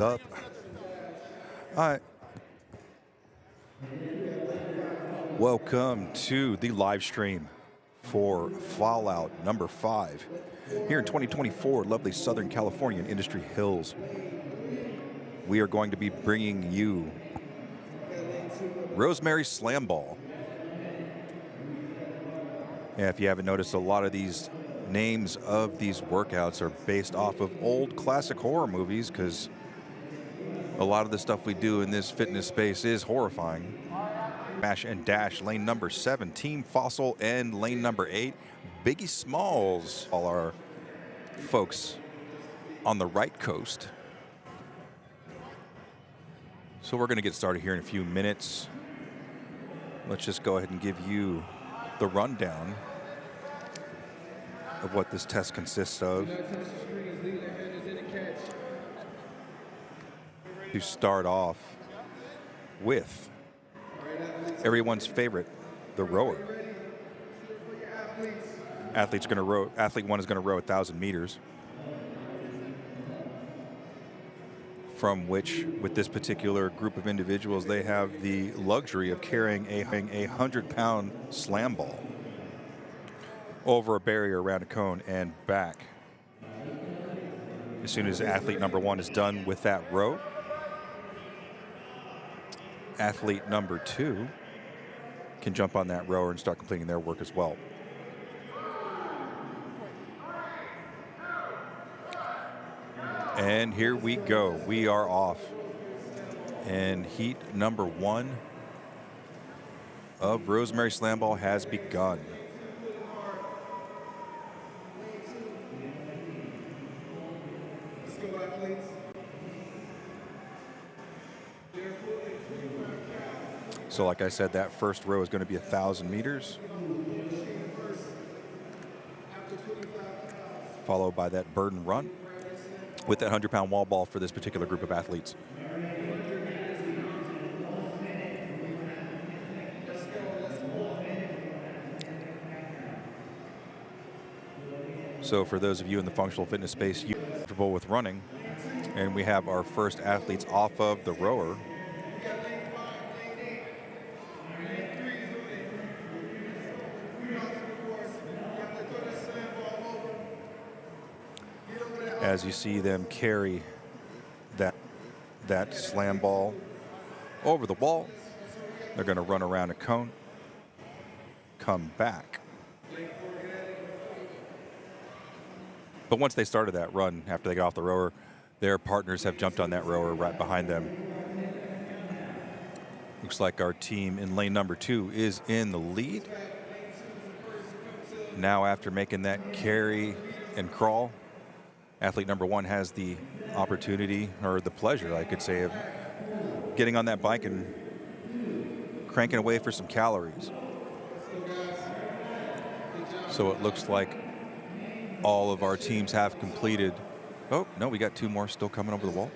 Up. All right. Welcome to the live stream for Fallout number 5 here in 2024, lovely Southern California in Industry Hills. We are going to be bringing you Rosemary Slam Ball. And if you haven't noticed, a lot of these names of these workouts are based off of old classic horror movies, because a lot of the stuff we do in this fitness space is horrifying. Mash and Dash, lane number 7, Team Fossil, and lane number 8, Biggie Smalls. All our folks on the right coast. So we're going to get started here in a few minutes. Let's just go ahead and give you the rundown of what this test consists of. To start off with everyone's favorite, the rower. Athlete 1 is going to row 1,000 meters. From which, with this particular group of individuals, they have the luxury of carrying a 100-pound slam ball over a barrier around a cone and back. As soon as athlete number 1 is done with that row, athlete number 2 can jump on that rower and start completing their work as well. And here we go. We are off. And heat number 1 of Rosemary Slam Ball has begun. So like I said, that first row is going to be 1,000 meters. Followed by that burden run with that 100-pound wall ball for this particular group of athletes. So for those of you in the functional fitness space, you're comfortable with running, and we have our first athletes off of the rower. As you see them carry that slam ball over the wall, they're going to run around a cone, come back. But once they started that run, after they got off the rower, their partners have jumped on that rower right behind them. Looks like our team in lane number 2 is in the lead. Now, after making that carry and crawl, athlete number 1 has the opportunity, or the pleasure, I could say, of getting on that bike and cranking away for some calories. So it looks like all of our teams have completed. Oh, no, we got 2 more still coming over the wall.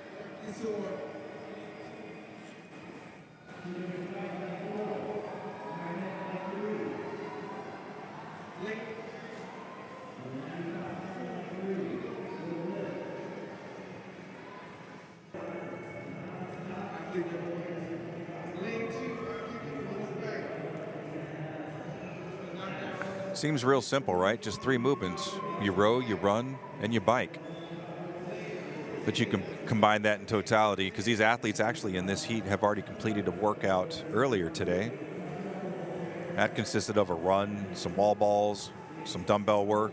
Seems real simple, right? Just 3 movements. You row, you run, and you bike. But you can combine that in totality, because these athletes actually in this heat have already completed a workout earlier today. That consisted of a run, some wall balls, some dumbbell work.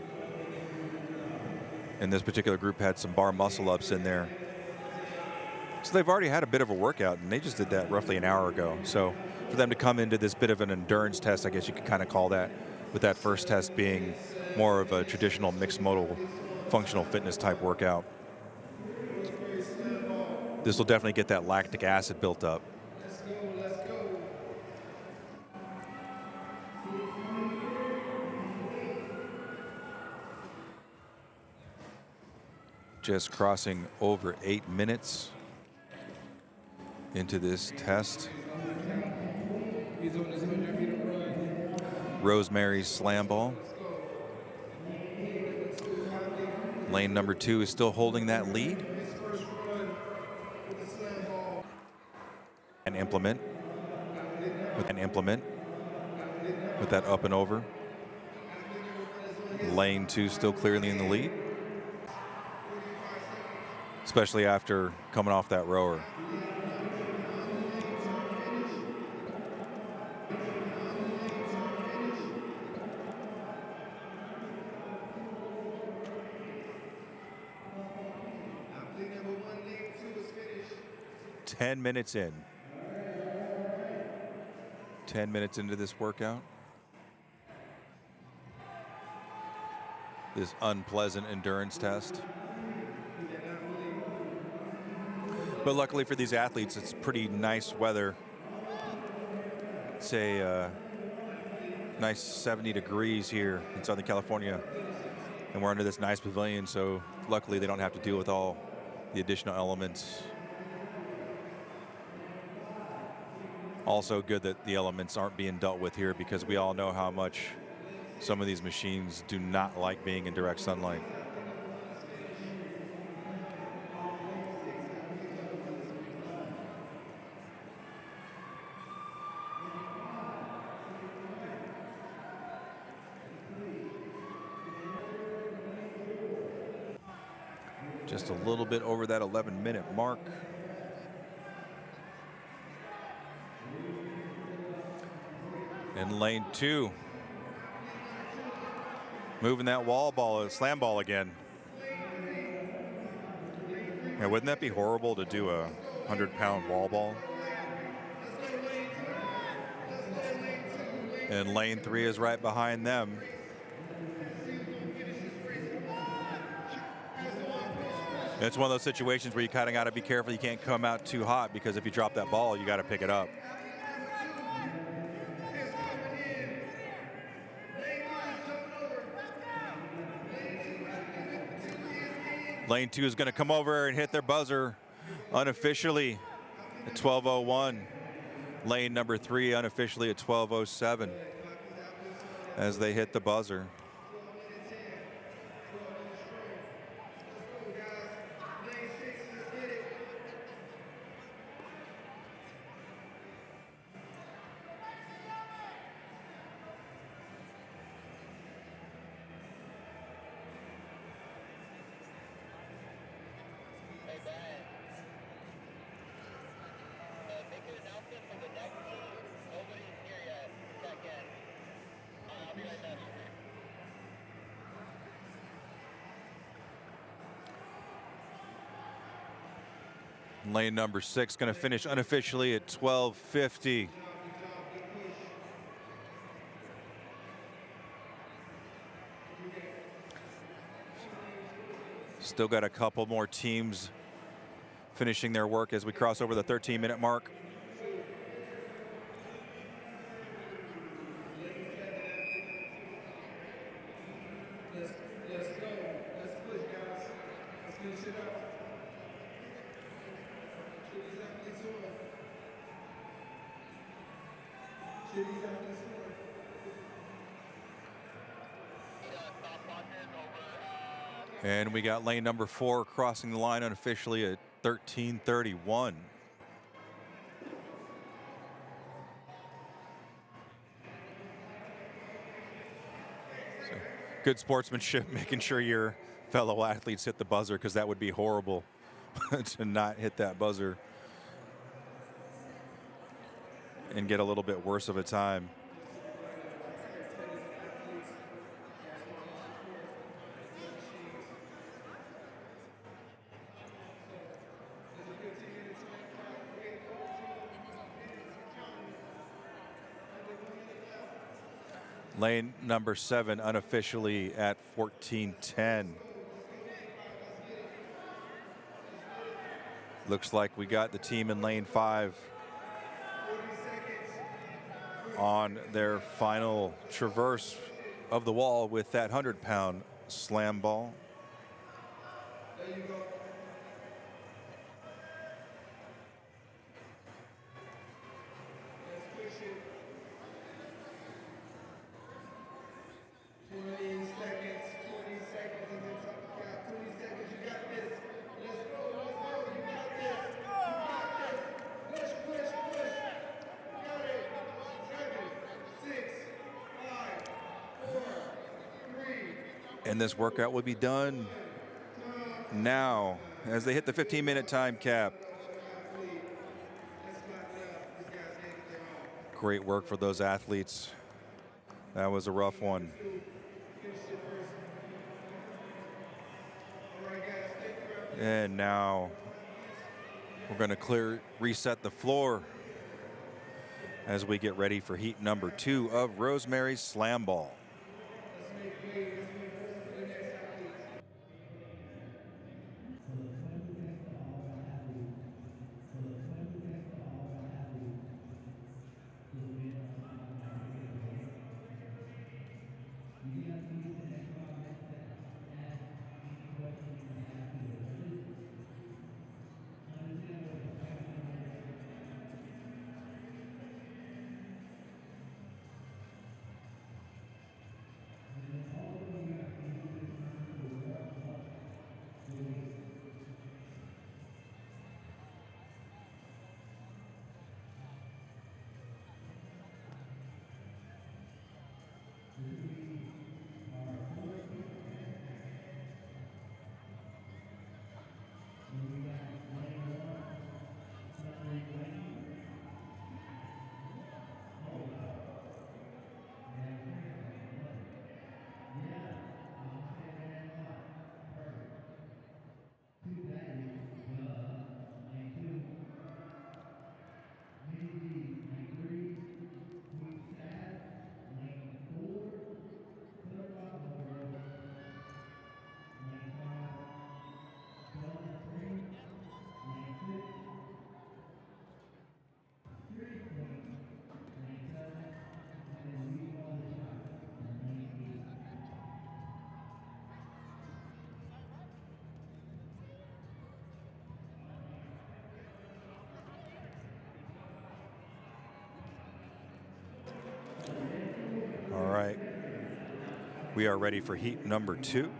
And this particular group had some bar muscle ups in there. So they've already had a bit of a workout, and they just did that roughly an hour ago. So for them to come into this bit of an endurance test, I guess you could kind of call that, with that first test being more of a traditional mixed modal functional fitness type workout. This will definitely get that lactic acid built up. Just crossing over 8 minutes into this test. Rosemary's Slam Ball. Lane number 2 is still holding that lead. implement with that up and over. Lane 2 still clearly in the lead, especially after coming off that rower. Ten minutes in. 10 minutes into this workout. This unpleasant endurance test. But luckily for these athletes, it's pretty nice weather. It's a nice 70 degrees here in Southern California. And we're under this nice pavilion, so luckily they don't have to deal with all the additional elements. Also good that the elements aren't being dealt with here, because we all know how much some of these machines do not like being in direct sunlight. Just a little bit over that 11-minute mark. In lane 2, moving that slam ball again. Yeah, wouldn't that be horrible to do a 100-pound wall ball? And lane 3 is right behind them. It's one of those situations where you kind of got to be careful you can't come out too hot, because if you drop that ball, you got to pick it up. Lane 2 is going to come over and hit their buzzer unofficially at 12:01. Lane number 3 unofficially at 12:07 as they hit the buzzer. Lane number 6 going to finish unofficially at 12:50. Still got a couple more teams finishing their work as we cross over the 13-minute mark. And we got lane number 4 crossing the line unofficially at 13:31. So, good sportsmanship, making sure your fellow athletes hit the buzzer, because that would be horrible to not hit that buzzer and get a little bit worse of a time. Lane number 7 unofficially at 14:10. Looks like we got the team in lane 5 on their final traverse of the wall with that 100-pound slam ball. There you go. And this workout will be done now as they hit the 15-minute time cap. Great work for those athletes. That was a rough one. And now we're going to reset the floor as we get ready for heat number 2 of Rosemary's Slam Ball. All right. We are ready for heat number 2.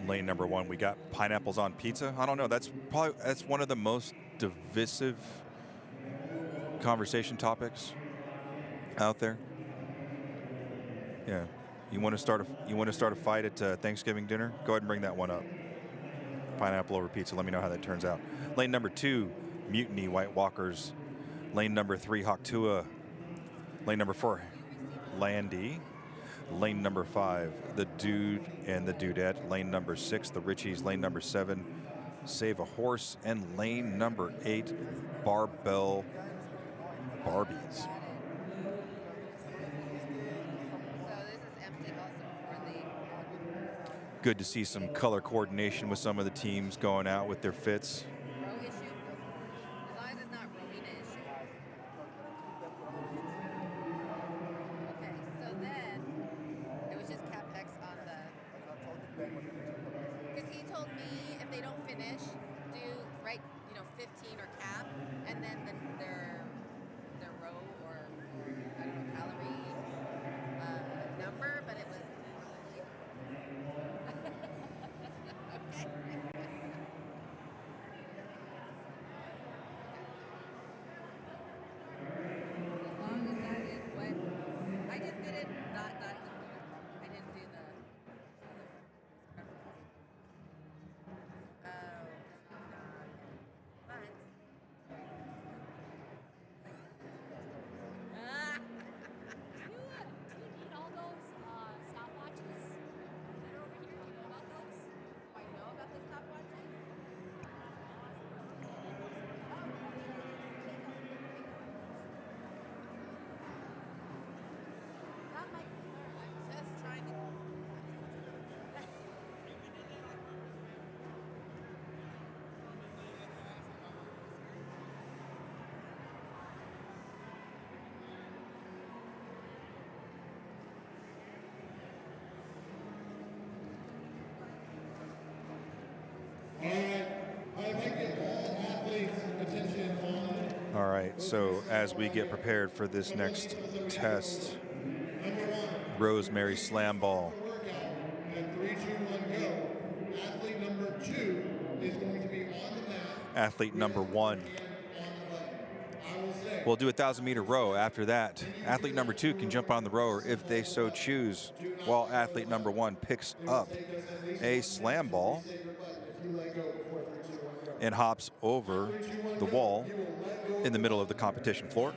Lane number 1, we got pineapples on pizza. I don't know. That's one of the most divisive conversation topics out there. Yeah. You want to start a fight at Thanksgiving dinner? Go ahead and bring that one up. Pineapple over pizza. Let me know how that turns out. Lane number 2, Mutiny White Walkers. Lane number 3, Hawktua. Lane number 4, Landy. Lane number 5, the Dude and the Dudette. Lane number 6, the Richies. Lane number 7, Save a Horse. And lane number 8, Barbell Barbies. So this is empty also for the Good to see some color coordination with some of the teams going out with their fits. row issue. As long as it's not Rowena issue. Okay, so then it was just CapEx on the. Because he told me if they don't finish, do 15 or cap, and then their row or I don't know calorie number, but it was. Okay. As long as that is what I just did it, not I didn't do the other. Oh, God. But. Do you need all those stopwatches that are over here? Do you know about those? Do I know about the stopwatches? Not my concern. I'm just trying to. All right, so as we get prepared for this next test, Rosemary Slam Ball. At 3, 2, 1, go. Athlete number 2 is going to be on the mat. Athlete number 1. We'll do a 1,000-meter row. After that, athlete number 2 can jump on the rower if they so choose, while athlete number 1 picks up a slam ball and hops over the wall in the middle of the competition floor.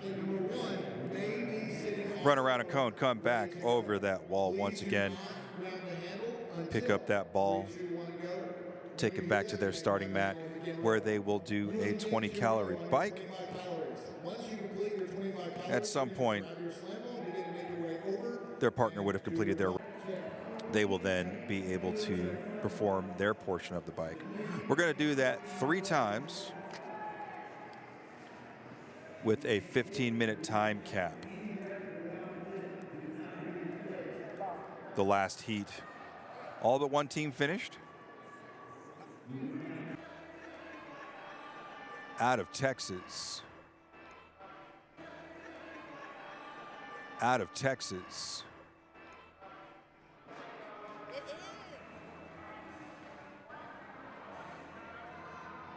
Run around a cone, come back over that wall once again, pick up that ball, take it back to their starting mat, where they will do a 20-calorie bike. At some point, their partner would have completed their. They will then be able to perform their portion of the bike. We're going to do that 3 times with a 15-minute time cap. The last heat, all but one team finished. Out of Texas. Out of Texas. It is.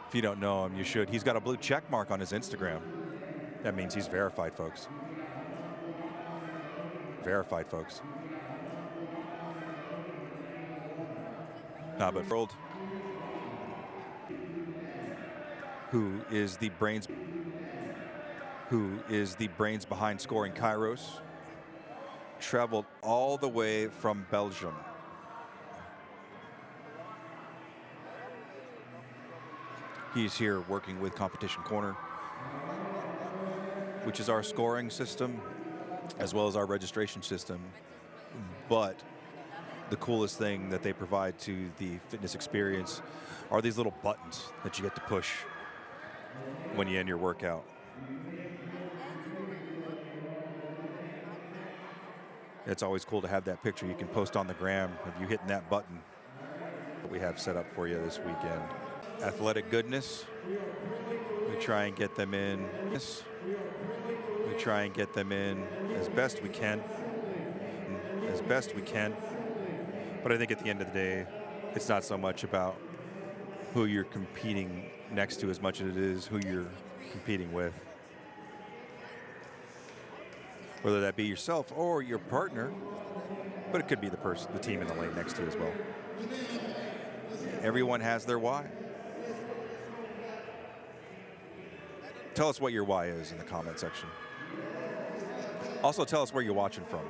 If you don't know him, you should. He's got a blue check mark on his Instagram. That means he's verified, folks. Verified, folks. But world, who is the brains behind scoring Kairos, traveled all the way from Belgium. He's here working with Competition Corner, which is our scoring system as well as our registration system. But the coolest thing that they provide to the fitness experience are these little buttons that you get to push when you end your workout. It's always cool to have that picture you can post on the gram of you hitting that button that we have set up for you this weekend. Athletic goodness. We try and get them in. We try and get them in as best we can. As best we can. But I think at the end of the day, it's not so much about who you're competing next to as much as it is who you're competing with. Whether that be yourself or your partner, but it could be the team in the lane next to you as well. Everyone has their why. Tell us what your why is in the comment section. Also, tell us where you're watching from.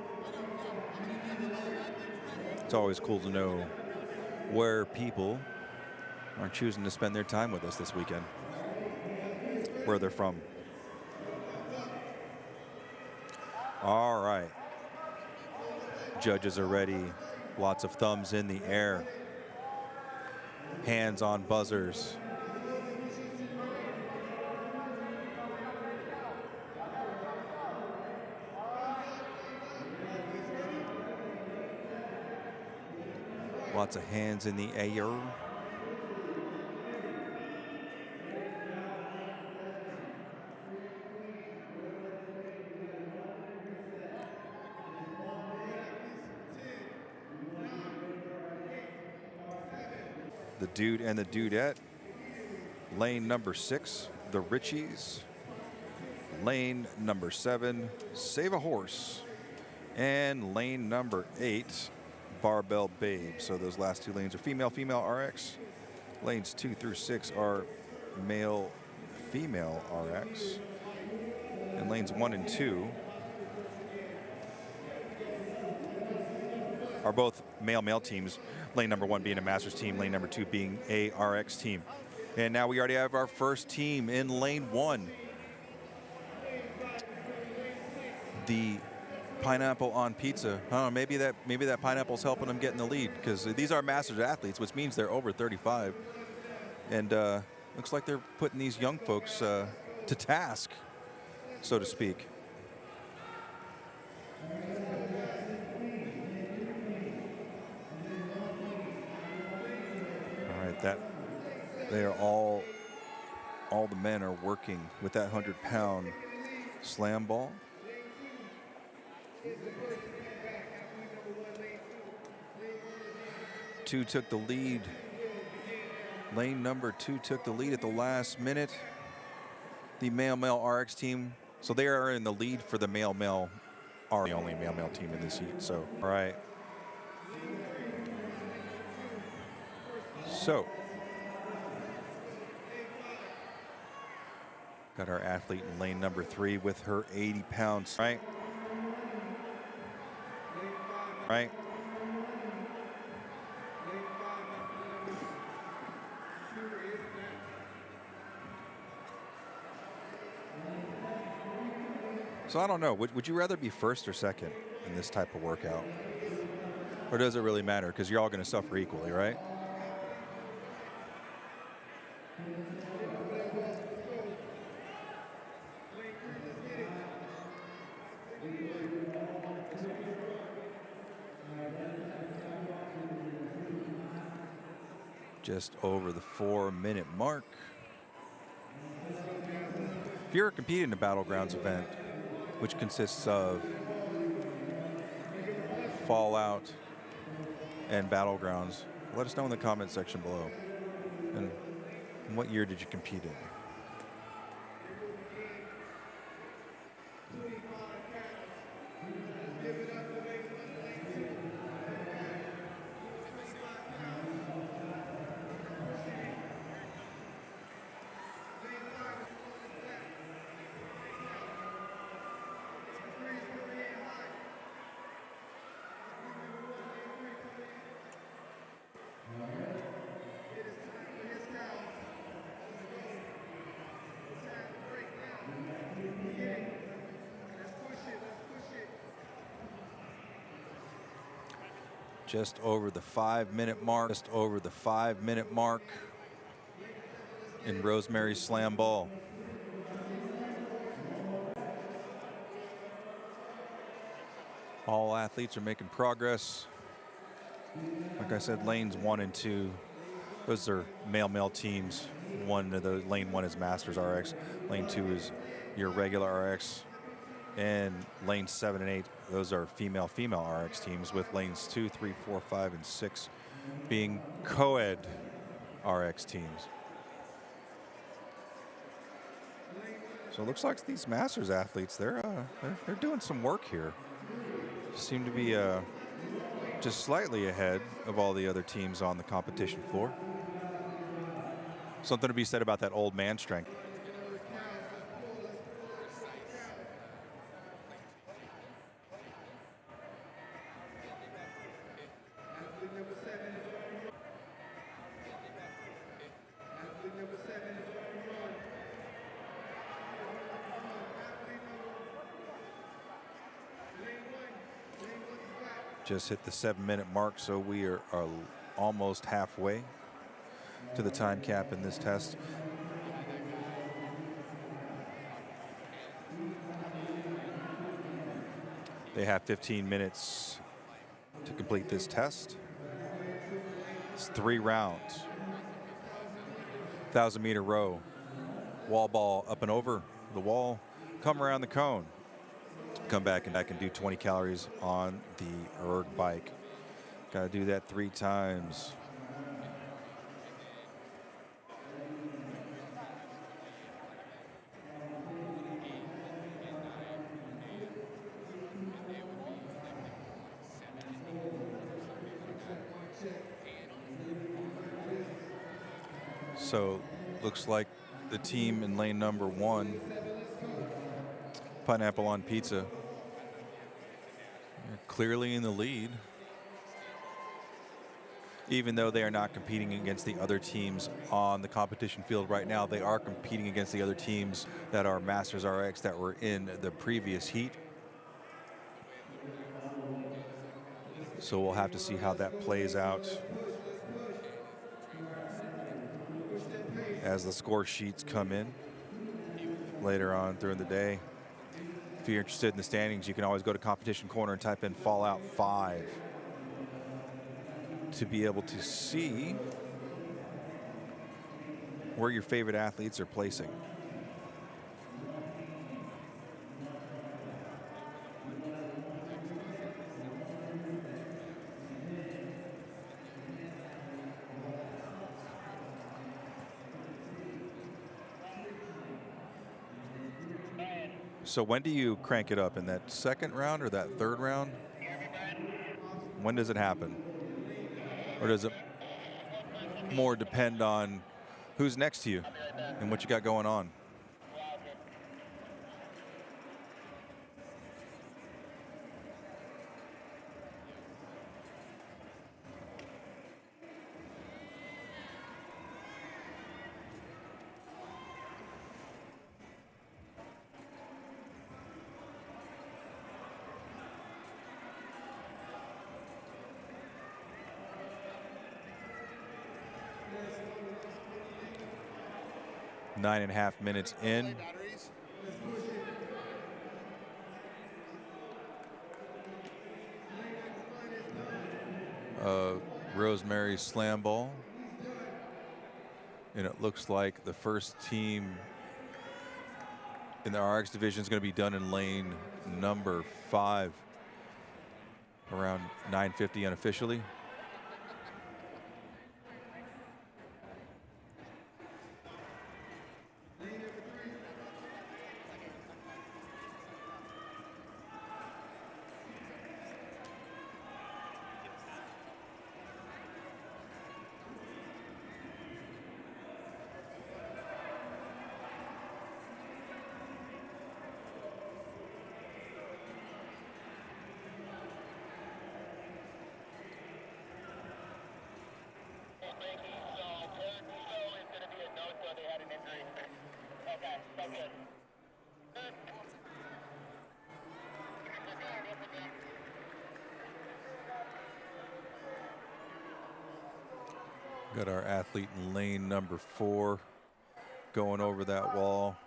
It's always cool to know where people are choosing to spend their time with us this weekend, where they're from. All right. Judges are ready. Lots of thumbs in the air. Hands on buzzers. Lots of hands in the air. The dude and the dudette. Lane number 6, the Richies. Lane number 7, Save a Horse. And lane number 8, Barbell Babe. So those last 2 lanes are female RX. Lanes 2 through 6 are male-female RX. And lanes 1 and 2 are both male teams. Lane number 1 being a Masters team, lane number 2 being a RX team. And now we already have our first team in lane 1. The pineapple on pizza. I don't know, maybe that pineapple's helping them get in the lead, because these are Masters athletes, which means they're over 35. And looks like they're putting these young folks to task, so to speak. All right, they are all the men are working with that 100-pound slam ball. Two took the lead. Lane number 2 took the lead at the last minute. The male RX team So they are in the lead for the male-male, are the only male-male team in this heat. So, all right. So, got our athlete in lane number 3 with her 80 pounds, right? Right. So I don't know. Would you rather be first or second in this type of workout? Or does it really matter? Because you're all going to suffer equally, right? Just over the 4-minute mark. If you're competing in a Battlegrounds event, which consists of Fallout and Battlegrounds, let us know in the comment section below. And what year did you compete in? Just over the 5-minute mark. Just over the 5-minute mark in Rosemary's Slam Ball. All athletes are making progress. Like I said, lanes 1 and 2, those are male-male teams. Lane 1 is Masters RX. Lane 2 is your regular RX. And lane 7 and 8, those are female-female RX teams, with lanes 2, 3, 4, 5, and 6 being co-ed RX teams. So it looks like these Masters athletes, they're doing some work here. Seem to be just slightly ahead of all the other teams on the competition floor. Something to be said about that old man strength. Just hit the 7-minute mark, so we are almost halfway to the time cap in this test. They have 15 minutes to complete this test. It's 3 rounds. 1,000-meter row. Wall ball up and over the wall. Come around the cone. Come back and do 20 calories on the erg bike. Got to do that 3 times. So looks like the team in lane number 1, Pineapple on Pizza, are clearly in the lead. Even though they are not competing against the other teams on the competition field right now, they are competing against the other teams that are Masters RX that were in the previous heat. So we'll have to see how that plays out as the score sheets come in later on during the day. If you're interested in the standings, you can always go to Competition Corner and type in Fallout 5 to be able to see where your favorite athletes are placing. So when do you crank it up? In that second round or that third round? When does it happen? Or does it more depend on who's next to you and what you got going on? 9.5 minutes in. Rosemary slam ball. And it looks like the first team in the RX division is going to be done in lane number 5 around 9:50 unofficially. Got our athlete in lane number 4 going over that wall.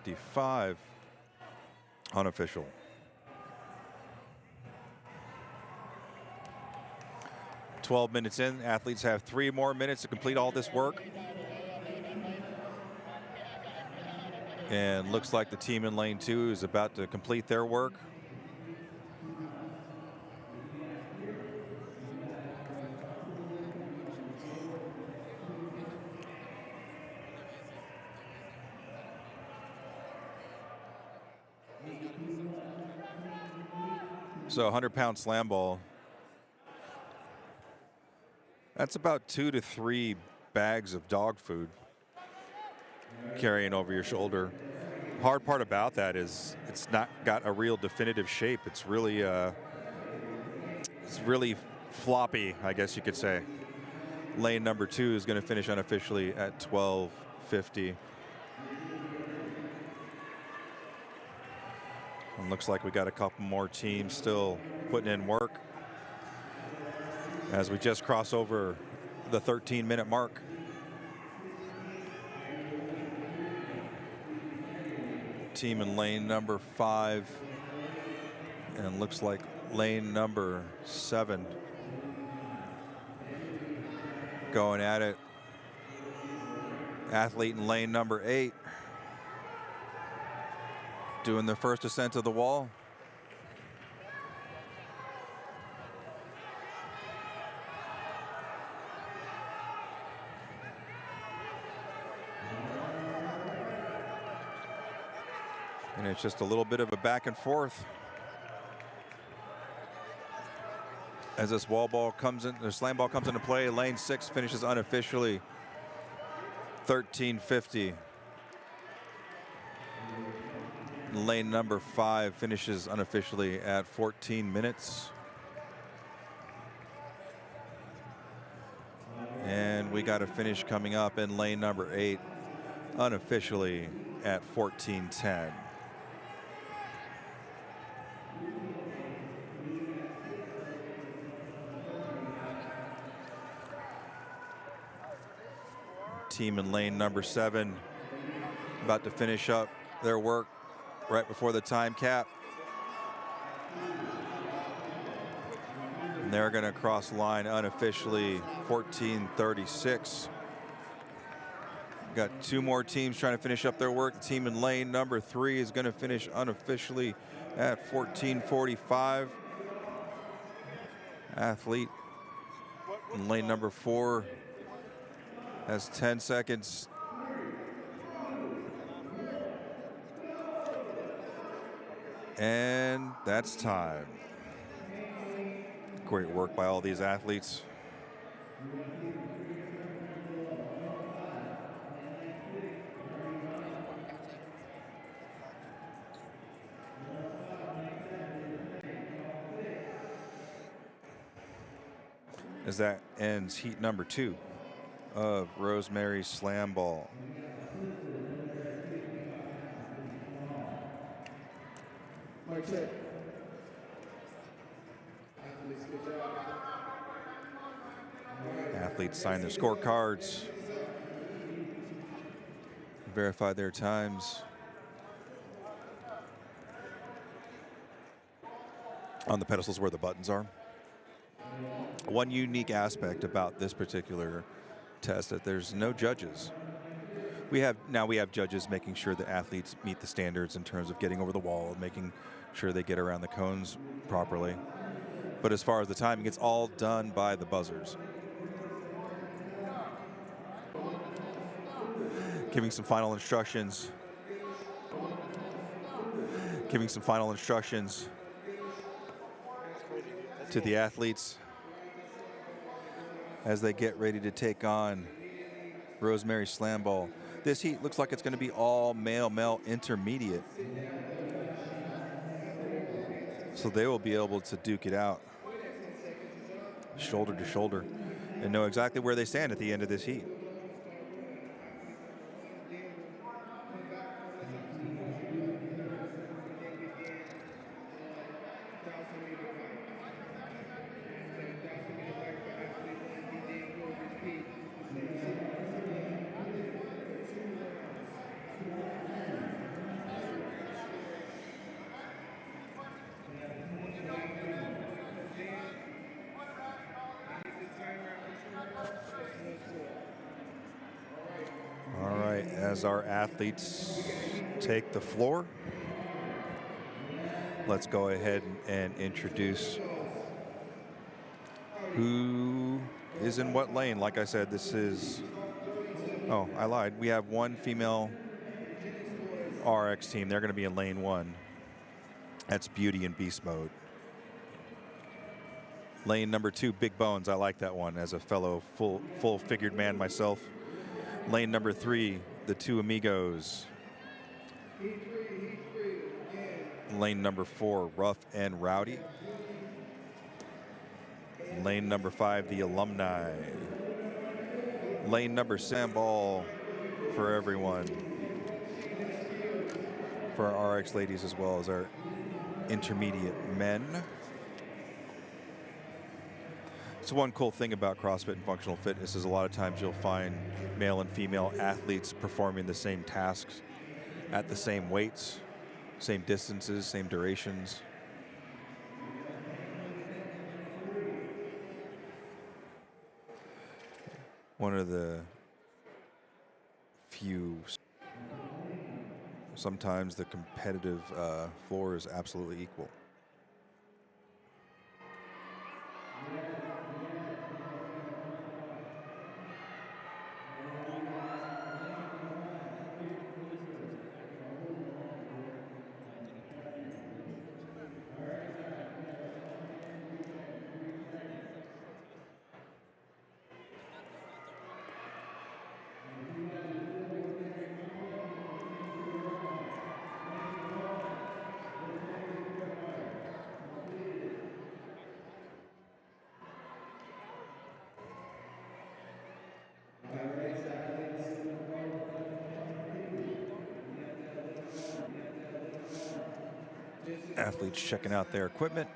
55 unofficial. "12 minutes in, athletes have 3 more minutes to complete all this work. And looks like the team in lane 2 is about to complete their work. So 100-pound slam ball. That's about 2 to 3 bags of dog food carrying over your shoulder. Hard part about that is it's not got a real definitive shape. It's really floppy, I guess you could say. Lane number 2 is going to finish unofficially at 12:50. And looks like we got a couple more teams still putting in work as we just cross over the 13-minute mark. Team in lane number 5 and looks like lane number 7 going at it. Athlete in lane number 8 doing the first ascent of the wall. And it's just a little bit of a back and forth as this wall ball comes in, the slam ball comes into play. Lane 6 finishes unofficially 13:50. Lane number 5 finishes unofficially at 14 minutes. And we got a finish coming up in lane number 8 unofficially at 14:10. Team in lane number 7 about to finish up their work right before the time cap. And they're going to cross the line unofficially 14:36. Got two more teams trying to finish up their work. The team in lane number 3 is going to finish unofficially at 14:45. Athlete in lane number 4 has 10 seconds. And that's time. Great work by all these athletes. As that ends heat number 2 of Rosemary Slam Ball. Mic check. Athletes, good job. Athletes sign their scorecards, verify their times. On the pedestals where the buttons are. One unique aspect about this particular test that there's no judges. We have judges making sure that athletes meet the standards in terms of getting over the wall and making sure they get around the cones properly. But as far as the timing, it's all done by the buzzers. Giving some final instructions. To the athletes as they get ready to take on Rosemary Slam Ball. This heat looks like it's going to be all male intermediate. So they will be able to duke it out shoulder to shoulder and know exactly where they stand at the end of this heat. All right, as our athletes take the floor, let's go ahead and introduce who is in what lane. Like I said, this is, oh, I lied. We have one female RX team. They're going to be in lane 1. That's Beauty and Beast mode. Lane number 2, Big Bones. I like that one as a fellow full-figured man myself. Lane number 3, the Two Amigos. Lane number 4, Rough and Rowdy. Lane number 5, the Alumni. Lane number 6, Ball for everyone. For our RX ladies as well as our intermediate men. So one cool thing about CrossFit and functional fitness is a lot of times you'll find male and female athletes performing the same tasks at the same weights, same distances, same durations. One of the few, sometimes the competitive floor is absolutely equal. Athletes checking out their equipment.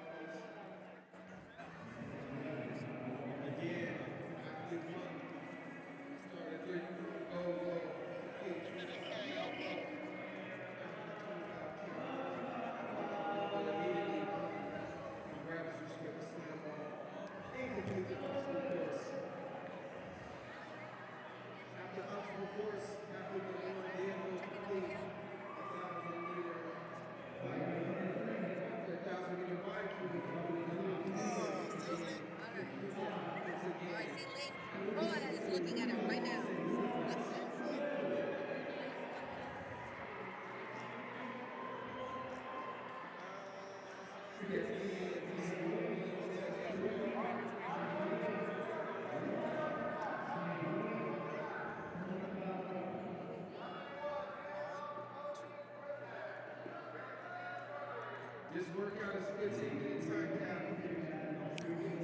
This workout is 15-minute time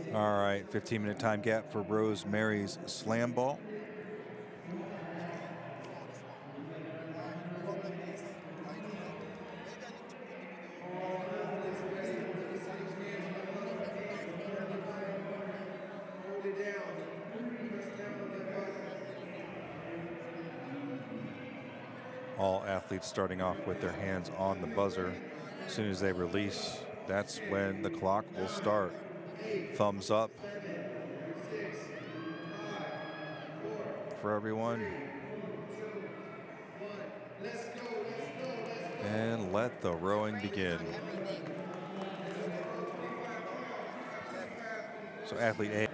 cap. All right, 15-minute time gap for Rosemary's Slam Ball. Hold it down. Press down on that button. All athletes starting off with their hands on the buzzer. As soon as they release, that's when the clock will start. Thumbs up for everyone. And let the rowing begin. So athlete A.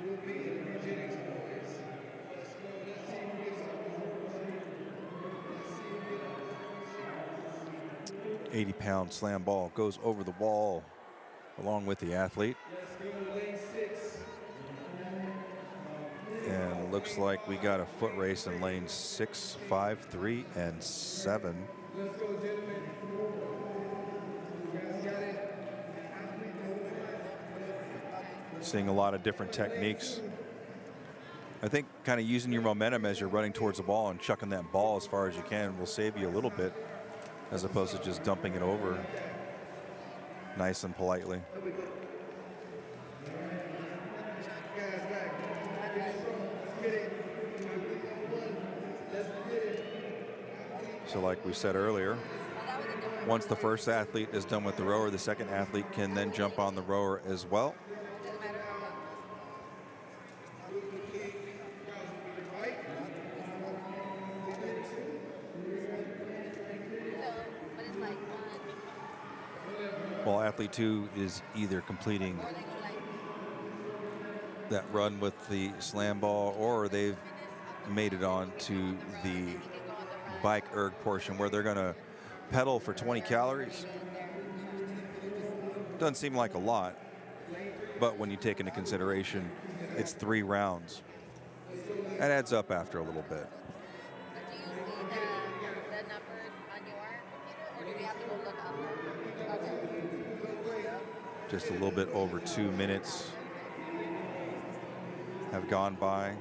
We'll be in the eugenics, boys. Let's go. Let's see who gets up. Let's see who gets up. 80-pound slam ball goes over the wall along with the athlete. Let's go, lane 6. And it looks like we got a foot race in lane 6, 5, 3, and 7. Let's go, gentlemen. You guys got it. Seeing a lot of different techniques. I think kind of using your momentum as you're running towards the ball and chucking that ball as far as you can will save you a little bit, as opposed to just dumping it over nice and politely. So like we said earlier, once the first athlete is done with the rower, the second athlete can then jump on the rower as well. Well, athlete 2 is either completing that run with the slam ball, or they've made it on to the bike erg portion where they're going to pedal for 20 calories. Doesn't seem like a lot, but when you take into consideration it's 3 rounds, that adds up after a little bit. Do you see the numbers on your computer, or do we have to go look up there? Okay. Just a little bit over 2 minutes have gone by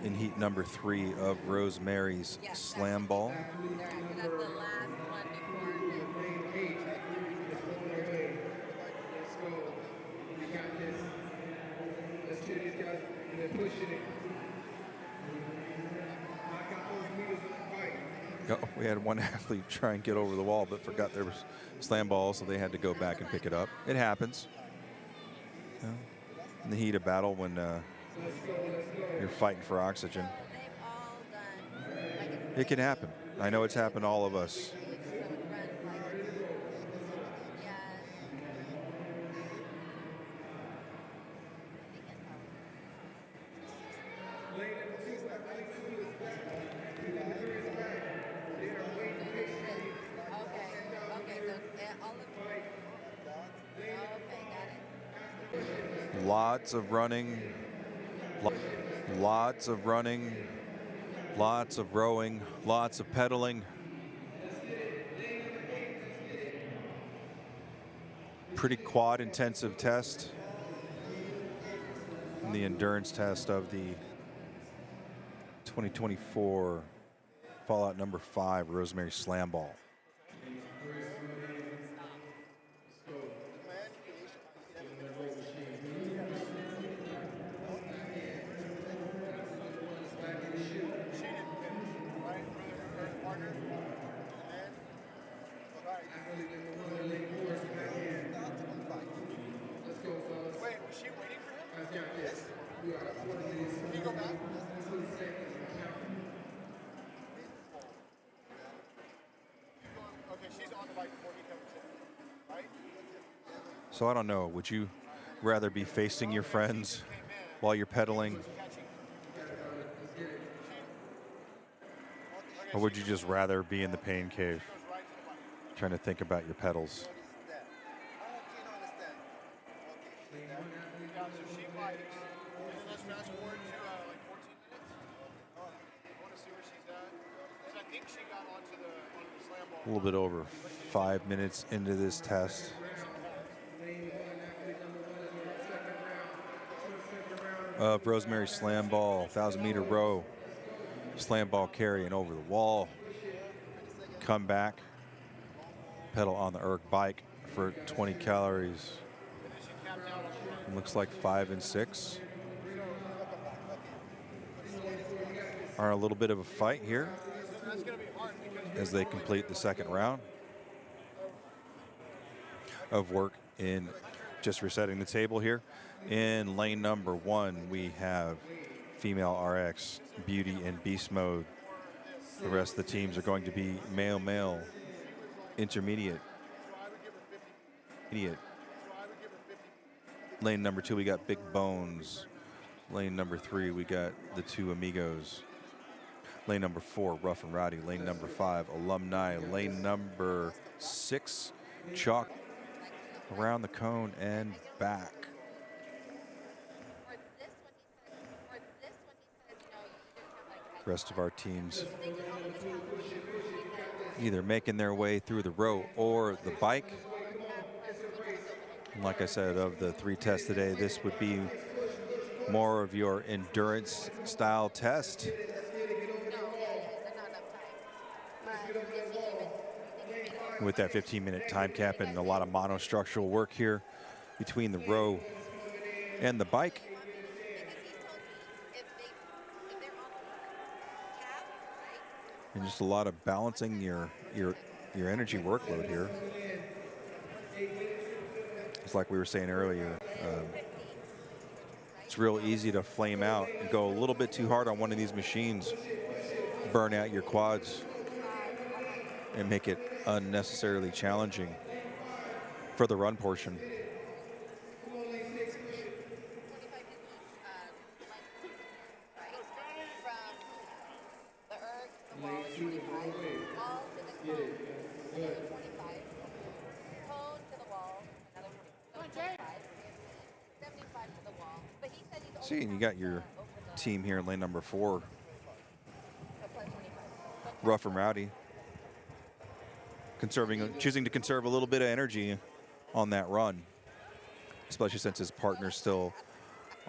in heat number 3 of Rosemary's Slam Ball. That's the last one before this. Let's go. We got this. Let's cheer these guys. They're pushing it. Knock out those meters on the bike. Oh, we had one athlete try and get over the wall but forgot there was slam ball, so they had to go back and pick it up. It happens. You know, in the heat of battle when you're fighting for oxygen. They've all done. It can happen. I know it's happened to all of us. Lots of running, lots of running, lots of rowing, lots of pedaling. Pretty quad intensive test. And the endurance test of the 2024 Fallout number 5 Rosemary Slam Ball. So I don't know, would you rather be facing your friends while you're pedaling Or would you just rather be in the pain cave, trying to think about your pedals? A little bit over 5 minutes into this test. Of Rosemary slam ball, 1,000-meter row, slam ball carry and over the wall. Come back, pedal on the erg bike for 20 calories. Looks like 5 and 6 are a little bit of a fight here as they complete the second round of work in just resetting the table here. In lane number 1, we have female RX, beauty, and beast mode. The rest of the teams are going to be male, intermediate. Lane number 2, we got Big Bones. Lane number 3, we got the 2 Amigos. Lane number 4, Rough and Rowdy. Lane number 5, Alumni. Lane number 6, Chalk. Around the cone and back. Rest of our teams either making their way through the row or the bike. Like I said, of the 3 tests today, this would be more of your endurance style test. With that 15-minute time cap and a lot of monostructural work here between the row and the bike. And just a lot of balancing your energy workload here. It's like we were saying earlier, it's real easy to flame out and go a little bit too hard on one of these machines, burn out your quads, and make it unnecessarily challenging for the run portion. See, and you got your team here in lane number 4, Rough and Rowdy, choosing to conserve a little bit of energy on that run, especially since his partner's still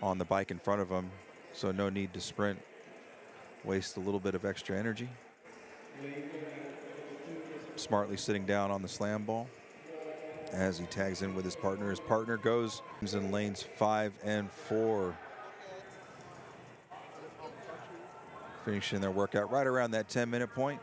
on the bike in front of him, so no need to sprint, waste a little bit of extra energy. Smartly sitting down on the slam ball as he tags in with his partner. His partner goes in lanes 5 and 4. Finishing their workout right around that 10-minute point.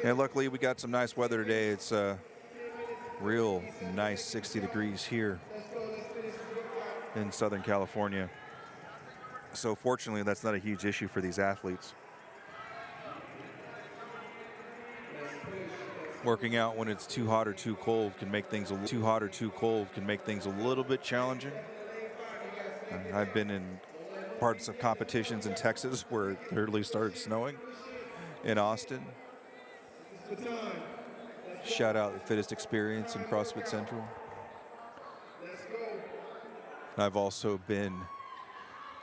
And luckily we got some nice weather today. It's real nice 60 degrees here in Southern California. So fortunately, that's not a huge issue for these athletes. Working out when it's too hot or too cold can make things a little bit challenging. I've been in parts of competitions in Texas where it literally started snowing in Austin. Shout out the Fittest Experience in CrossFit Central. I've also been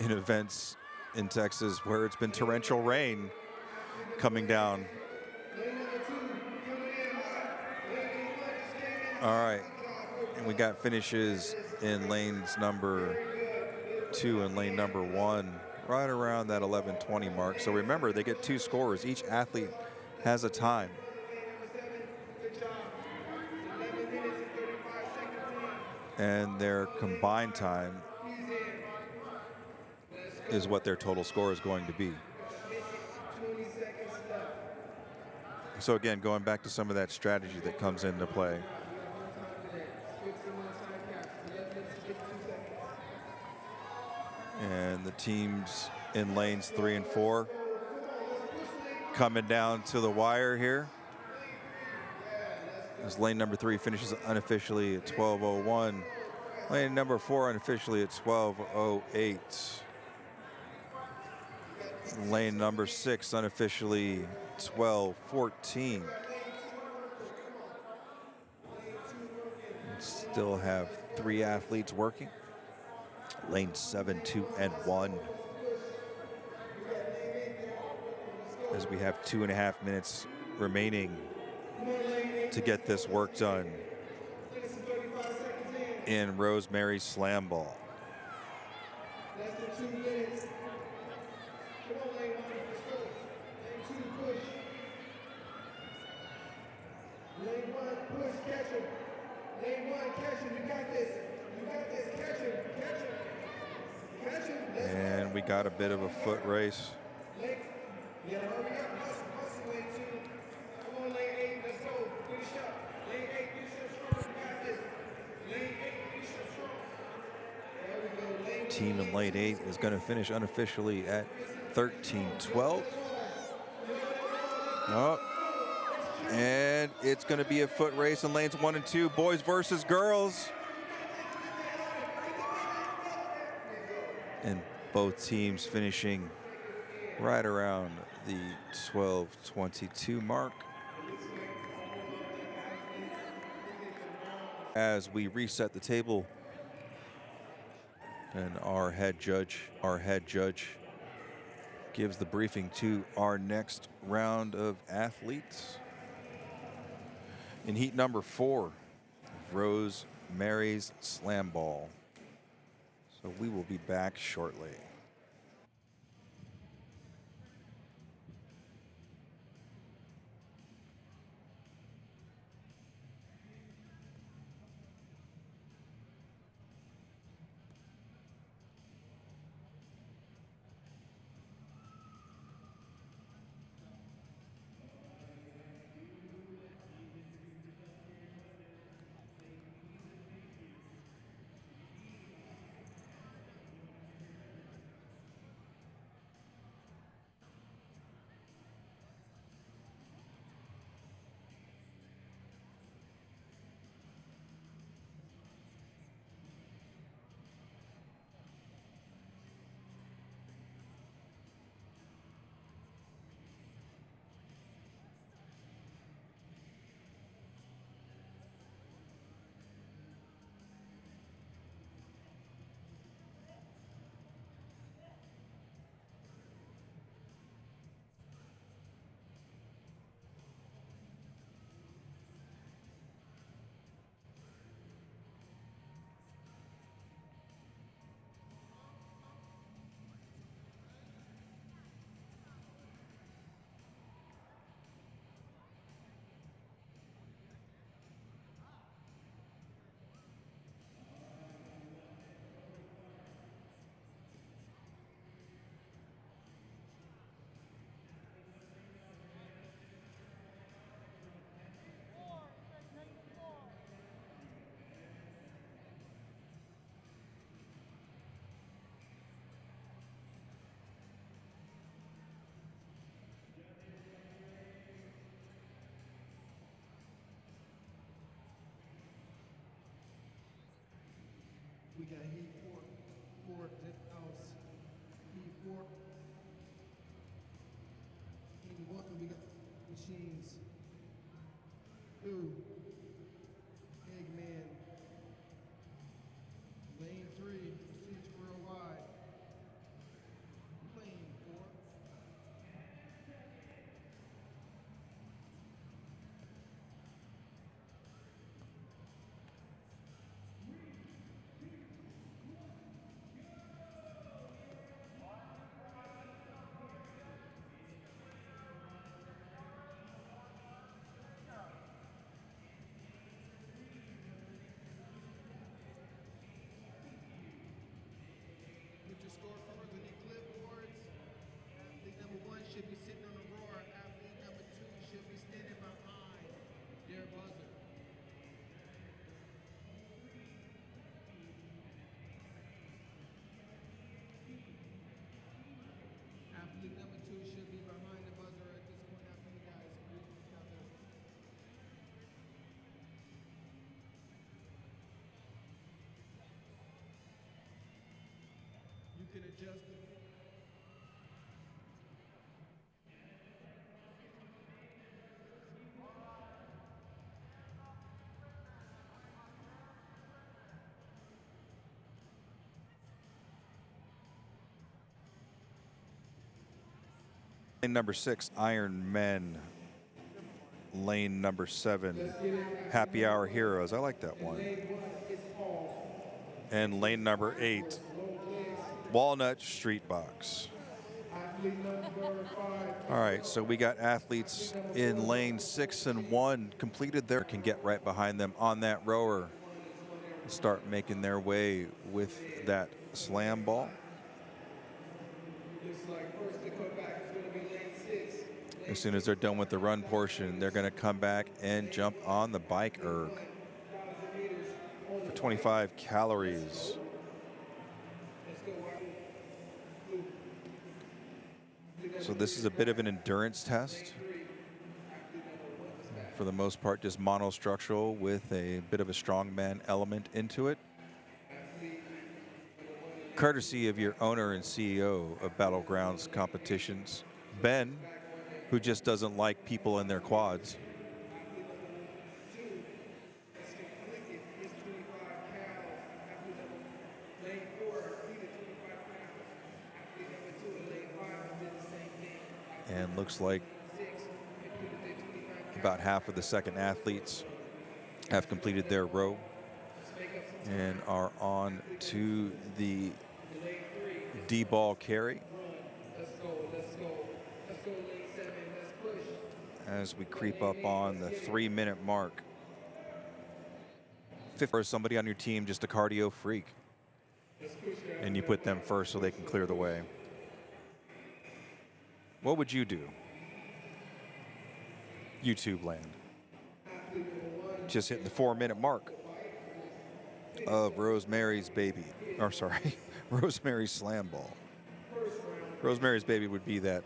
in events in Texas where it's been torrential rain coming down. All right, and we got finishes in lanes number 2 and lane number 1, right around that 11:20 mark. So remember, they get 2 scores. Each athlete has a time. And their combined time is what their total score is going to be. So again, going back to some of that strategy that comes into play. And the teams in lanes 3 and 4 coming down to the wire here. As lane number 3 finishes unofficially at 12:01. Lane number 4 unofficially at 12:08. Lane number 6 unofficially 12:14. Still have 3 athletes working. Lane 7, 2, and 1. As we have 2.5 minutes remaining to get this work done in Rosemary's Slam Ball. Less than 2 minutes. Come on, lane 1, let's go. Lane 2, push. Lane 1, push, catch him. Lane 1, catch him, you got this. You got this, catch him, catch him. Catch him, let's go. And we got a bit of a foot race. Lane, yeah, hurry up, hustle, lane 2. Come on, lane 8, let's go. Finish up. Lane 8, finish up strong, you got this. Lane 8, finish up strong. There we go, lane Team in lane 8 is going to finish unofficially at 13:12. Oh, and it's going to be a foot race in lanes 1 and 2, boys versus girls. And both teams finishing right around the 12:22 mark. As we reset the table, and our head judge gives the briefing to our next round of athletes. In heat number 4, Rosemary's Slam Ball. So we will be back shortly. We got heat 4, zip house. Heat 4. Heat 1, we got machines. 2, Eggman. Lane 3, machines worldwide. Lane 4. Lane number 6, Iron Men. Lane number 7, Happy Hour Heroes. I like that one. And lane number 8, Walnut Street Box. All right, so we got athletes in lane 6 and 1 completed their, can get right behind them on that rower. Start making their way with that slam ball. As soon as they're done with the run portion, they're going to come back and jump on the bike erg for 25 calories. So this is a bit of an endurance test. For the most part, just monostructural with a bit of a strongman element into it. Courtesy of your owner and CEO of Battlegrounds Competitions, Ben, who just doesn't like people in their quads. And looks like about half of the second athletes have completed their row and are on to the D-ball carry. As we creep up on the 3-minute mark. For somebody on your team, just a cardio freak. And you put them first so they can clear the way. What would you do? YouTube land. Just hitting the 4-minute mark of Rosemary's Baby. Or sorry, Rosemary's Slam Ball. Rosemary's Baby would be that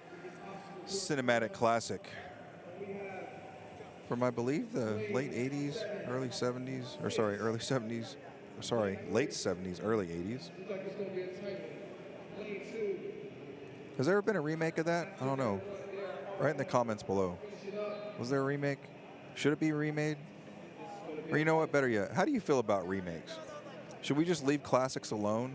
cinematic classic from, I believe, the late 80s, early 70s, or sorry, early 70s, or sorry, late 70s, early 80s. Has there ever been a remake of that? I don't know. Write in the comments below. Was there a remake? Should it be remade? Or you know what, better yet, how do you feel about remakes? Should we just leave classics alone?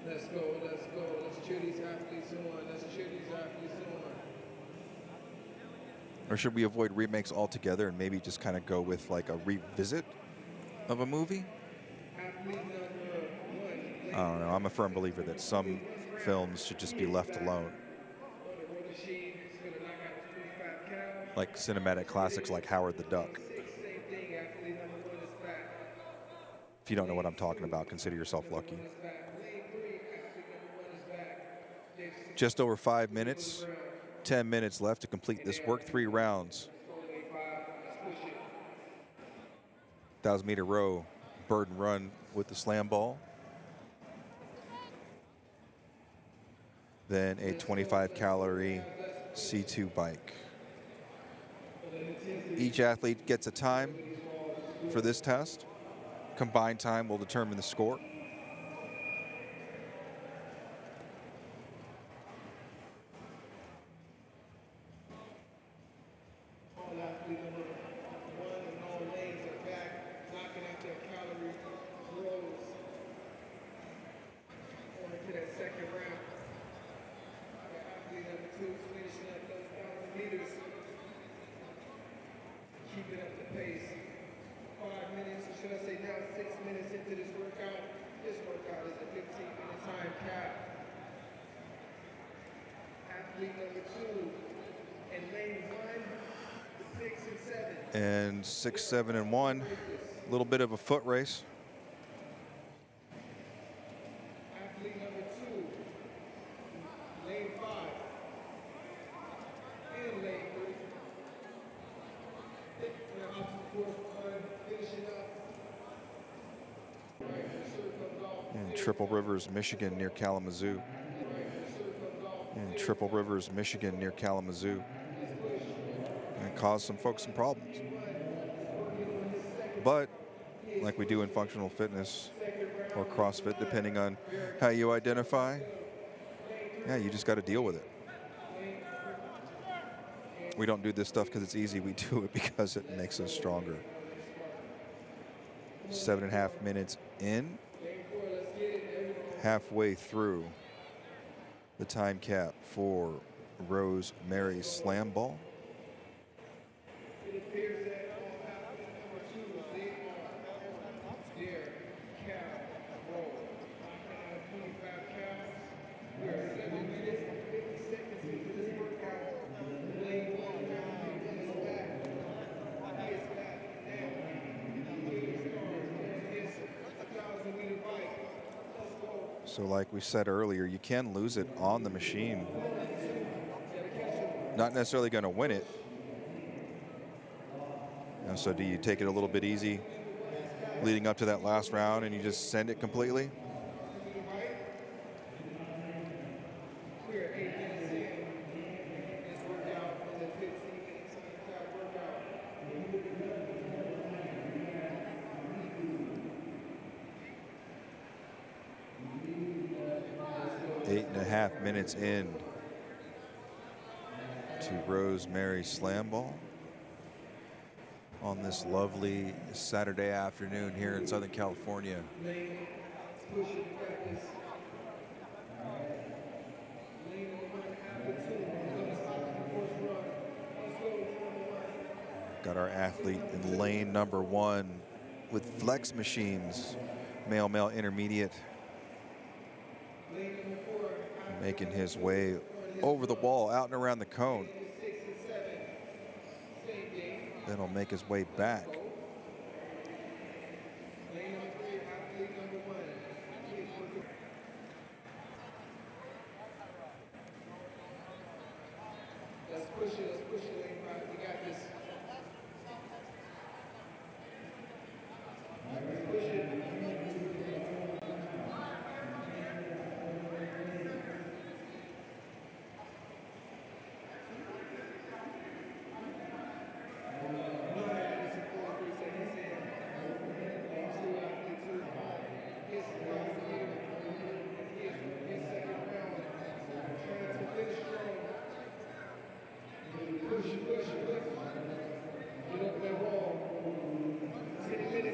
Let's go, let's go. Let's cheer these athletes on. Let's cheer these athletes on. Or should we avoid remakes altogether and maybe just kind of go with like a revisit of a movie? I don't know. I'm a firm believer that some films should just be left alone. Like cinematic classics like Howard the Duck. If you don't know what I'm talking about, consider yourself lucky. Just over 5 minutes, 10 minutes left to complete this work. 3 rounds. 1,000-meter row, burden run with the slam ball. Then a 25-calorie C2 bike. Each athlete gets a time for this test. Combined time will determine the score. Keeping up the pace. 5 minutes, or should I say now 6 minutes into this workout. This workout is a 15-minute time cap. Athlete number 2 in lane 1, 6 and 7. And 6, 7, and 1. A little bit of a foot race. Athlete number 2, lane 5. And lane 3. In Triple Rivers, Michigan, near Kalamazoo. In Triple Rivers, Michigan, near Kalamazoo. And it caused some folks some problems. But, like we do in functional fitness or CrossFit, depending on how you identify, Yeah, you just got to deal with it. We don't do this stuff because it's easy. We do it because it makes us stronger. 7.5 minutes in, halfway through the time cap for Rosemary Slam Ball. It appears that all happening number 2, they are their cow roll. 25 cows. We are 7 minutes and 50 seconds into this workout. Lane 1 is back. He is back now. He starts his 1,000 meter bike. Let's go. So like we said earlier, you can lose it on the machine. Not necessarily going to win it. And so do you take it a little bit easy leading up to that last round and you just send it completely? We are 8 minutes in this workout on the 15-minute time cap workout. 8.5 minutes in to Rosemary Slam Ball on this lovely Saturday afternoon here in Southern California. Lane, push it, you got this. Lane number 1 after 2. We're going to stop on the first run. Let's go, number 1. Got our athlete in lane number 1 with flex machines, male intermediate, Lane number 4. making his way over the wall, out and around the cone. 6 and 7. Same game. Then he'll make his way back. Lane number 3, athlete number 1. Please work it. Let's push it, lane 5. We got this. Let's push it.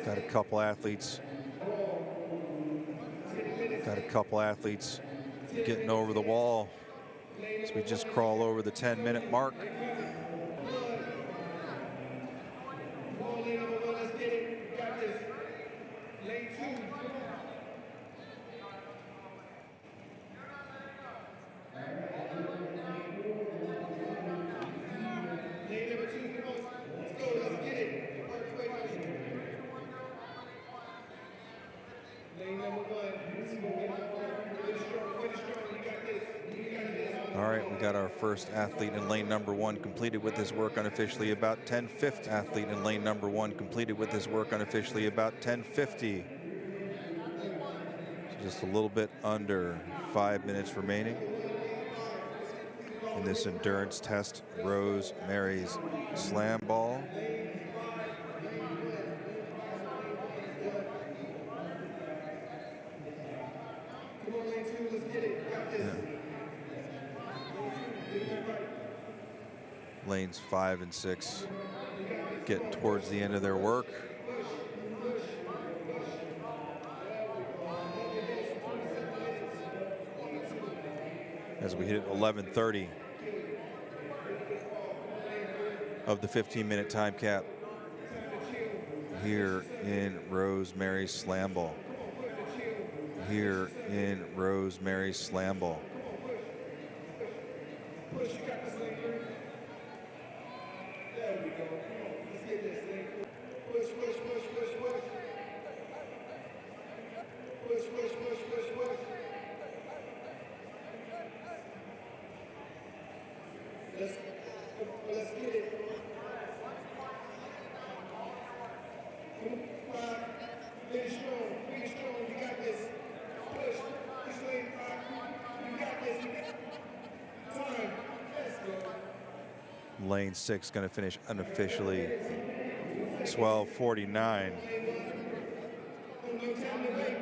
Got a couple athletes getting over the wall as we just crawl over the 10-minute mark. Lane number 1, let's get it. We got this. Lane 2. Lane number 2, come on. Let's go, let's get it. Lane number 1. Let's go get it. Really strong. You got this. You got this. All right, we got our first athlete in lane number 1 completed with his work unofficially about 10:50. Athlete in lane number 1 completed with his work unofficially about 10:50. So just a little bit under 5 minutes remaining in this endurance test, Rosemary's Slam Ball. Come on, lane 2, let's get it. You got this. Lanes 5 and 6 getting towards the end of their work. As we hit 11:30 of the 15-minute time cap here in Rosemary's Slam Ball. Here in Rosemary's Slam Ball. Push, you got this, lane 3. There we go. Come on, let's get this, lane 4. Push. Push. Let's get it. Come on, 5. Finish strong. You got this. Push lane 5. You got this. Time. Let's go. Lane 6 going to finish unofficially 12:49. No time to wait.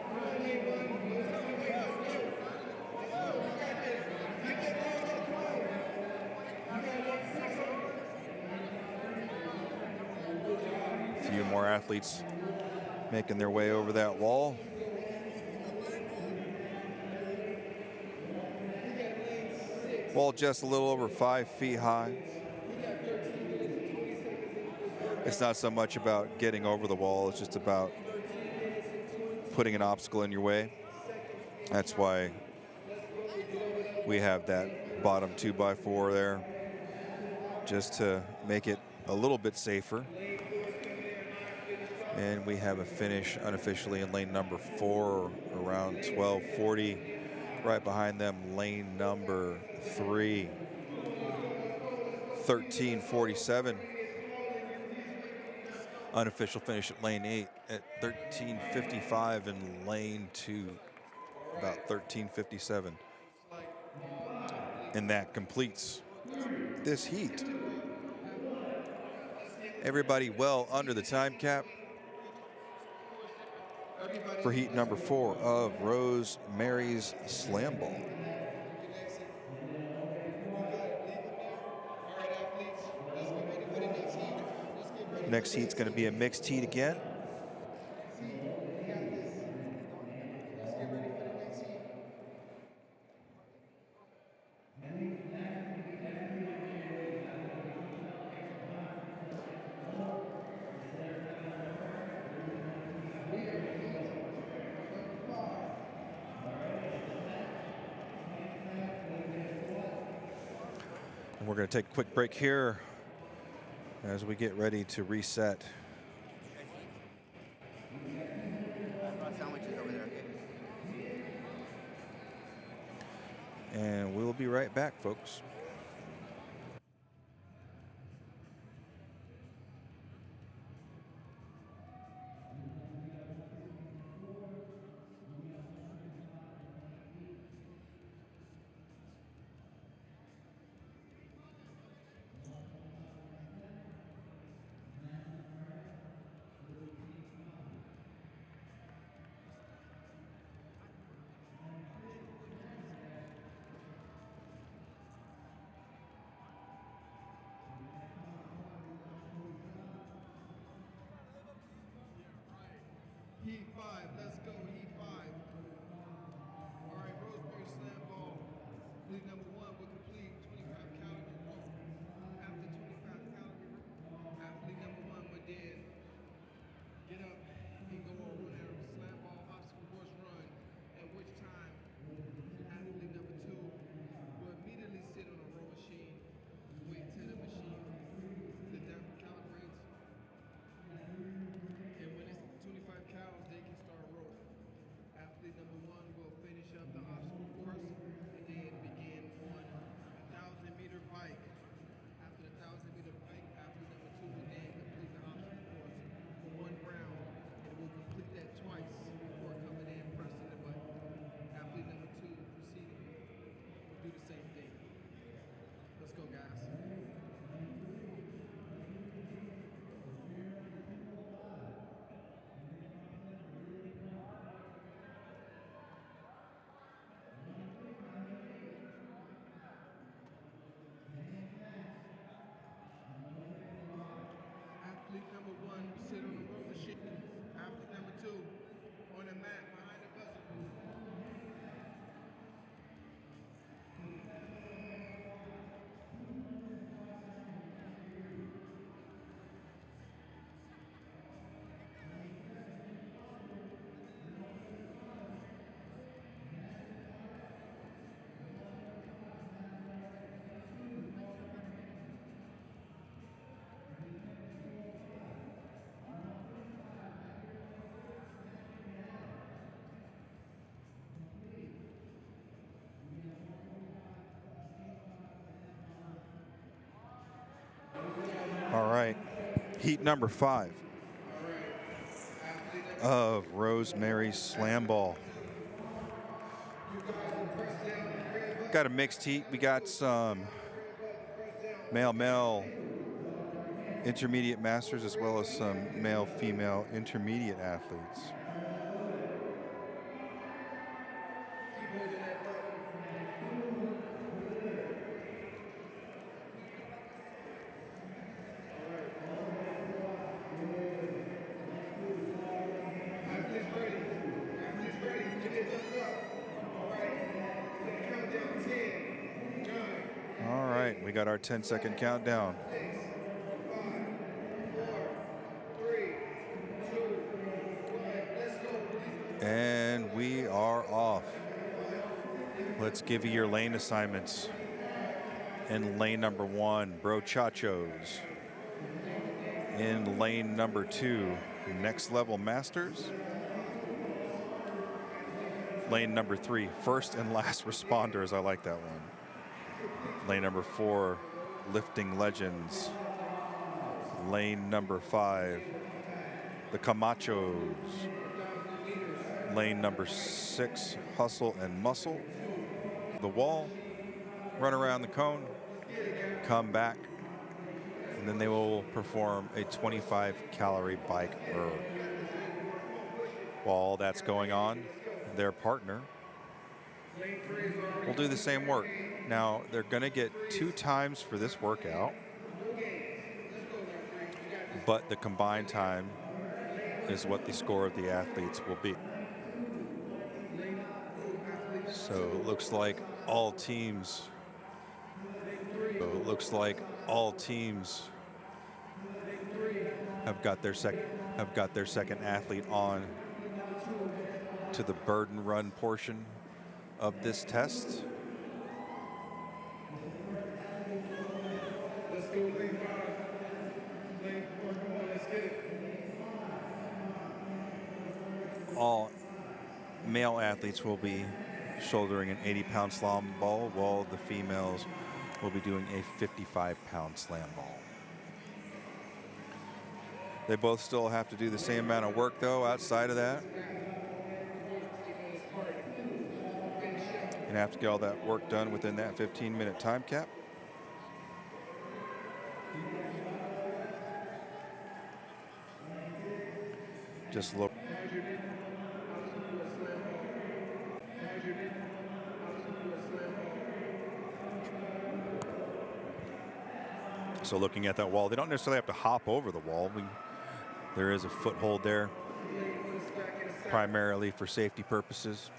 Come on, lane 1. No time to wait. Let's go. athletes making their way over that wall. Wall just a little over 5 feet high. It's not so much about getting over the wall, it's just about putting an obstacle in your way. That's why we have that bottom 2x4 there, just to make it a little bit safer. And we have a finish unofficially in lane number 4, around 12:40. Right behind them, lane number 3, 13:47. Unofficial finish at lane 8 at 13:55, and lane 2 about 13:57. And that completes this heat. Everybody well under the time cap for heat number 4 of Rosemary's Slam Ball. Next heat's going to be a mixed heat again. And we're going to take a quick break here as we get ready to reset. Sandwiches over there, okay? And we'll be right back, folks. Heat 5, let's go, Heat 5. All right, Rosemary Slam Ball. Lead number 1 will complete 25 calorie row. After 25 calorie row, athlete number 1 will then get up and go over their slam ball obstacle course run, at which time athlete number 2 will immediately sit on a row machine, wait till the machine the down calibrates, and when it's 25 calories, they can start rolling. Athlete number 1 will finish up the obstacle course and then begin on a 1,000-meter bike. After the 1,000-meter bike, athlete number 2 will then complete the obstacle course for 1 round, and will complete that twice before coming in pressing the button. Athlete number 2 proceeding will do the same thing. Let's go, guys. Athlete number 1 sit on the row machine. Athlete number 2 on the mat behind the buzzer. All right, heat number 5 of Rosemary's Slam Ball. Got a mixed heat. We got some male intermediate masters as well as some male-female intermediate athletes. We got our 10-second countdown. 6, 5, 4, 3, 2, 1. Let's go. And we are off. Let's give you your lane assignments. In lane number 1, Brochachos. In lane number 2, Next Level Masters. Lane number 3, First and Last Responders. I like that one. Lane number 4, Lifting Legends. Lane number 5, the Camachos. Lane number 6, Hustle and Muscle. The wall, run around the cone, come back, and then they will perform a 25-calorie bike erg. While all that's going on, their partner will do the same work. Now, they're going to get 2 times for this workout, but the combined time is what the score of the athletes will be. So it looks like all teams have got their second athlete on to the burden run portion of this test. Let's go, lane 5. Lane 4, come on, let's get it. All male athletes will be shouldering an 80-pound slalom ball, while the females will be doing a 55-pound slam ball. They both still have to do the same amount of work, though, outside of that. And have to get all that work done within that 15-minute time cap. Just look. So looking at that wall, they don't necessarily have to hop over the wall. There is a foothold there, primarily for safety purposes.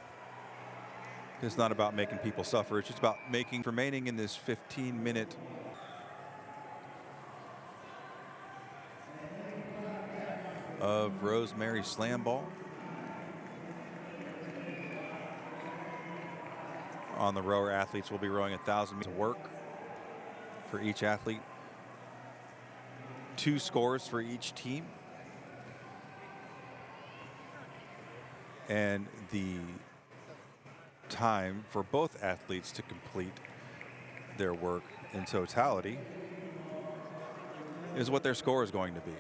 It's not about making people suffer. It's just about remaining in this 15-minute of Rosemary Slam Ball. On the rower, athletes will be rowing 1,000 meters of work for each athlete. 2 scores for each team. And the time for both athletes to complete their work in totality is what their score is going to be.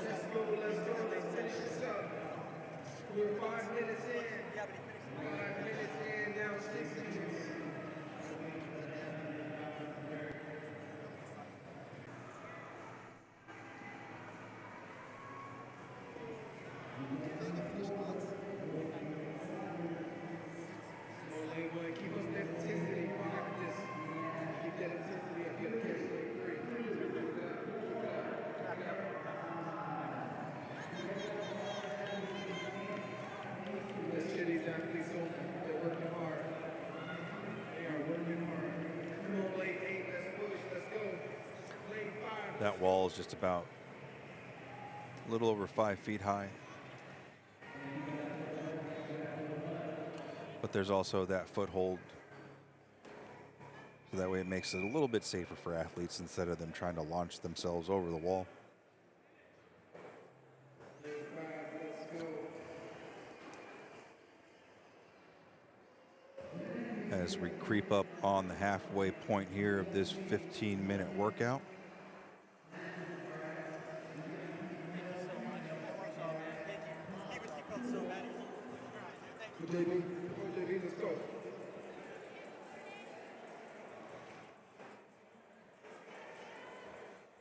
Let's go, let's finish this up. We're 5 minutes in. 5 minutes in, now 6 minutes. Come on, lane 1, keep up that intensity. You got this. Keep that intensity up. You gotta catch lane 3. Keep it up, keep it up, keep it up. Let's cheer these athletes on. They're working hard. They are working hard. Come on, lane 8, let's push, let's go. Lane 5. That wall is just about a little over 5 feet high. But there's also that foothold, so that way it makes it a little bit safer for athletes instead of them trying to launch themselves over the wall. As we creep up on the halfway point here of this 15-minute workout. JB, let's go.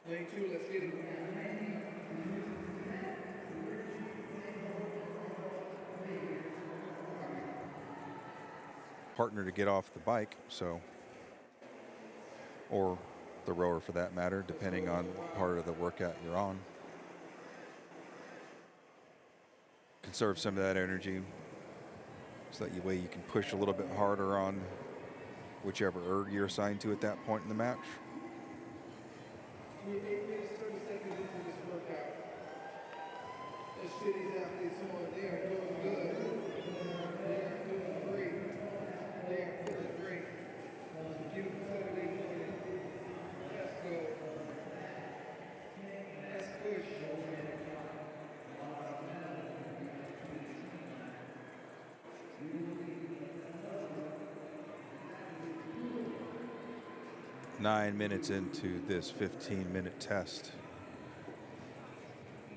Lane 2, let's get it. Partner to get off the bike, so, or the rower for that matter, depending on part of the workout you're on. conserve some of that energy so that way you can push a little bit harder on whichever erg you're assigned to at that point in the match. 8 minutes, 30 seconds into this workout. Let's cheer these athletes on. They are doing good. They are doing great. They are feeling great. Beautiful Saturday morning. Let's go. Let's push. 9 minutes into this 15-minute test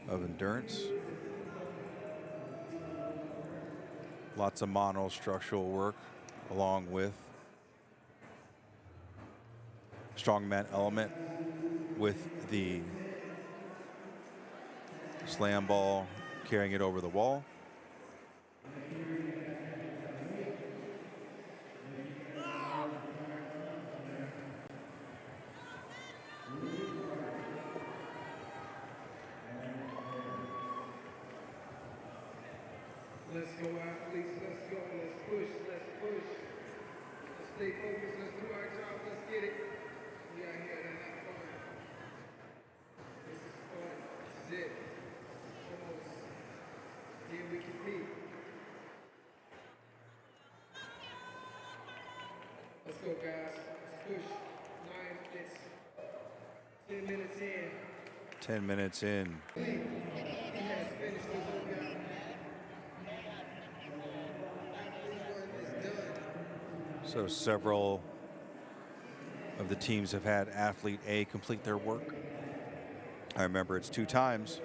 of endurance. Lots of monostructural work along with strongman element with the slam ball carrying it over the wall. Let's go, athletes. Let's go. Let's push. Let's push. Let's stay focused. Let's do our job. Let's get it. We out here to have fun. This is fun. This is it. Almost. Here we can be. Let's go, guys. Let's push. 9 minutes. 10 minutes in. 10 minutes in. He has finished the workout. So several of the teams have had athlete A complete their work. I remember it's 2 times,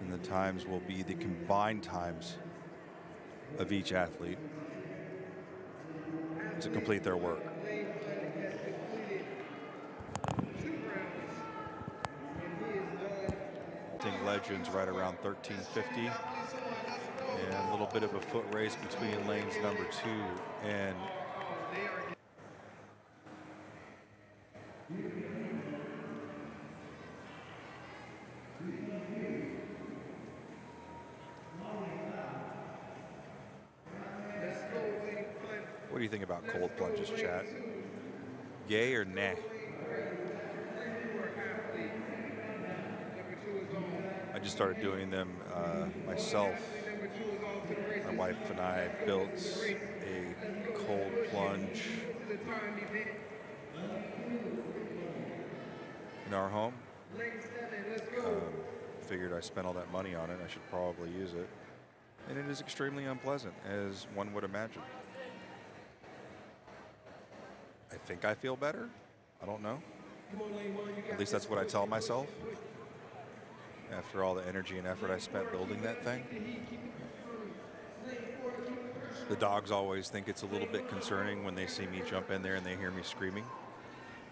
and the times will be the combined times of each athlete to complete their work. I think Legends right around 1350. And a little bit of a foot race between lanes number 2 and what do you think about cold plunges, chat? Yay or nay? I just started doing them myself. My wife and I built a cold plunge in our home. Figured I spent all that money on it, I should probably use it. And it is extremely unpleasant, as one would imagine. I think I feel better. I don't know. At least that's what I tell myself. After all the energy and effort I spent building that thing. The dogs always think it's a little bit concerning when they see me jump in there and they hear me screaming.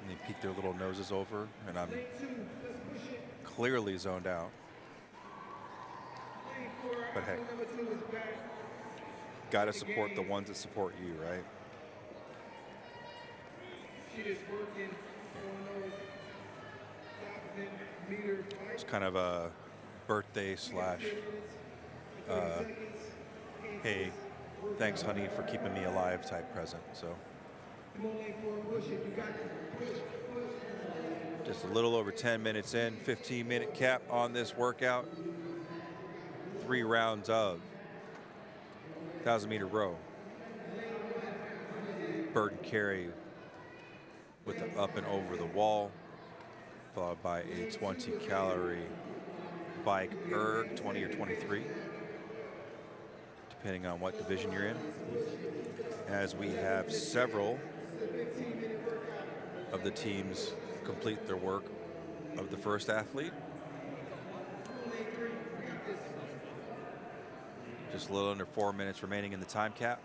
And they peek their little noses over, and I'm clearly zoned out. But hey, gotta support the ones that support you, right? It's kind of a birthday slash, hey, thanks honey for keeping me alive type present. So just a little over 10 minutes in, 15-minute cap on this workout. 3 rounds of 1,000-meter row. Burden carry with the up and over the wall, followed by a 20-calorie bike erg, 20 or 23, depending on what division you're in. As we have several of the teams complete their work of the first athlete. Just a little under 4 minutes remaining in the time cap.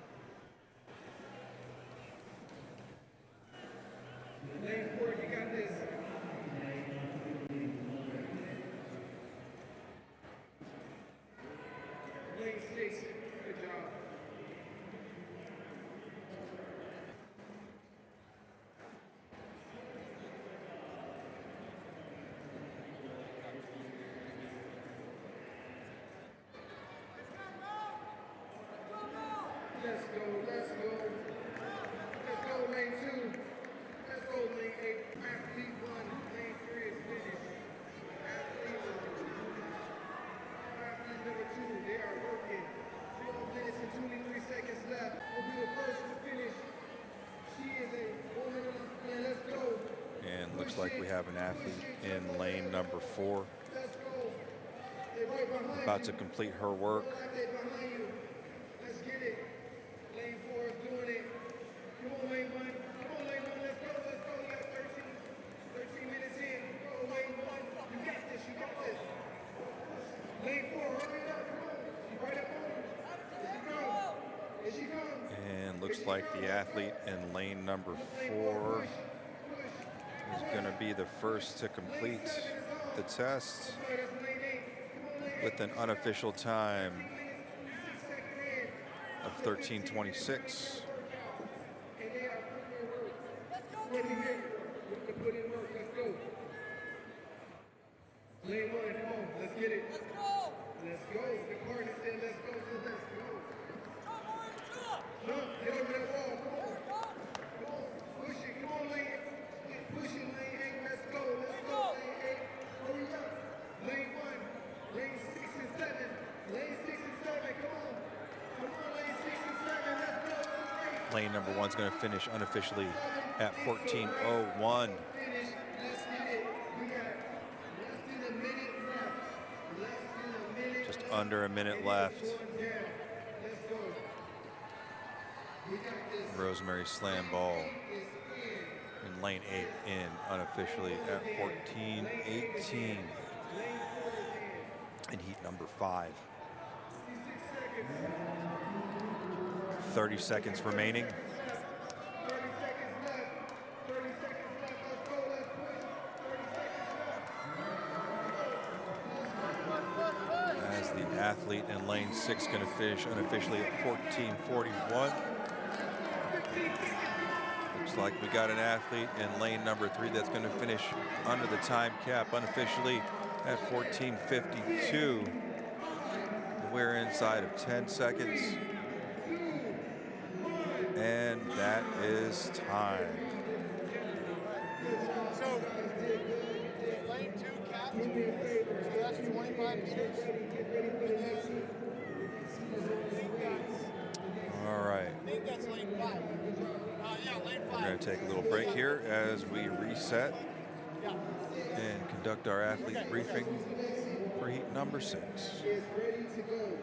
Let's go, let's go. Let's go, lane 2. Let's go, lane 8. Athlete 1. Lane 3 is finished. Athlete number 2, they are working. 12 minutes and 23 seconds left. Will be the first to finish. She is a woman of the plan. Let's go. And looks like we have an athlete in lane number 4 Let's go. They're right behind about you. to complete her work. They're behind you. Let's get it. Lane 4 is doing it. Come on, lane 1. Come on, lane 1. Let's go. Let's go. You got 13 minutes in. Go, lane 1. You got this. You got this. Lane 4, hurry up. Come on. She right up on you. Here she comes. Here she comes. And looks like the athlete in lane number 4 is going to be the first to complete the test with an unofficial time of 13:26. And they are putting in work. Ready here. We have to put in work. Let's go. Lane 1, come on. Let's get it. Let's go. Let's go. The partner said let's go, so let's go. Jump. Get over that wall. Come on. Come on. Push it. Come on, lane 8. Push it, lane 8. Let's go. Let's go, lane 8. Hurry up. Lane 1. Lane 6 and 7. Lane 6 and 7. Come on. Come on, lane 6 and 7. Let's go. Let's go. Lane number 1 is going to finish unofficially at 14:01. Finish. Let's get it. We got less than a minute left. Less than a minute. Just under a minute left. Let's go. We got this. Rosemary slam ball Is in. in lane 8 in unofficially at 14:18 in heat number 5. 30 seconds remaining. 30 seconds left. 30 seconds left. Let's go. Let's push. 30 seconds left. As the athlete in lane 6 going to finish unofficially at 14:41. Looks like we got an athlete in lane number 3 that's going to finish under the time cap unofficially at 14:52. We're inside of 10 seconds. And that is time. So, lane 2 capped, so that's 25 meters. All right. I think that's lane 5. Yeah, lane 5. We're going to take a little break here as we reset and conduct our athlete briefing for heat number 6. Is ready to go.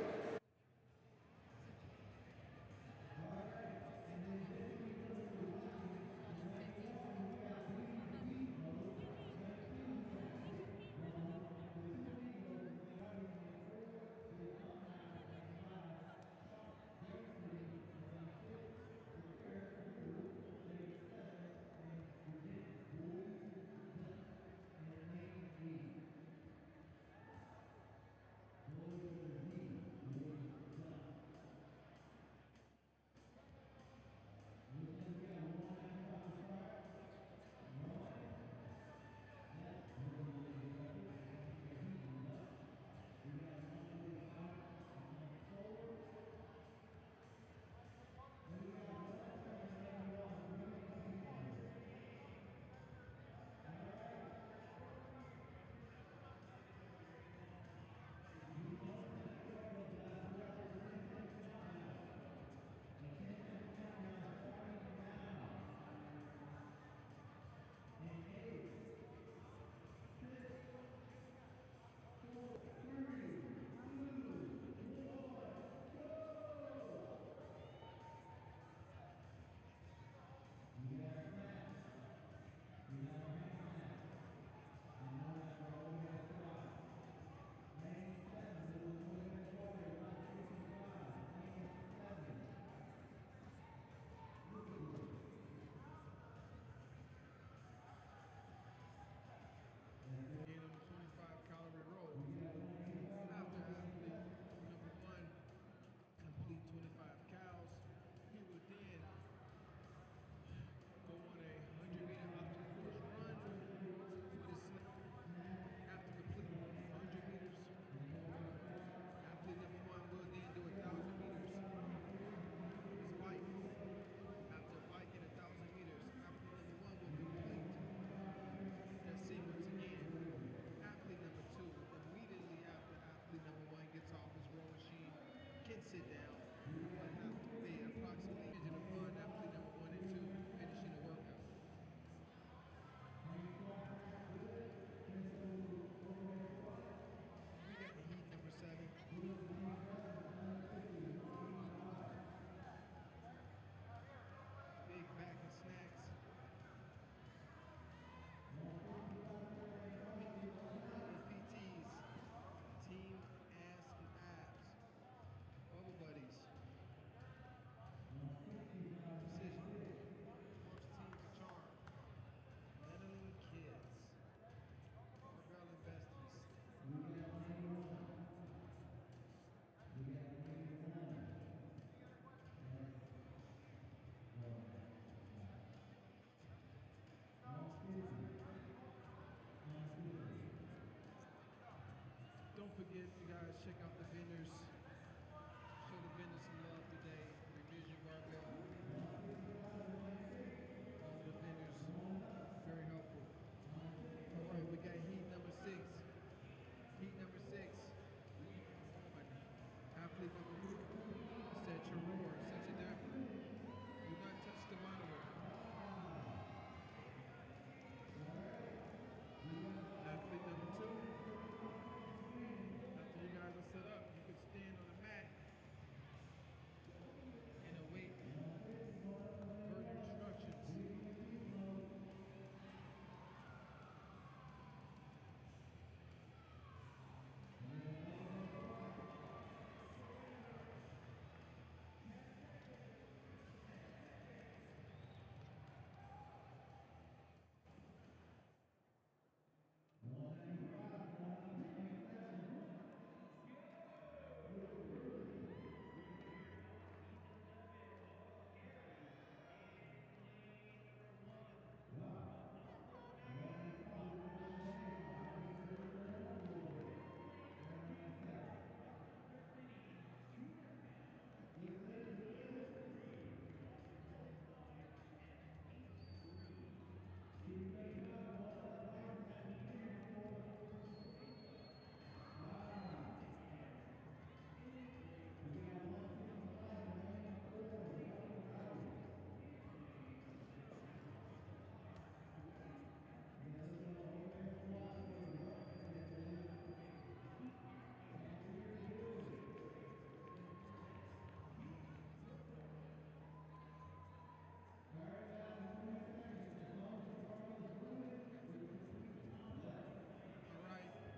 forget, you guys, check out the vendors. Show the vendors some love today. Revision barbell. All the vendors, very helpful. All right, we got heat number 6. Heat number 6. Athlete number 4. Set your roar, set your damper. Do not touch the monitor. Athlete number 2. After you guys are set up, you can stand on the mat and await further instructions.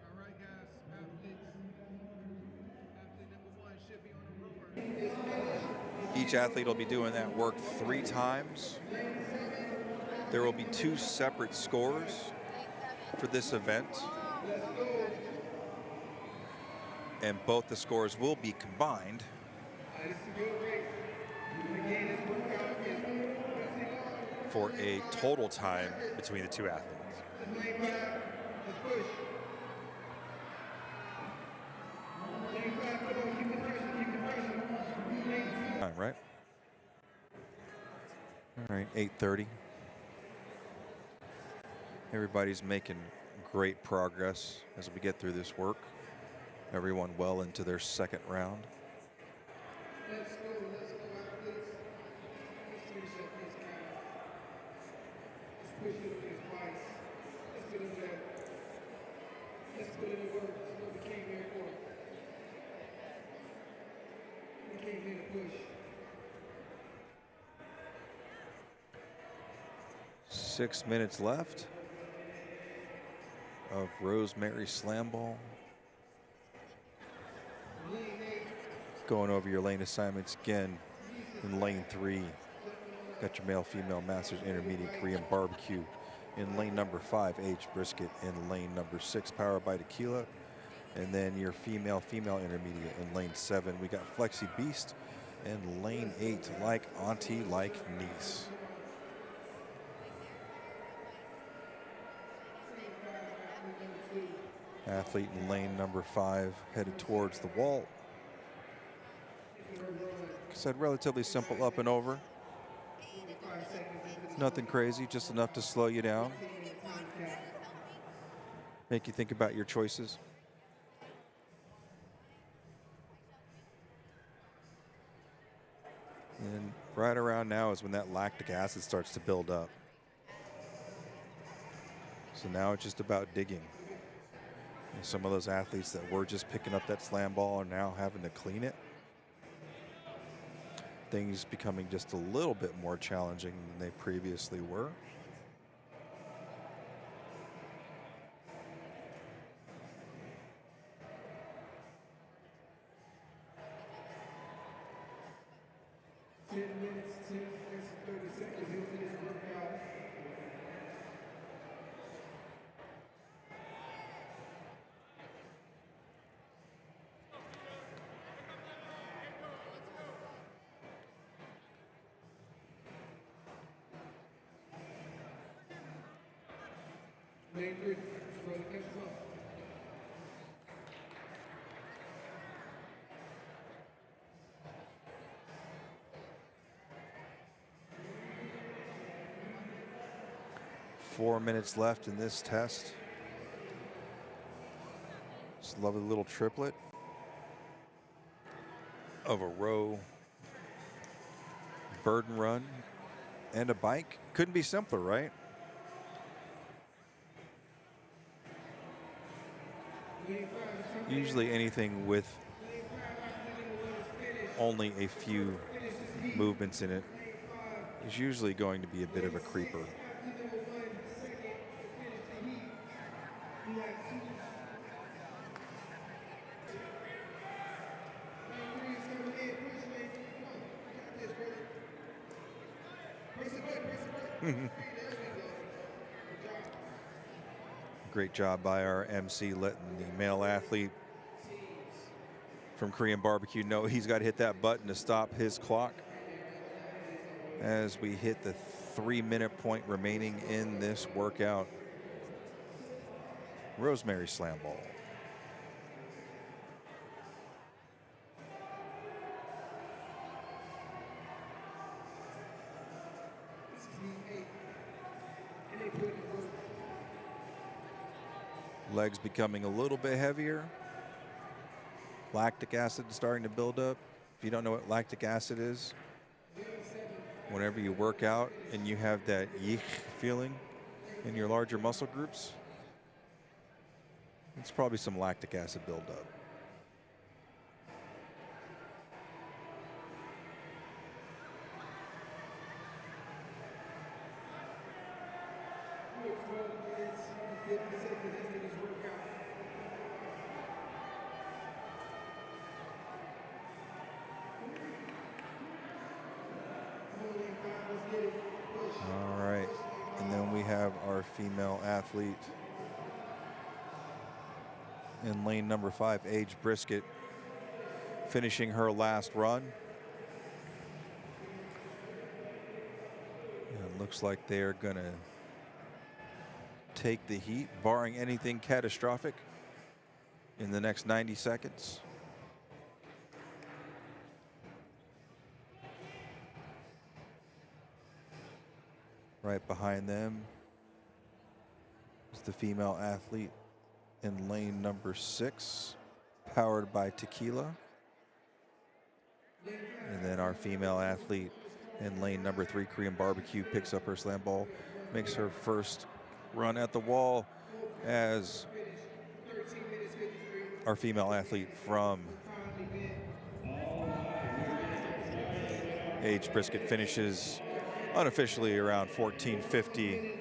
All right, guys, athletes. Athlete number 1 should be on the rower. Each athlete will be doing that work 3 times. There will be 2 separate scores for this event, and both the scores will be combined for a total time between the 2 athletes. Let's push. Lane 5, come on, keep the pressure, keep the pressure. Lane 2. All right. All right, 8:30. Everybody's making great progress as we get through this work. Everyone well into their second round. Let's go, athletes. Let's finish up this guy. Let's push it over this twice. Let's get over that. Let's put in the work. That's what we came here for. We came here to push. 6 minutes left of Rosemary Slam Ball. Going over your lane assignments again in lane 3. Got your male, female, masters, intermediate, Korean barbecue. In lane number 5, H brisket. In lane number 6, power by tequila. And then your female, female intermediate. In lane 7, we got flexi beast. And lane 8, like auntie, like niece. Athlete in lane number 5 headed towards the wall. Said relatively simple up and over. Nothing crazy, just enough to slow you down. Make you think about your choices. And right around now is when that lactic acid starts to build up. So now it's just about digging. And some of those athletes that were just picking up that slam ball are now having to clean it. Things becoming just a little bit more challenging than they previously were. Lane 3, brother, catch him up. 4 minutes left in this test. This lovely little triplet of a row, burden run, and a bike. Couldn't be simpler, right? Usually anything with only a few movements in it is usually going to be a bit of a creeper. Great job by our MC letting the male athlete from Korean Barbecue know he's got to hit that button to stop his clock as we hit the 3-minute point remaining in this workout. Rosemary slam ball. Legs becoming a little bit heavier. Lactic acid starting to build up. If you don't know what lactic acid is, whenever you work out and you have that yeek feeling in your larger muscle groups, it's probably some lactic acid buildup. All right, and then we have our female athlete in lane number 5, Age Brisket, finishing her last run. And it looks like they're gonna take the heat, barring anything catastrophic, in the next 90 seconds. Right behind them is the female athlete in lane number 6, powered by Tequila. And then our female athlete in lane number 3, Korean Barbecue, picks up her slam ball, makes her first run at the wall as our female athlete from Age Brisket finishes unofficially around 14:50.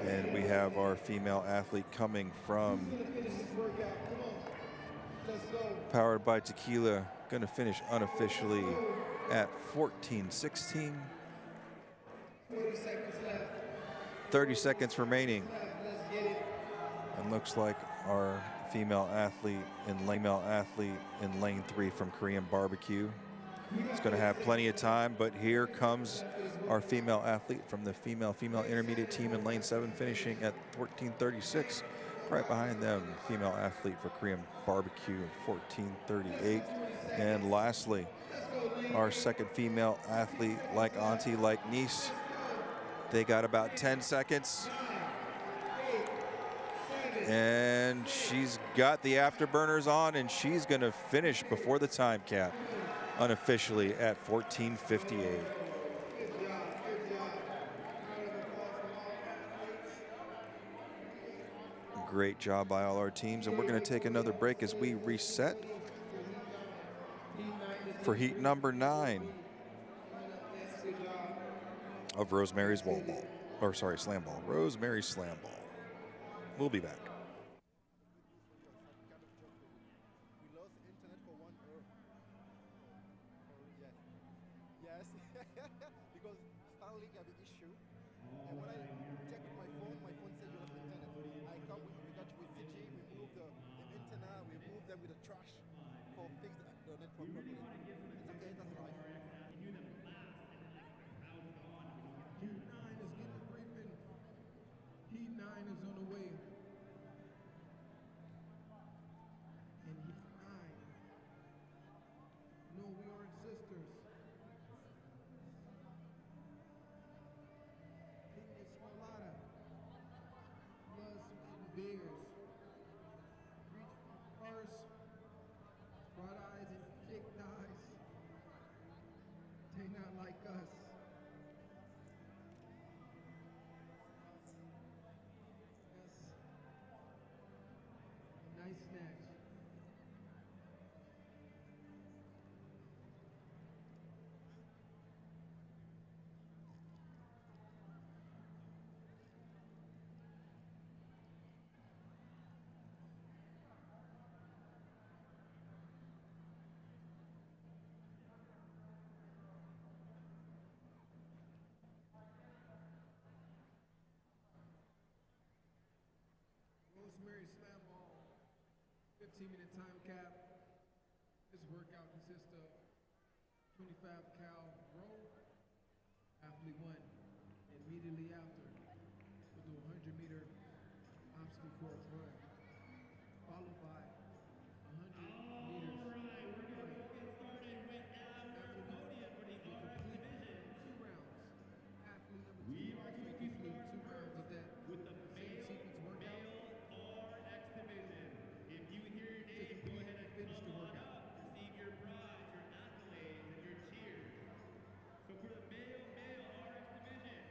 And we have our female athlete coming from powered by Tequila, going to finish unofficially at 14:16. 30 seconds remaining. And looks like our female athlete in lane 3 from Korean Barbecue is going to have plenty of time, but here comes our female athlete from the female intermediate team in lane 7, finishing at 14:36. Right behind them, female athlete for Korean Barbecue, 14:38. And lastly, our second female athlete, like auntie, like niece, they got about 10 seconds. And she's got the afterburners on, and she's going to finish before the time cap, unofficially at 14:58. Great job by all our teams, and we're going to take another break as we reset for heat number 9 of Rosemary's wall ball, or sorry, slam ball. Rosemary's slam ball. We'll be back. We lost internet for 1 hour. Yes. Because Starlink had an issue. And when I checked my phone said you lost internet. I come, we got with Fiji, we moved the antenna, we moved them with the trash for fix the network properly. It's okay, that's life. Heat 9 is getting a briefing. Heat 9 is on the way. And Heat 9. No, we aren't sisters. ice snatch. Rosemary slam ball, 15-minute time cap. This workout consists of 25 cal row. Athlete 1, immediately after, will do a 100-meter obstacle course run, followed by 100 meters. All right, we're going to get started with our podium for the RX division. 2 rounds. Athlete number 2 will also complete 2 rounds of that with the same sequence workout. RX division. If you hear your name, go ahead and finish the workout. Receive your prize, your accolades, and your cheers. So for the male RX division,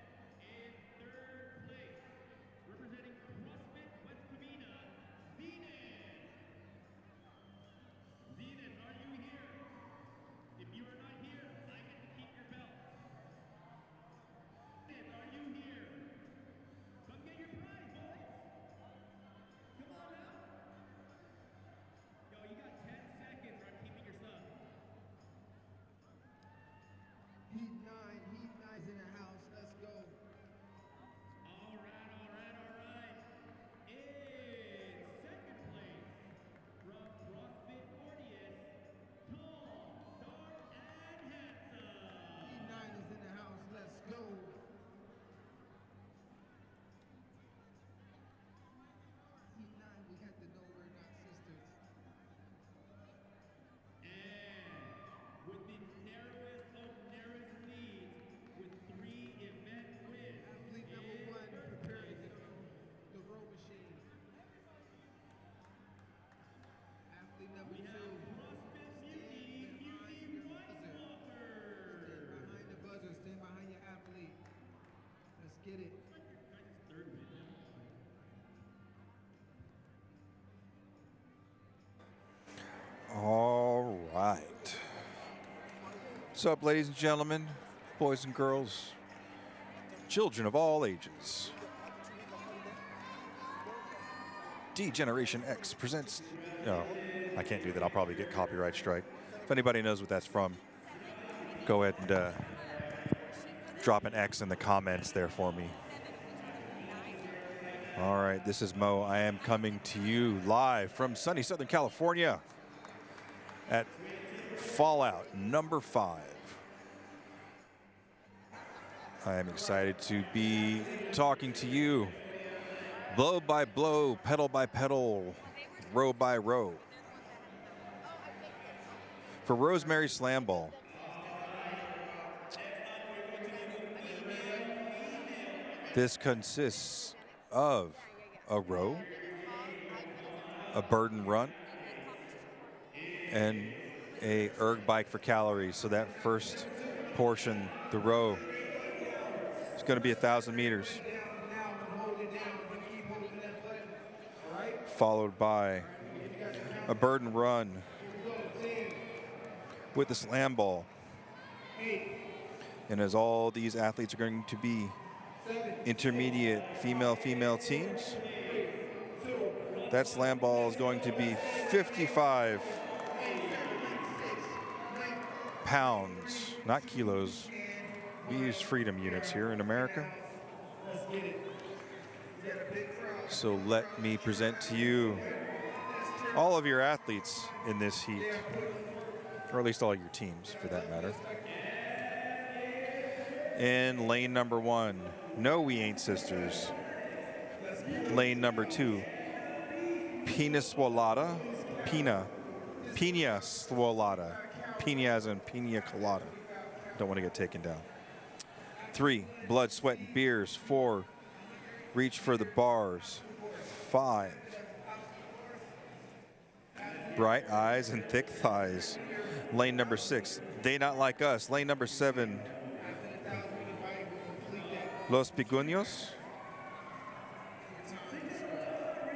in 3rd place, representing CrossFit West Covina, Zenon. Zenon, are you here? If you are not here, I get to keep your belt. Zenon, are you here? Come get your prize, boys. Come on out. Yo, you got 10 seconds or I'm keeping your stuff. Heat 9's in the house. Let's go. All right. In 2nd place, from CrossFit Fortius, tall, dark, and handsome. Heat 9 is in the house. Let's go. Heat 9, we got the No We're Not Sisters. And with the narrowest of narrowest leads, with 3 event wins. Athlete number 1, prepare to get on the row machine. Athlete number 2, stand behind the buzzer. Stand behind your athlete. Let's get it. All right. What's up, ladies and gentlemen, boys and girls, children of all ages? D-Generation X presents... No, I can't do that. I'll probably get copyright strike. If anybody knows what that's from, go ahead and drop an X in the comments there for me. All right, this is Mo. I am coming to you live from sunny Southern California at Fallout number 5. I am excited to be talking to you blow by blow, pedal by pedal, row by row. For Rosemary Slam Ball, this consists of a row, a burden run, and a erg bike for calories. So that first portion, the row, is going to be 1,000 meters, followed by a burden run with the slam ball. And as all these athletes are going to be intermediate female teams, that slam ball is going to be 55 pounds, not kilos. We use freedom units here in America. So let me present to you all of your athletes in this heat, or at least all your teams for that matter. In lane number 1, no, we ain't sisters. Lane number 2, Pina Swolata, Pina Swolata, Pina as in Pina Colada. Don't want to get taken down. 3, Blood, Sweat, and Beers. 4, Reach for the Bars. 5, Bright Eyes and Thick Thighs. Lane number 6, They Not Like Us. Lane number 7, Los Piguños.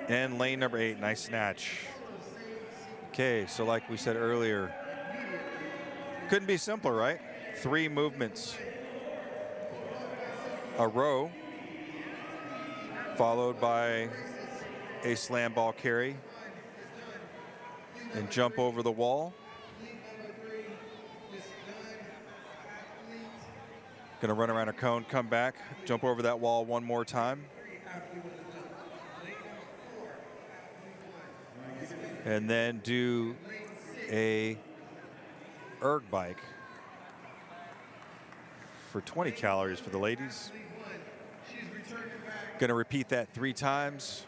And lane number 8, nice snatch. Okay, so like we said earlier, couldn't be simpler, right? 3 movements. A row, followed by a slam ball carry, and jump over the wall. Gonna run around a cone, come back, jump over that wall one more time. And then do a erg bike for 20 calories for the ladies. Gonna repeat that 3 times.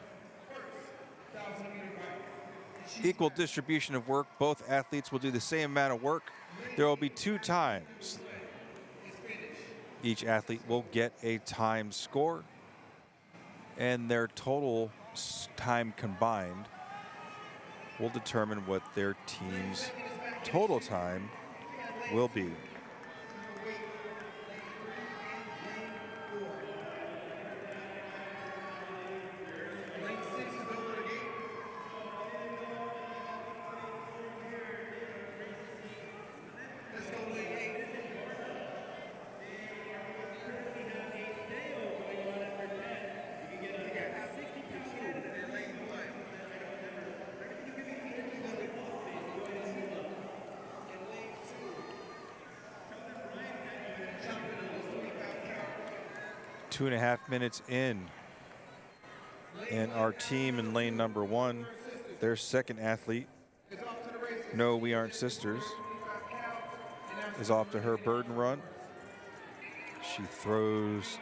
Equal distribution of work. Both athletes will do the same amount of work. There will be 2 times. Each athlete will get a time score, and their total time combined will determine what their team's total time will be. Two and a half minutes in, and our team in lane number 1, their second athlete, No We Aren't Sisters, is off to her burden run. She throws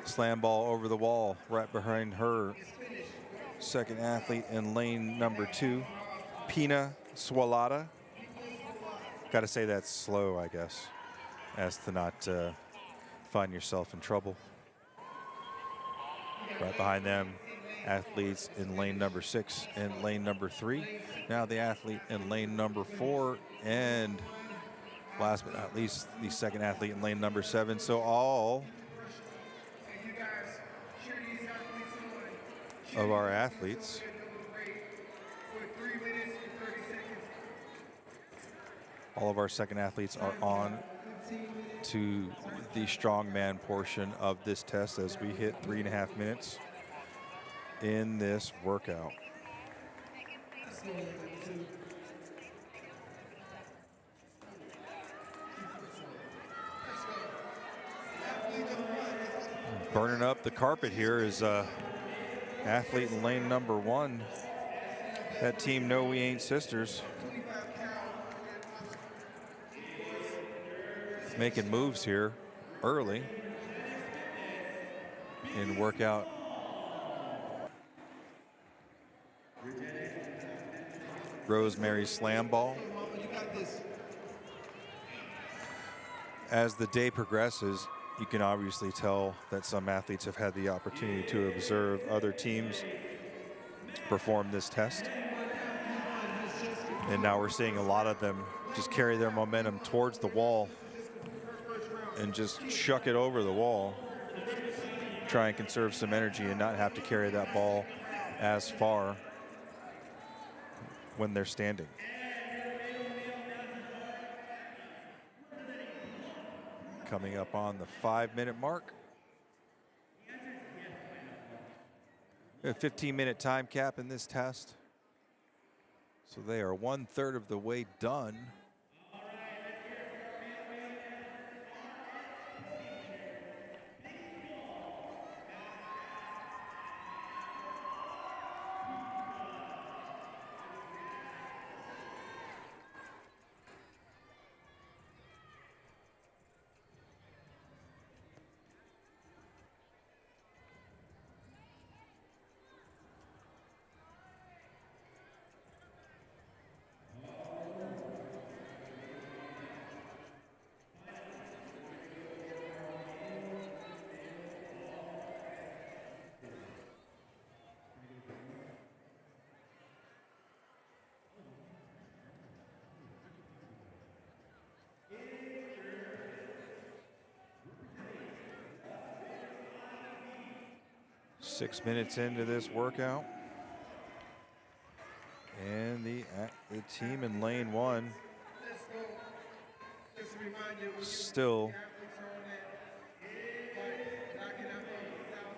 slam ball over the wall right behind her second athlete in lane number 2, Pina Swalata. Got to say that slow, I guess, as to not find yourself in trouble. Right behind them, athletes in lane number 6 and lane number 3. Now the athlete in lane number 4, and last but not least, the second athlete in lane number 7. So all of our athletes all of our second athletes are on to the strongman portion of this test as we hit 3.5 minutes in this workout. Burning up the carpet here is athlete in lane number 1. That team No We Ain't Sisters. Making moves here early in workout. Rosemary slam ball. As the day progresses, you can obviously tell that some athletes have had the opportunity to observe other teams perform this test. And now we're seeing a lot of them just carry their momentum towards the wall and just chuck it over the wall. Try and conserve some energy and not have to carry that ball as far when they're standing. Coming up on the 5-minute mark. A 15-minute time cap in this test. So they are 1/3 of the way done. Six minutes into this workout. And the team in lane one still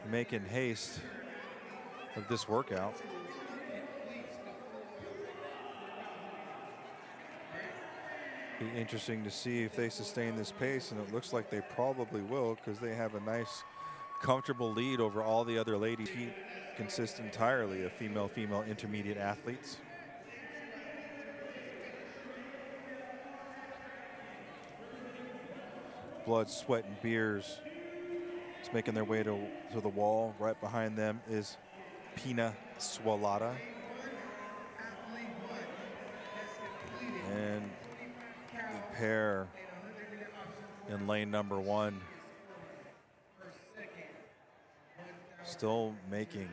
making haste of this workout. Be interesting to see if they sustain this pace, and it looks like they probably will because they have a nice comfortable lead over all the other ladies. He consists entirely of female intermediate athletes. Blood, Sweat, and Beers is making their way to the wall. Right behind them is Pina Swalata. And the pair in lane number one still making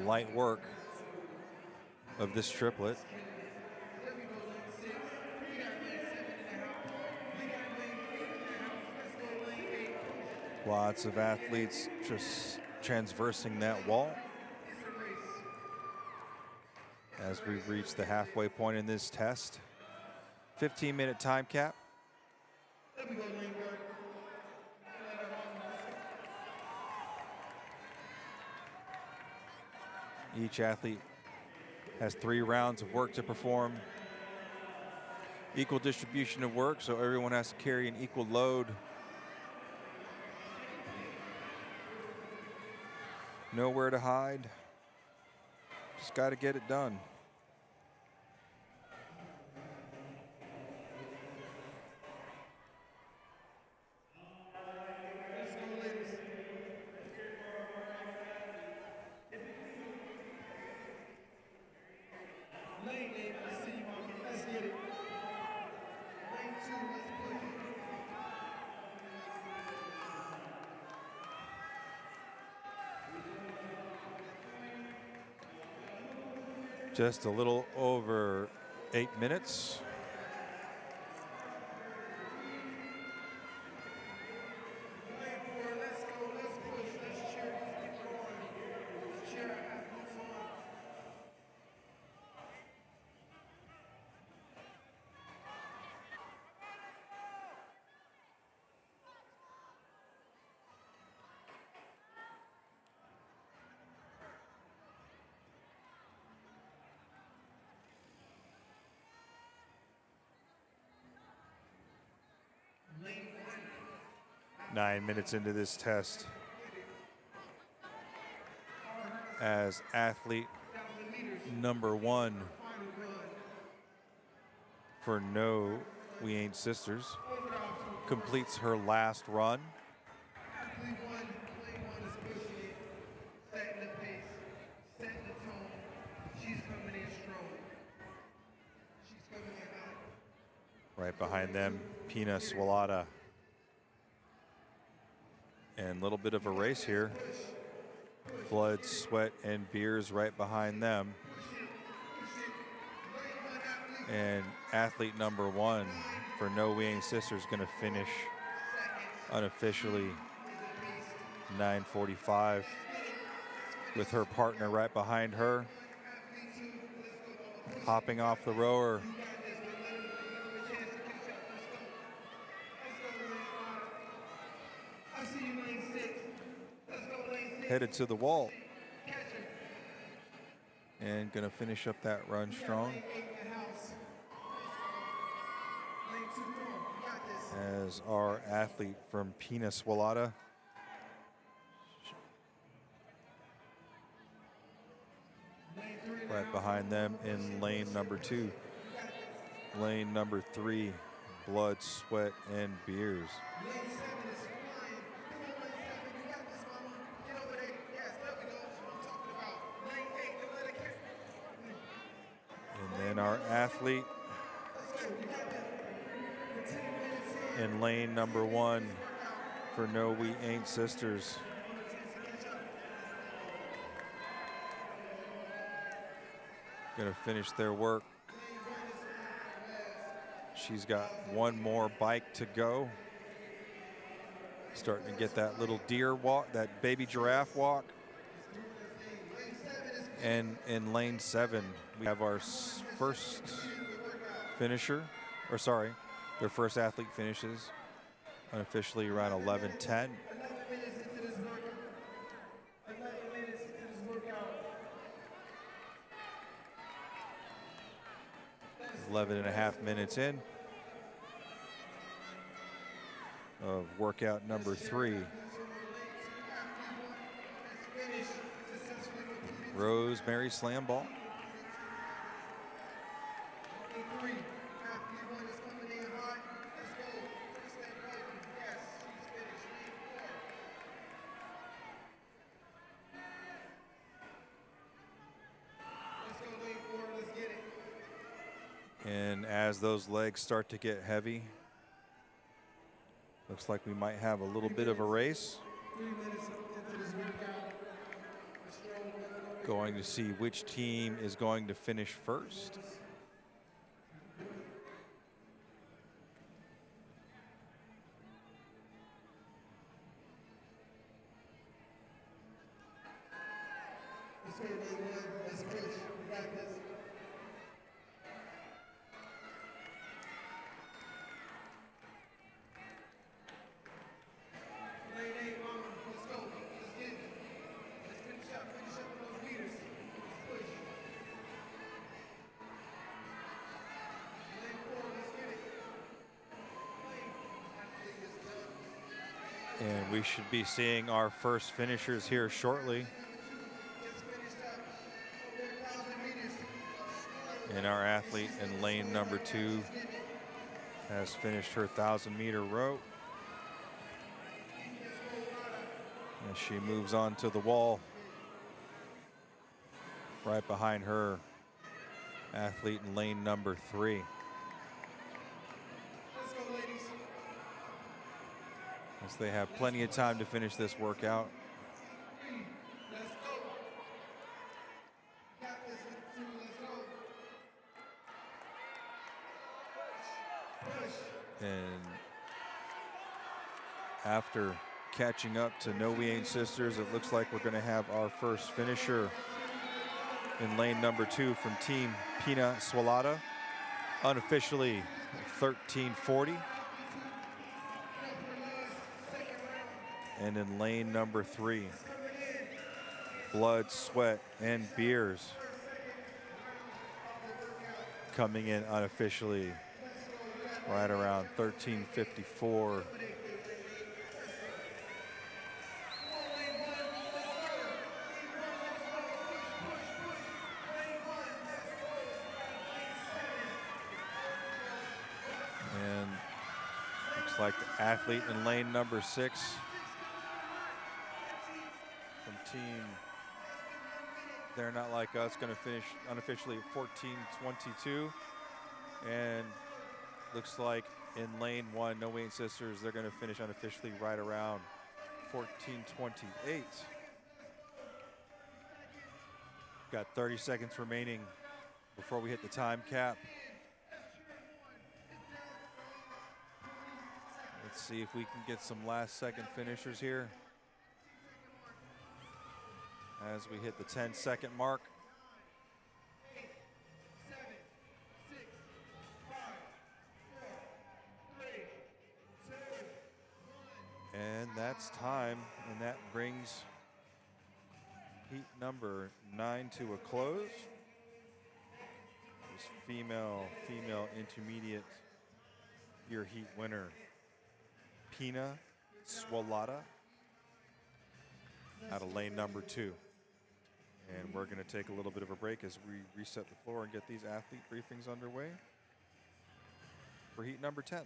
light work of this triplet. Lots of athletes just transversing that wall as we reach the halfway point in this test. 15-minute time cap. Each athlete has 3 rounds of work to perform. Equal distribution of work, so everyone has to carry an equal load. Nowhere to hide. Just got to get it done. Just a little over 8 minutes. Nine minutes into this test, as athlete number one for No, We Ain't Sisters completes her last run. Right behind them, Pina Swalata. And a little bit of a race here. Blood, Sweat, and Beers right behind them. And athlete number one for No We Ain't Sisters gonna finish unofficially 9:45 with her partner right behind her. Hopping off the rower. Headed to the wall. And gonna finish up that run strong. As our athlete from Pina Swalata. Right behind them in lane number 2. Lane number 3, Blood, Sweat, and Beers. And then our athlete in lane number 1 for No We Ain't Sisters. Gonna finish their work. She's got one more bike to go. Starting to get that little deer walk, that baby giraffe walk. And in lane 7, we have our first finisher, or sorry, their first athlete finishes unofficially around 11:10. 11 and a half minutes in of workout number 3. Rosemary Slam Ball. And as those legs start to get heavy, looks like we might have a little bit of a race. Going to see which team is going to finish first. And we should be seeing our first finishers here shortly. And our athlete in lane number 2 has finished her 1,000-meter row. As she moves on to the wall, right behind her, athlete in lane number 3. As they have plenty of time to finish this workout. And after catching up to No We Ain't Sisters, it looks like we're going to have our first finisher in lane number 2 from Team Pina Swalata, unofficially 13:40. And in lane number 3, Blood, Sweat, and Beers coming in unofficially right around 13:54. And looks like the athlete in lane number 6 from Team They're Not Like Us going to finish unofficially at 14:22. And looks like in lane 1, No We Ain't Sisters, they're going to finish unofficially right around 14:28. Got 30 seconds remaining before we hit the time cap. Let's see if we can get some last second finishers here as we hit the 10-second mark. And that's time, and that brings heat number 9 to a close. This female intermediate year heat winner, Pina Swalata, out of lane number 2. And we're going to take a little bit of a break as we reset the floor and get these athlete briefings underway for heat number 10.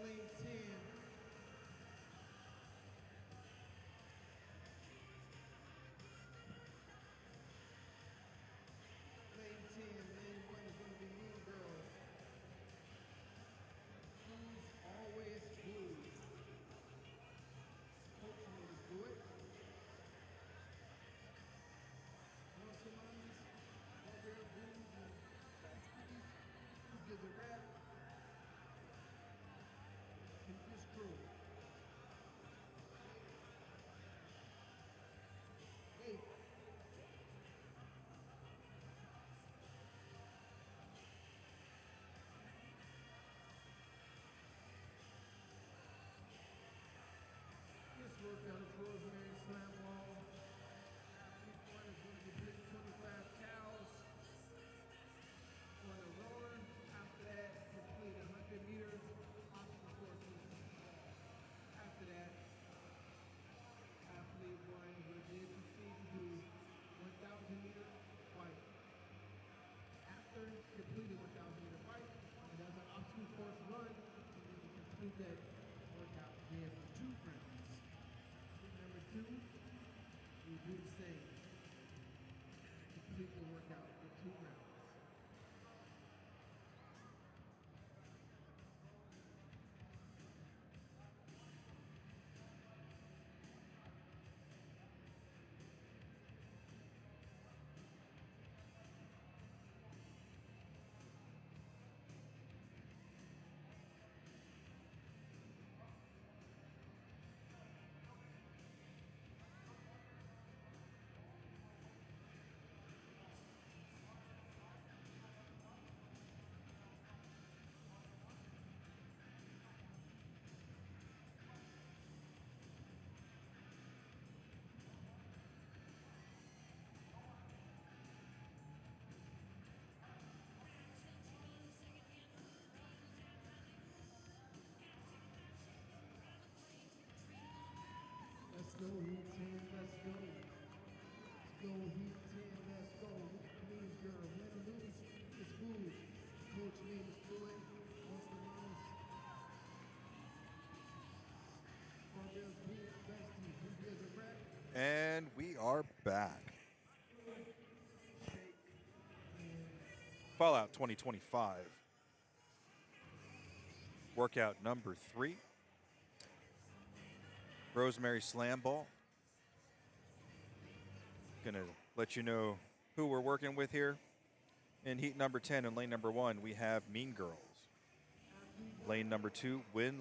lane 10. Lane 10, lane 1 is going to be Mean Girl. Who's always blue? Coach made us do it. Want some mommies? Barbell blues and besties? Who gives a rap? Keep this crew. 8. This workout is Rosemary Slam Wall. Athlete 1 is going to complete 25 cows on the rower. After that, complete 100 meters obstacle courses. After that, athlete 1 will then proceed to do 1,000 meter bike. After completing 1,000 meter bike, and as an obstacle course run, you need to complete that workout again for 2 rounds. Number 2, you do the same. Complete the workout for 2 rounds. Let's go, Heat 10, let's go. Let's go, Heat 10, let's go. Mean Girl, win or lose, it's food. Coach made us do it. What's the mouse? Barbell's beat, bestie, who gives a rap? And we are back. Fallout 2025. Workout number 3. Rosemary Slam Ball. Gonna let you know who we're working with here. In heat number 10 and lane number 1, we have Mean Girls. Lane number 2, win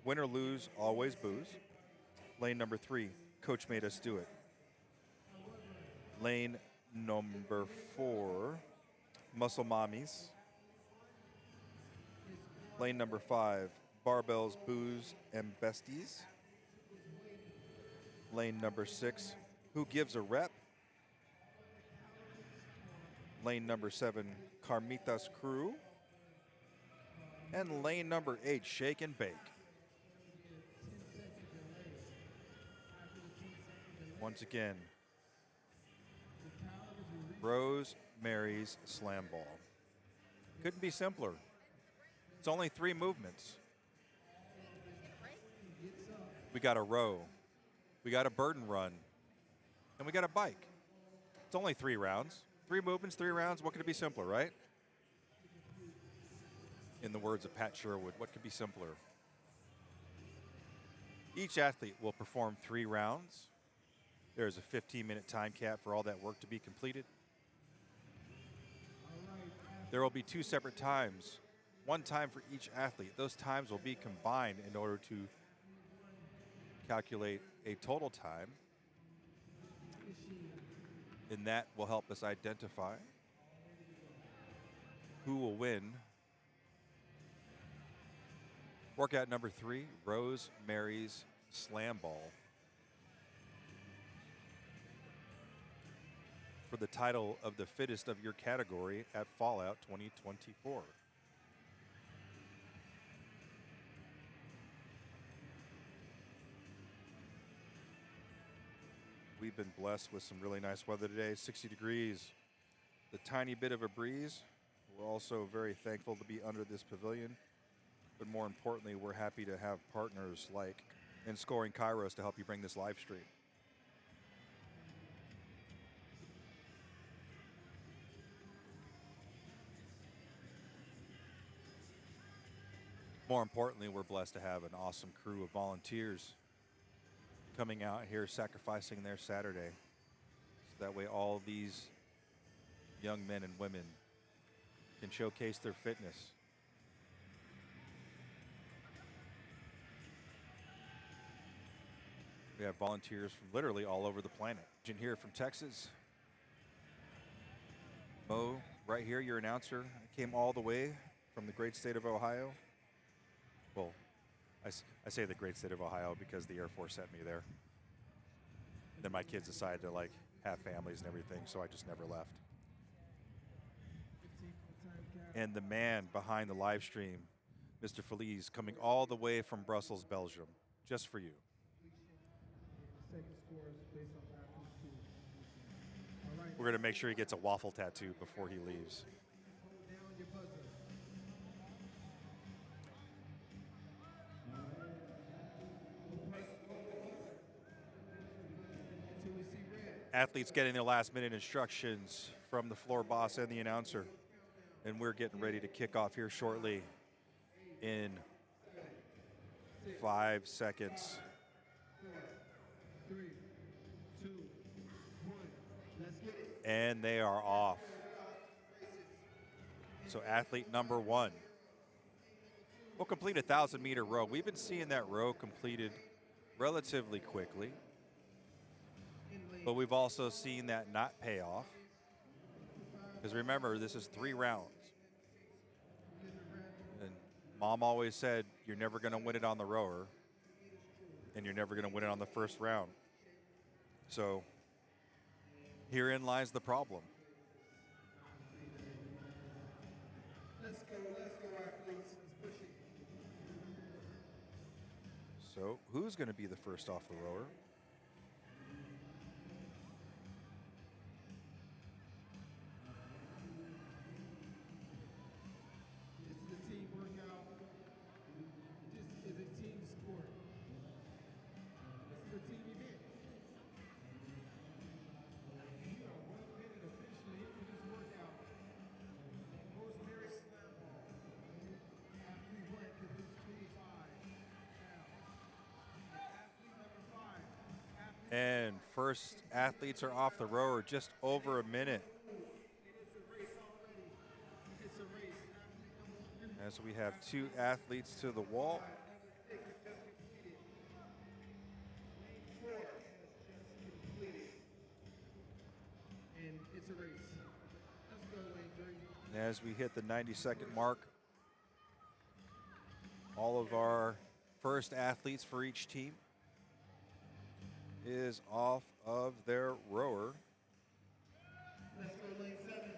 or lose, always booze. Lane number 3, Coach made us do it. Lane number 4, Muscle Mommies. Lane number 5, Barbells, Booze, and Besties. Lane number 6, Who Gives a Rep? Lane number 7, Carmitas Crew. And lane number 8, Shake and Bake. Once again, Rosemary's Slam Ball. Couldn't be simpler. It's only 3 movements. Take a break. We got a row, we got a burden run, and we got a bike. It's only 3 rounds. 3 movements, 3 rounds. What could it be simpler, right? In the words of Pat Sherwood, what could be simpler? Each athlete will perform 3 rounds. There's a 15-minute time cap for all that work to be completed. There will be 2 separate times, 1 time for each athlete. Those times will be combined in order to calculate a total time. And that will help us identify who will win. Workout number 3, Rosemary's Slam Ball. For the title of the fittest of your category at Fallout 2024. We've been blessed with some really nice weather today, 60 degrees, the tiny bit of a breeze. We're also very thankful to be under this pavilion But more importantly, we're happy to have partners like in Scoring Kairos to help you bring this live stream. More importantly, we're blessed to have an awesome crew of volunteers coming out here sacrificing their Saturday. So that way all these young men and women can showcase their fitness. We have volunteers from literally all over the planet. Here from Texas, Mo, right here, your announcer, came all the way from the great state of Ohio. Well, I say the great state of Ohio because the Air Force sent me there. Then my kids decided to like have families and everything, so I just never left. And the man behind the live stream, Mr. Feliz, coming all the way from Brussels, Belgium, just for you. We're going to make sure he gets a waffle tattoo before he leaves. Athletes getting their last minute instructions from the floor boss and the announcer. And we're getting ready to kick off here shortly in 5 seconds. 3, 2, 1. Let's get it. And they are off. So athlete number 1 will complete a 1,000-meter row. We've been seeing that row completed relatively quickly, but we've also seen that not pay off. Because remember, this is 3 rounds. And Mom always said, you're never going to win it on the rower, and you're never going to win it on the first round. So herein lies the problem. Let's go, athletes. Let's push it. So who's going to be the first off the rower? This is a team workout. This is a team sport. This is a team event. You are 1 minute officially into this workout. Rosemary slam ball. Athlete 1 completes 25 pounds. Athlete number 5. And first athletes are off the rower just over a minute. It's a race. As we have 2 athletes to the wall. And it's a race. Let's go, Lane 3. And as we hit the 90-second mark, all of our first athletes for each team is off of their rower. Let's go, Lane 7.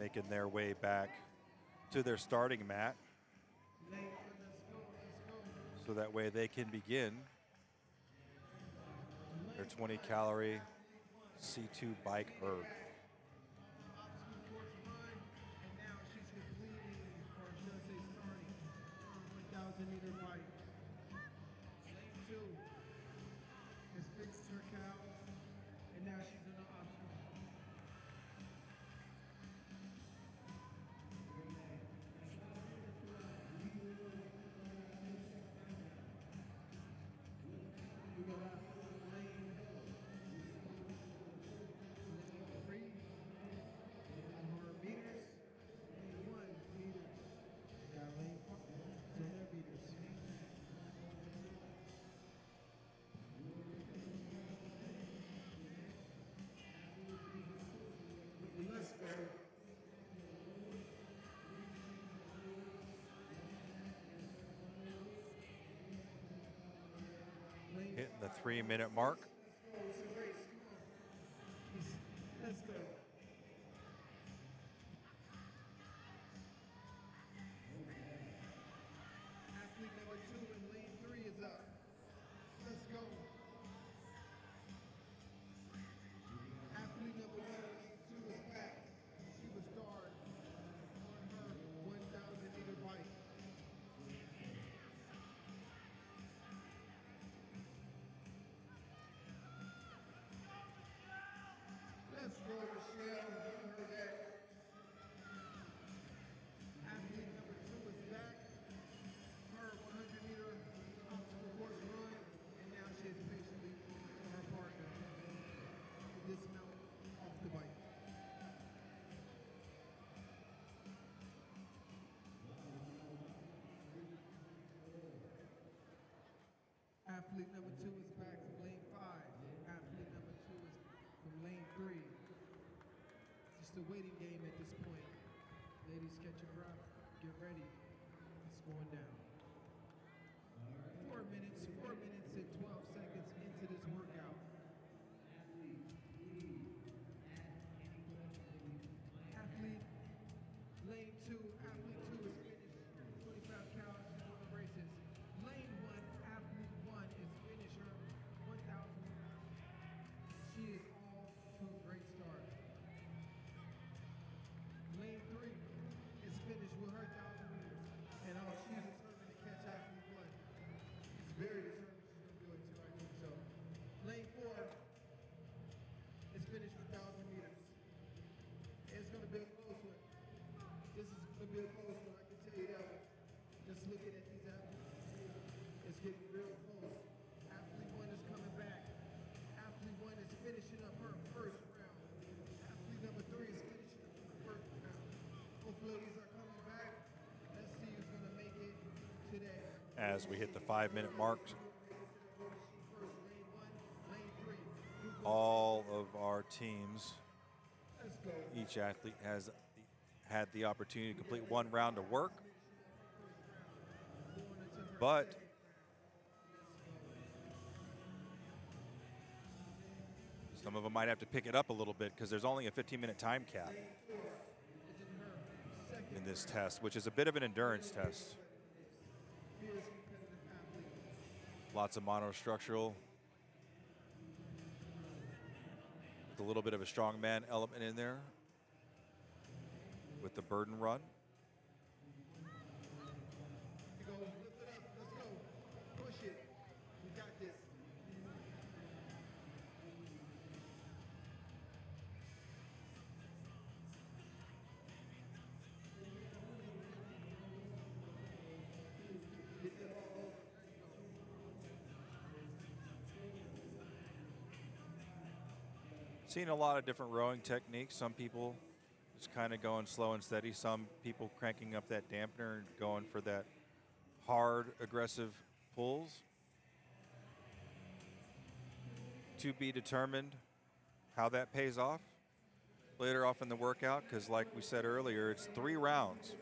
Making their way back to their starting mat. Lane 1, let's go. So that way they can begin their 20-calorie C2 bike erg. Obstacle course run, and now she's completing, or should I say starting, her 1,000-meter bike. Lane 2 has fixed her cow, and now she's in the obstacle. We got lane 3 more meters, lane 1 meters. Got lane 4, so more meters. Let's go. Hitting the 3-minute mark. It's a race. Come on. Let's go. Athlete number 2 in lane 3 is up. Let's go. Athlete number 1 in lane 2 is back. She was starred on her Athlete number 2 is back from lane 5. Athlete number 2 is from lane 3. Just a waiting game at this point. Ladies, catch your breath. Get ready. It's going down. 4 minutes and 12 seconds into this workout. Athlete lane 2, athlete 2 is finished 25 calories in the races. Lane 1, athlete 1 is finished her 1,000. She is off to a great start. Lane 3 is finished with her 1,000 meters. And she's determined to catch athlete 1. It's very determined she's going to do it too, I think so. Lane 4 is finished with 1,000 meters. It's going to be a close one. This is going to be a close one, I can tell you that. Just looking at these athletes, it's getting real close. Athlete 1 is coming back. Athlete 1 is finishing up her first round. Athlete number 3 is finishing up her first round. Both ladies are coming back. Let's see who's going to make it today. As we hit the 5-minute mark, all of our teams, each athlete has had the opportunity to complete one round of work, but some of them might have to pick it up a little bit because there's only a 15-minute time cap in this test, which is a bit of an endurance test. Lots of monostructural, with a little bit of a strongman element in there with the burden run. Go, lift it up, let's go. Push it. We got this. Seen a lot of different rowing techniques. Some people just kind of going slow and steady. Some people cranking up that dampener and going for that hard, aggressive pulls. To be determined how that pays off later off in the workout, because like we said earlier, it's 3 rounds.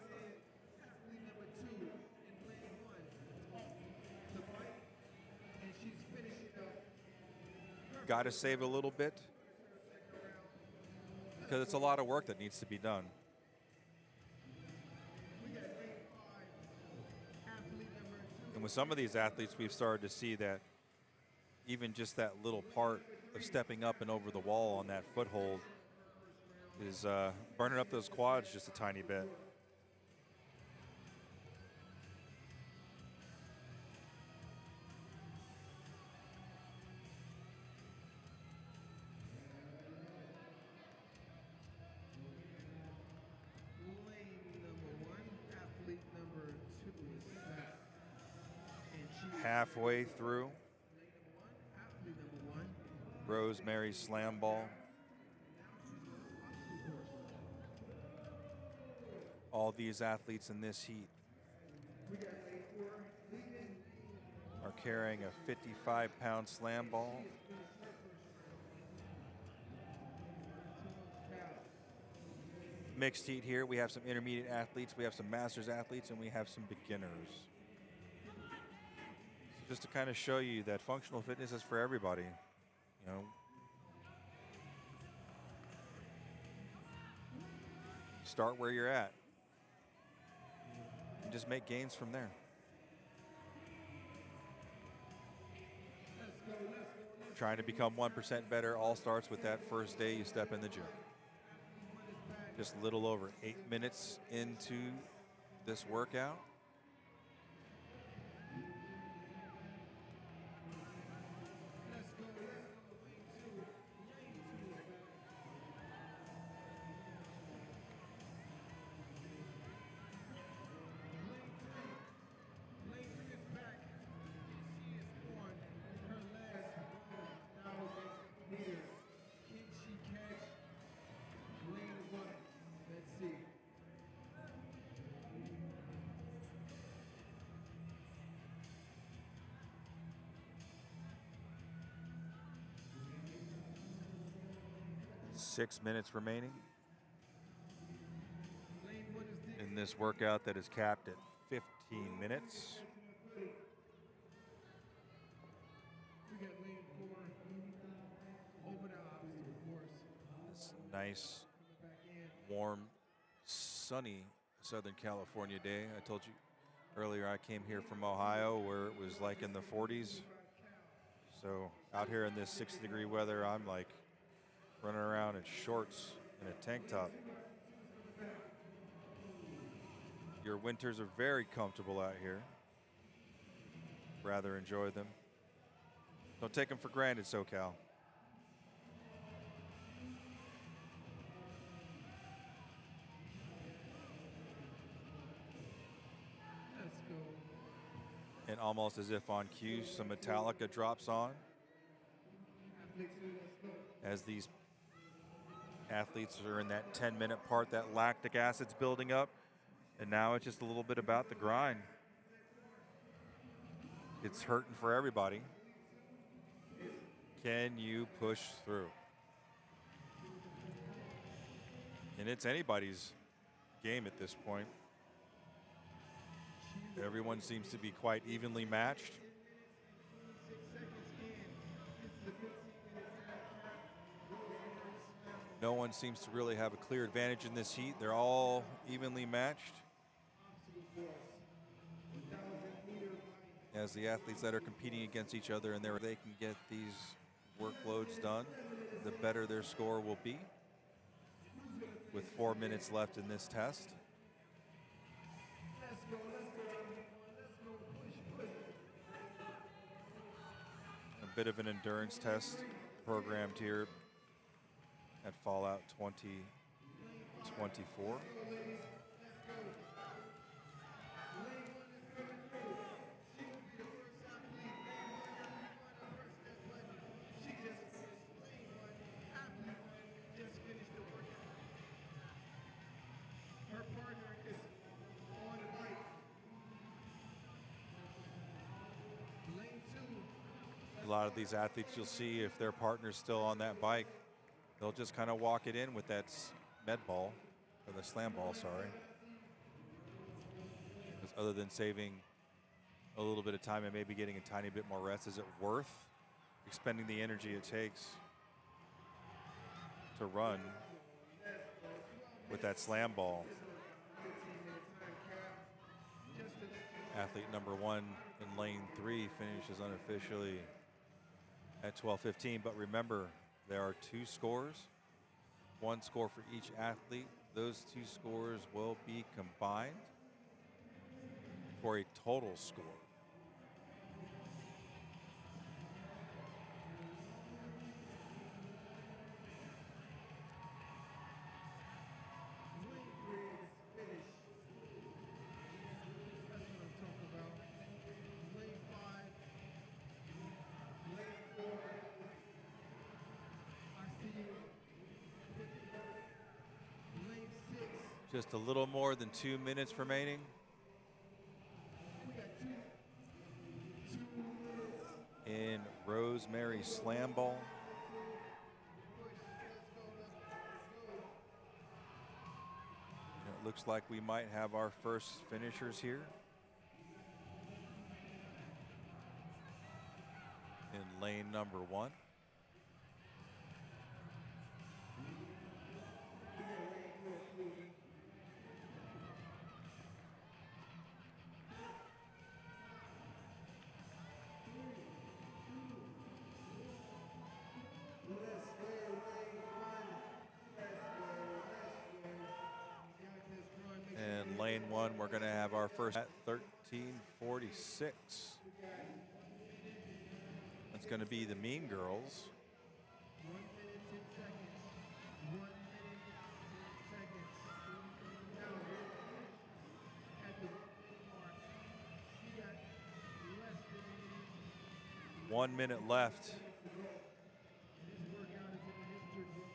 Got to save a little bit because it's a lot of work that needs to be done. And with some of these athletes, we've started to see that even just that little part of stepping up and over the wall on that foothold is burning up those quads just a tiny bit. Halfway through Rosemary's slam ball. All these athletes in this heat are carrying a 55-pound slam ball. Mixed heat here. We have some intermediate athletes, we have some masters athletes, and we have some beginners. Just to kind of show you that functional fitness is for everybody, you know. Start where you're at and just make gains from there. Trying to become 1% better all starts with that first day you step in the gym. Just a little over 8 minutes into this workout. 6 minutes remaining in this workout that is capped at 15 minutes. We got lane 4 over the obstacle course. This nice, Coming back in. warm, sunny Southern California day. I told you earlier I came here from Ohio where it was like in the 40s. So out here in this 60-degree weather, I'm like running around in shorts and a tank top. Your winters are very comfortable out here. Rather enjoy them. Don't take them for granted, SoCal. Let's go. And almost as if on cue, some Metallica drops on as these athletes are in that 10-minute part, that lactic acid's building up. And now it's just a little bit about the grind. It's hurting for everybody. Can you push through? And it's anybody's game at this point. Everyone seems to be quite evenly matched. No one seems to really have a clear advantage in this heat. They're all evenly matched. As the athletes that are competing against each other and they can get these workloads done, the better their score will be. With 4 minutes left in this test. A bit of an endurance test programmed here at Fallout 2024. Her partner is on the bike. Lane 2. A lot of these athletes, you'll see if their partner's still on that bike, they'll just kind of walk it in with that med ball, or the slam ball, sorry. Because other than saving a little bit of time and maybe getting a tiny bit more rest, is it worth expending the energy it takes to run with that slam ball? Athlete number 1 in lane 3 finishes unofficially at 12:15. But remember, there are 2 scores, 1 score for each athlete. Those 2 scores will be combined for a total score. Just a little more than 2 minutes remaining. In Rosemary Slam Ball. And it looks like we might have our first finishers here. In lane number 1. And lane 1, we're going to have our first at 13:46. That's going to be the Mean Girls. 1 minute 10 seconds. 1 minute 10 seconds. Now, at the 1 minute mark, she got less than 1 minute left. this workout is in the history book.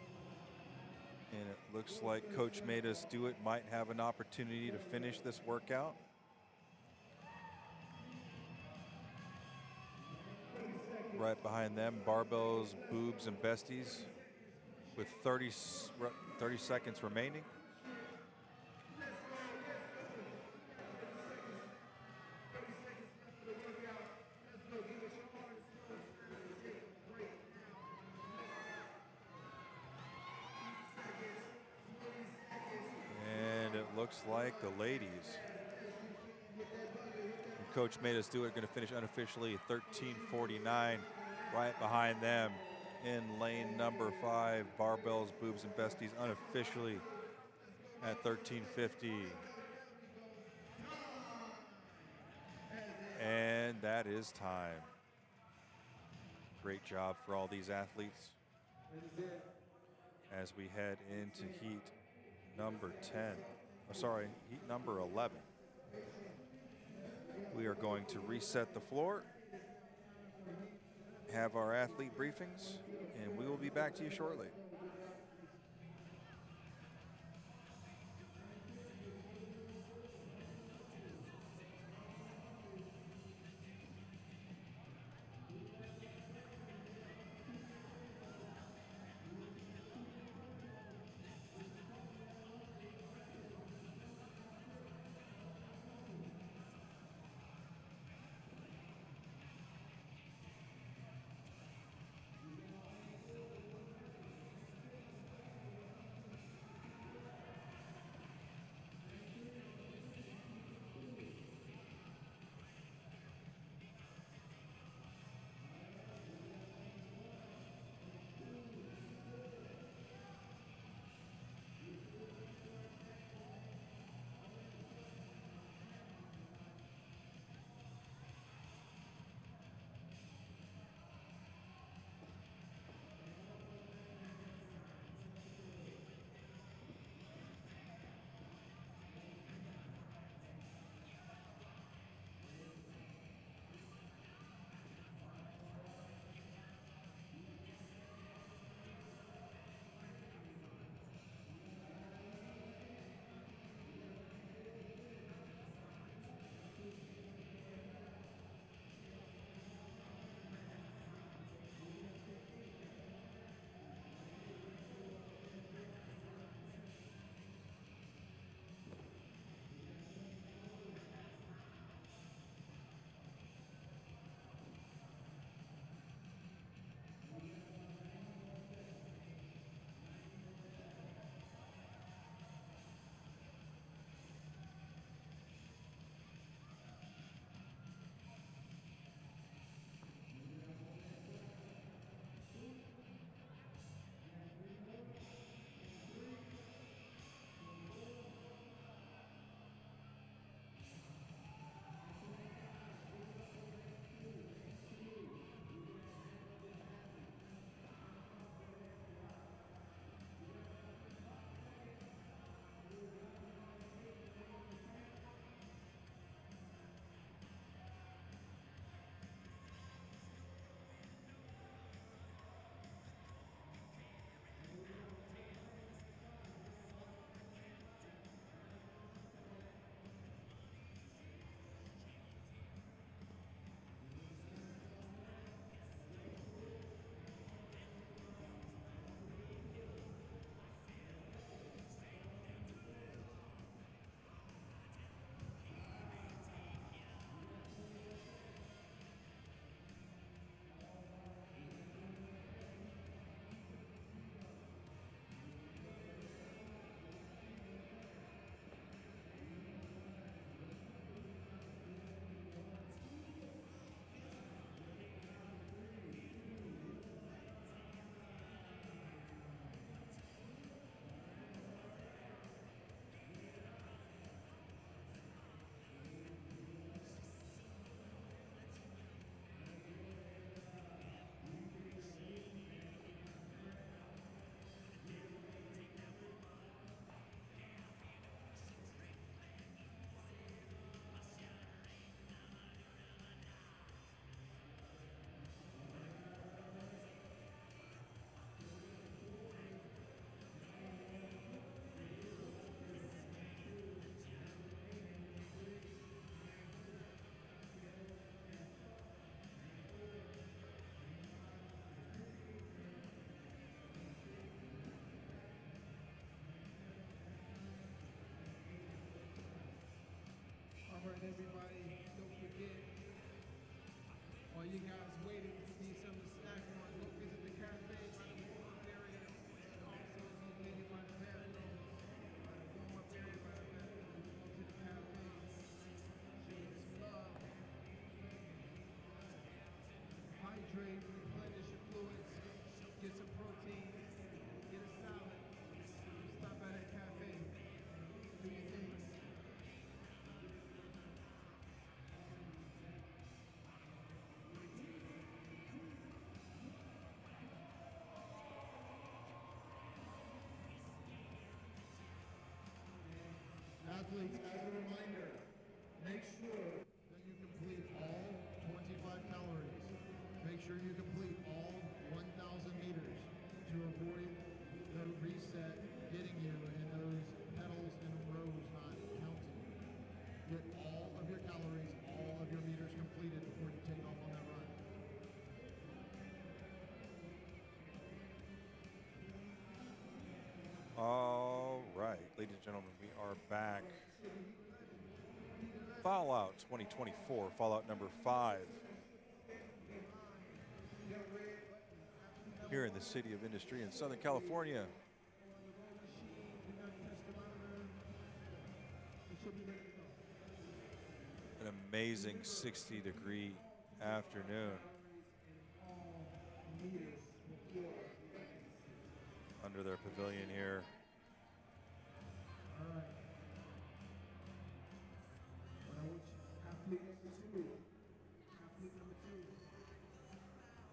And it looks like Coach Made Us Do It might have an opportunity to finish this workout. Right behind them, barbells, boobs, and besties. with 30 seconds remaining. And it looks like the ladies, and Coach made us do it, going to finish unofficially 13:49. Right behind them in lane number 5, Barbells, Boobs, and Besties unofficially at 13:50. And that is time. Great job for all these athletes as we head into heat number 10. Oh, sorry, heat number 11. We are going to reset the floor, have our athlete briefings, and we will be back to you shortly. everybody, don't forget, while you guys waiting, need something to snack on, go visit the cafe by the warm-up area. And also, it's located by the bathrooms. By the warm-up area by the bathrooms. Go to the cafe, show them some love. Hydrate, replenish your fluids, get some protein, get a salad. Stop by that cafe, do your things. Athletes, as a reminder, make sure that you complete all 25 calories. Make sure you complete all 1,000 meters to avoid the reset getting you and those pedals and rows not counting. Get all of your calories, all of your meters completed before you take off on that run. All right, ladies and gentlemen, we are back. Fallout 2024, Fallout number 5. Here in the City of Industry in Southern California. An amazing 60-degree afternoon. Under their pavilion here.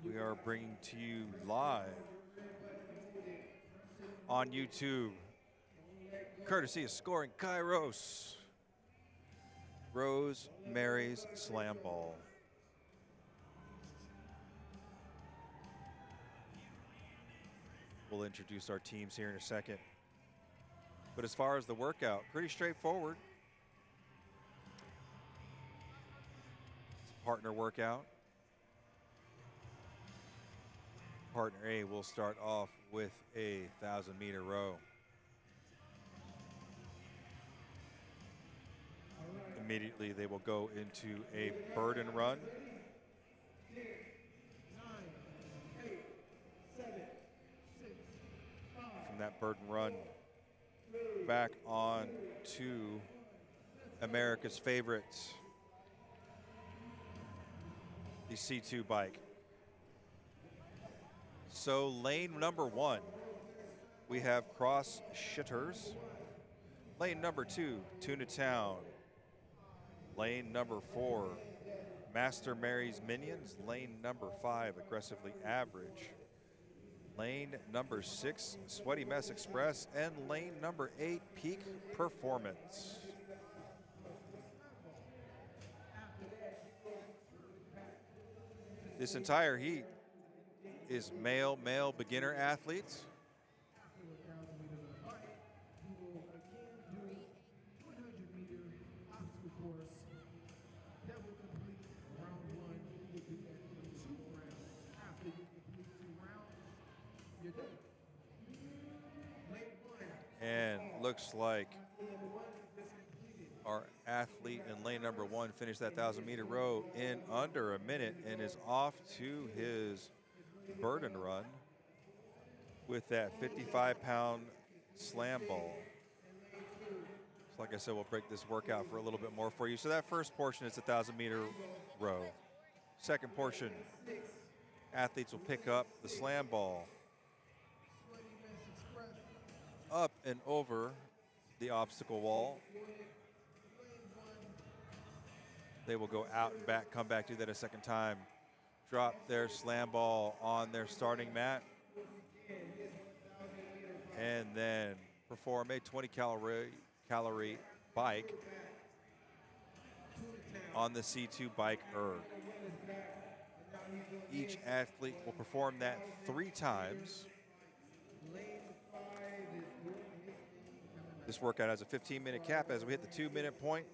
We are bringing to you live on YouTube, courtesy of Scoring Kairos, Rosemary's Slam Ball. We'll introduce our teams here in a second. But as far as the workout, pretty straightforward. It's a partner workout. Partner A will start off with a 1,000-meter row. Immediately, they will go into a burden run. From that burden run, back on to America's favorites, the C2 bike. So lane number 1, we have Cross Shitters. Lane number 2, Tuna Town. Lane number 4, Master Mary's Minions. Lane number 5, Aggressively Average. Lane number 6, Sweaty Mess Express. And lane number 8, Peak Performance. This entire heat is male beginner athletes. And looks like our athlete in lane number 1 finished that 1,000-meter row in under a minute and is off to his burden run with that 55-pound slam ball. So like I said, we'll break this workout for a little bit more for you. So that first portion is a 1,000-meter row. Second portion, athletes will pick up the slam ball up and over the obstacle wall. They will go out and back, come back, do that a second time. Drop their slam ball on their starting mat. And then perform a 20-calorie bike on the C2 bike erg. Each athlete will perform that 3 times. This workout has a 15-minute cap as we hit the 2-minute point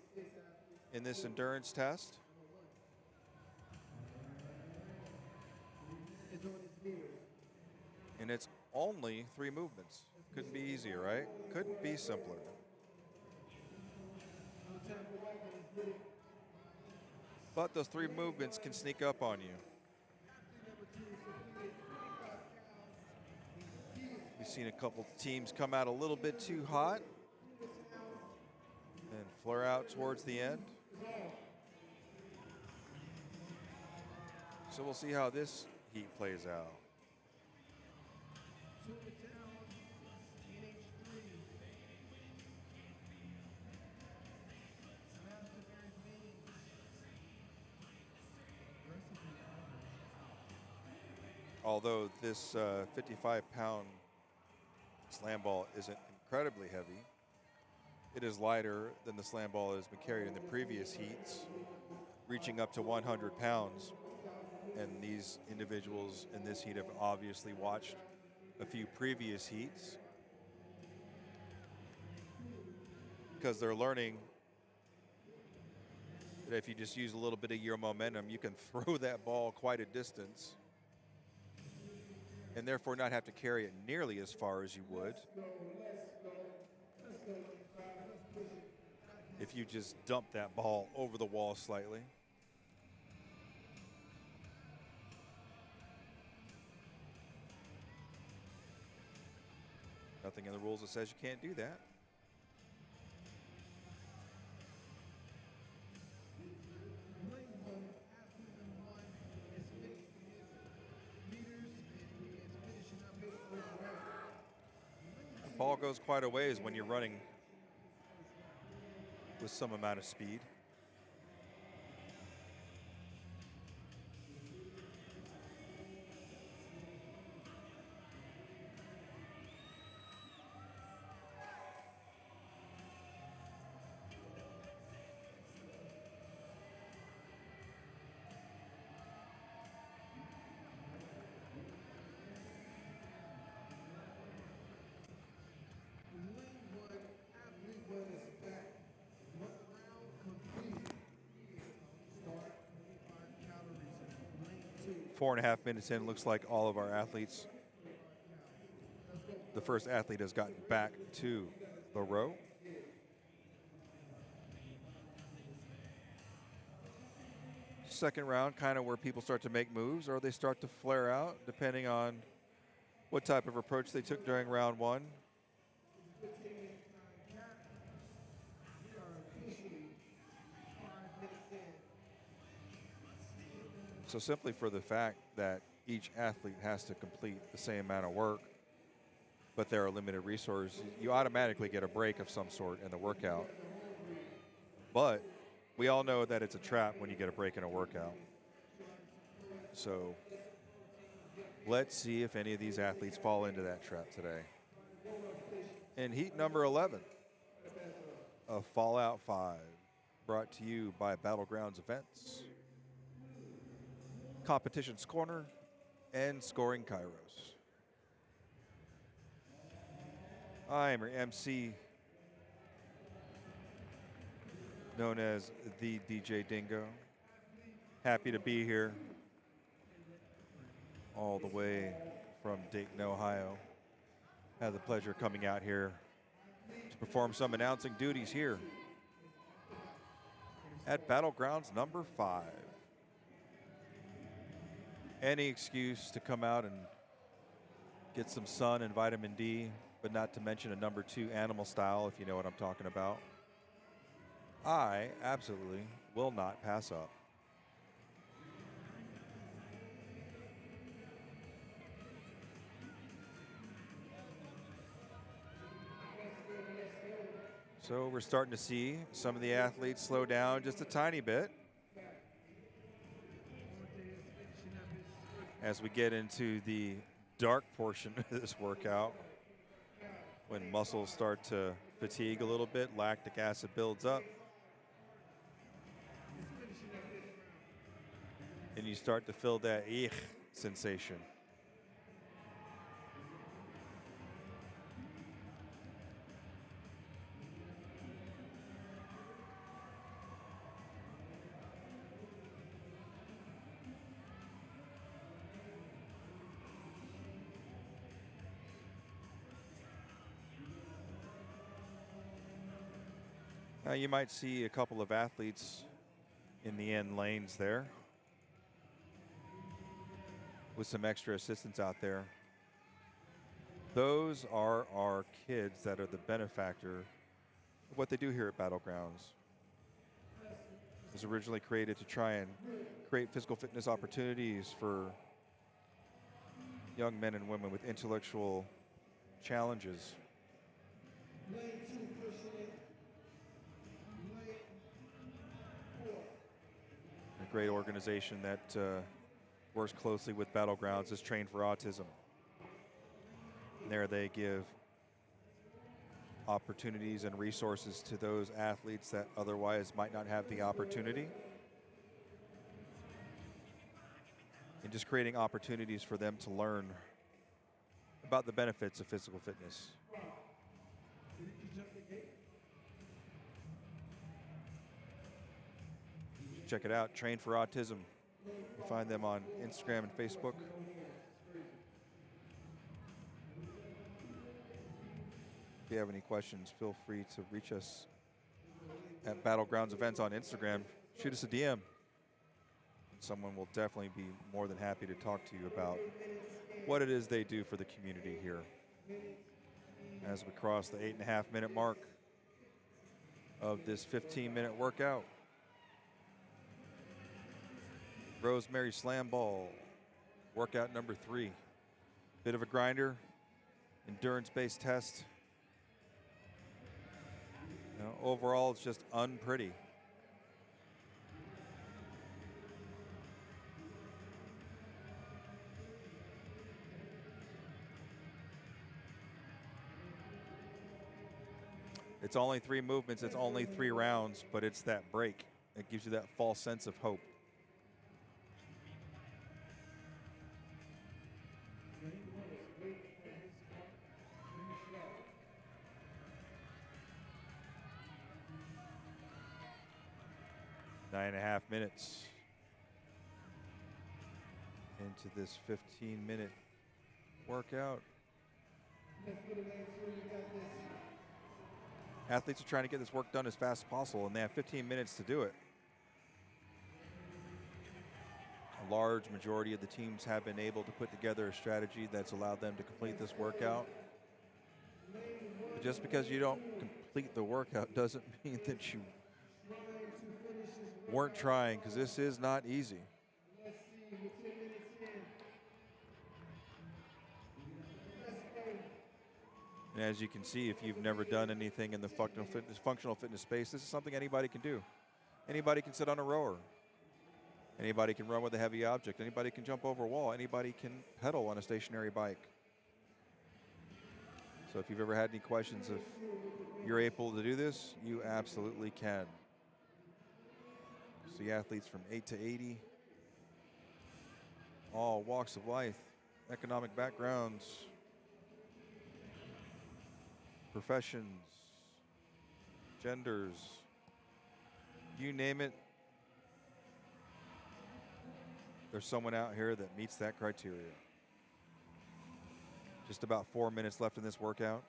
in this endurance test. And it's only 3 movements. Couldn't be easier, right? Couldn't be simpler. But those 3 movements can sneak up on you. We've seen a couple teams come out a little bit too hot and flare out towards the end. So we'll see how this heat plays out. Although this 55-pound slam ball isn't incredibly heavy, it is lighter than the slam ball that has been carried in the previous heats, reaching up to 100 pounds. And these individuals in this heat have obviously watched a few previous heats because they're learning that if you just use a little bit of your momentum, you can throw that ball quite a distance and therefore not have to carry it nearly as far as you would if you just dump that ball over the wall slightly. Nothing in the rules that says you can't do that. The ball goes quite a ways when you're running with some amount of speed. Four and a half minutes in, looks like all of our athletes, the first athlete has gotten back to the row. Second round, kind of where people start to make moves or they start to flare out depending on what type of approach they took during round 1. So simply for the fact that each athlete has to complete the same amount of work, but there are limited resources, you automatically get a break of some sort in the workout. But we all know that it's a trap when you get a break in a workout. So let's see if any of these athletes fall into that trap today. In heat number 11 of Fallout 5, brought to you by Battlegrounds Events, Competitions Corner, and Scoring Kairos. I am your MC, known as the DJ Dingo. Happy to be here all the way from Dayton, Ohio. Had the pleasure of coming out here to perform some announcing duties here at Battlegrounds number 5. Any excuse to come out and get some sun and vitamin D, but not to mention a number 2 animal style, if you know what I'm talking about. I absolutely will not pass up. So we're starting to see some of the athletes slow down just a tiny bit as we get into the dark portion of this workout, when muscles start to fatigue a little bit, lactic acid builds up, and you start to feel that sensation. Now you might see a couple of athletes in the end lanes there with some extra assistance out there. Those are our kids that are the benefactor of what they do here at Battlegrounds. It was originally created to try and create physical fitness opportunities for young men and women with intellectual challenges. A great organization that works closely with Battlegrounds is Train for Autism. And there they give opportunities and resources to those athletes that otherwise might not have the opportunity. And just creating opportunities for them to learn about the benefits of physical fitness. Check it out, Train for Autism. You find them on Instagram and Facebook. If you have any questions, feel free to reach us at Battlegrounds Events on Instagram. Shoot us a DM. Someone will definitely be more than happy to talk to you about what it is they do for the community here. As we cross the 8.5-minute mark of this 15-minute workout. Rosemary Slam Ball, workout number 3. Bit of a grinder, endurance-based test. You know, overall, it's just unpretty. It's only 3 movements, it's only 3 rounds, but it's that break that gives you that false sense of hope. Nine and a half minutes into this 15-minute workout. Athletes are trying to get this work done as fast as possible, and they have 15 minutes to do it. A large majority of the teams have been able to put together a strategy that's allowed them to complete this workout. But just because you don't complete the workout doesn't mean that you weren't trying, because this is not easy. And as you can see, if you've never done anything in the functional fitness space, this is something anybody can do. Anybody can sit on a rower. Anybody can run with a heavy object. Anybody can jump over a wall. Anybody can pedal on a stationary bike. So if you've ever had any questions if you're able to do this, you absolutely can. See athletes from 8 to 80, all walks of life, economic backgrounds, professions, genders, you name it. There's someone out here that meets that criteria. Just about 4 minutes left in this workout.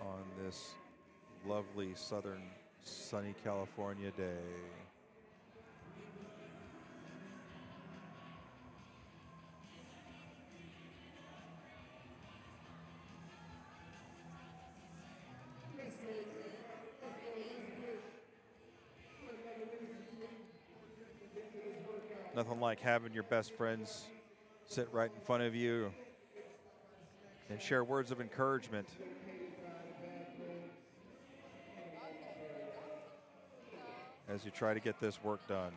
On this lovely southern sunny California day. Nothing like having your best friends sit right in front of you and share words of encouragement. As you try to get this work done.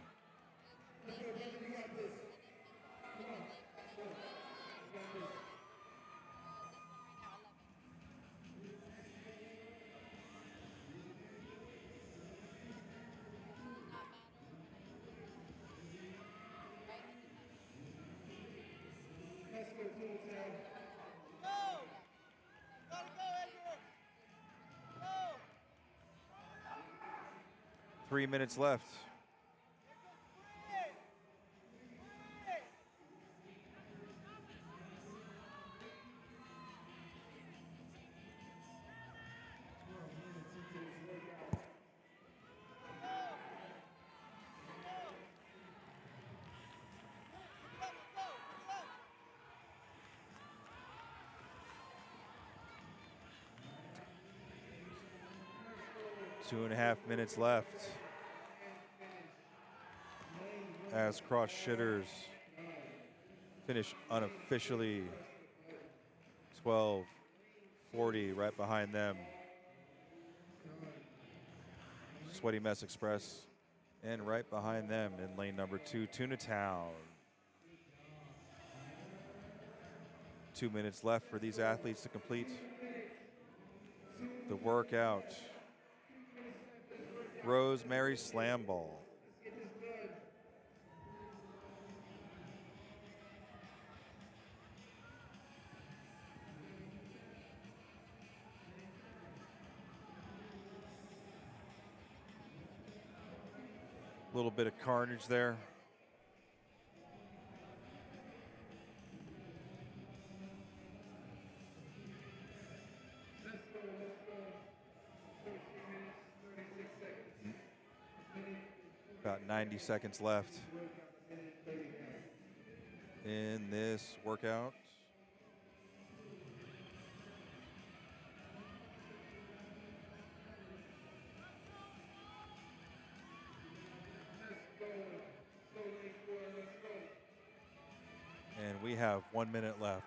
Go! Gotta go, Edgar! Go! 3 minutes left. 2.5 minutes left as cross shitters finish unofficially 12:40 right behind them. Sweaty Mess Express. And right behind them in lane number 2, Tuna Town. 2 minutes left for these athletes to complete the workout. Rosemary Slam Ball. A little bit of carnage there. About 90 seconds left in this workout. And we have 1 minute left.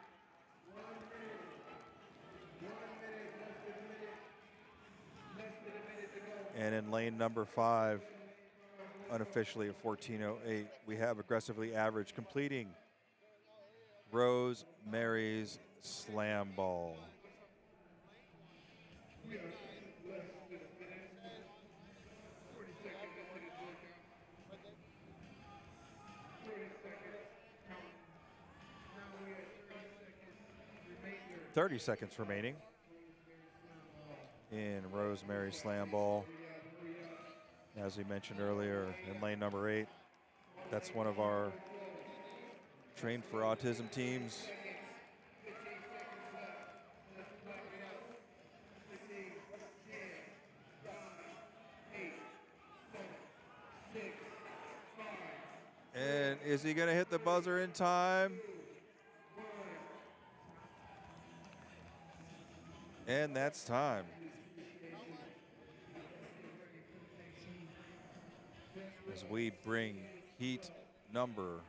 And in lane number 5, unofficially at 14:08, we have aggressively average completing Rosemary's Slam Ball. Remainder. 30 seconds remaining in Rosemary Slam Ball. As we mentioned earlier, in lane number 8, that's one of our Trained for Autism teams. And is he gonna hit the buzzer in time? And that's time. As we bring heat number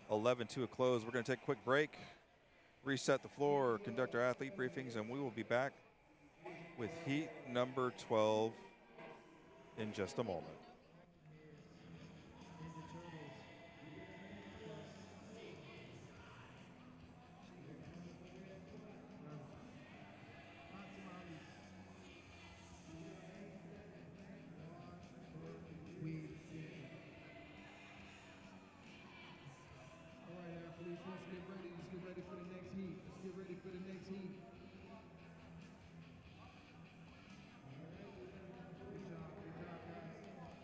11 to a close, we're gonna take a quick break, reset the floor, conduct our athlete briefings, and we will be back with heat number 12 in just a moment. Let's get ready for the next heat. Let's get ready for the next heat. Good job, guys.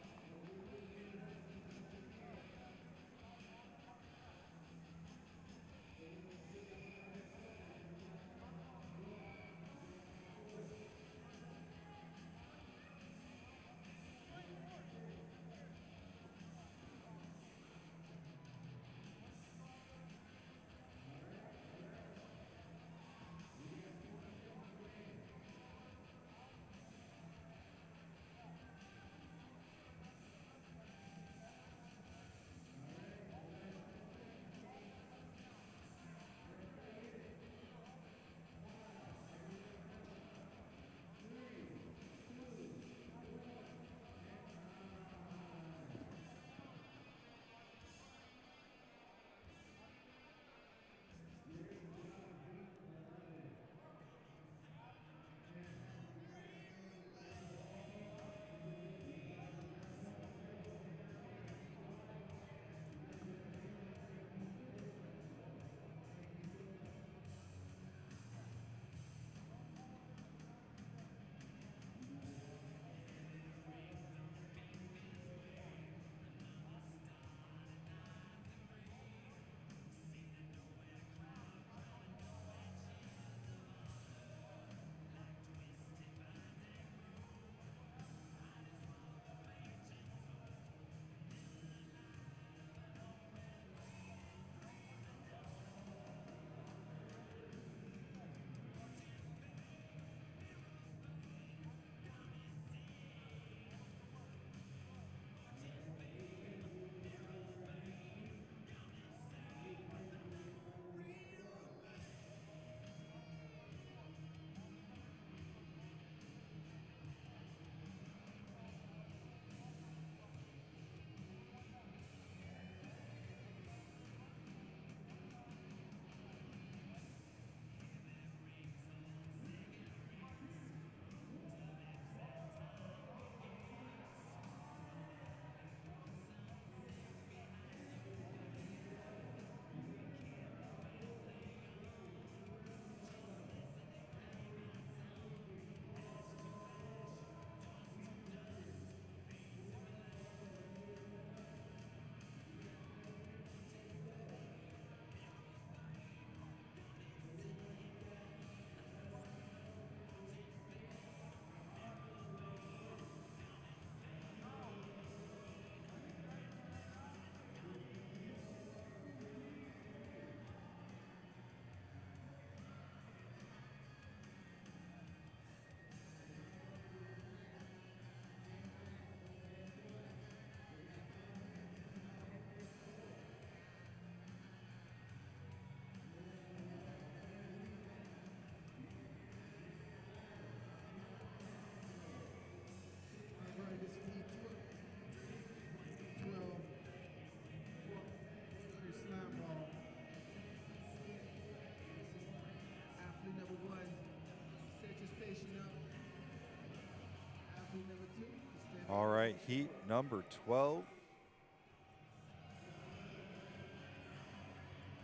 All right, heat number 12.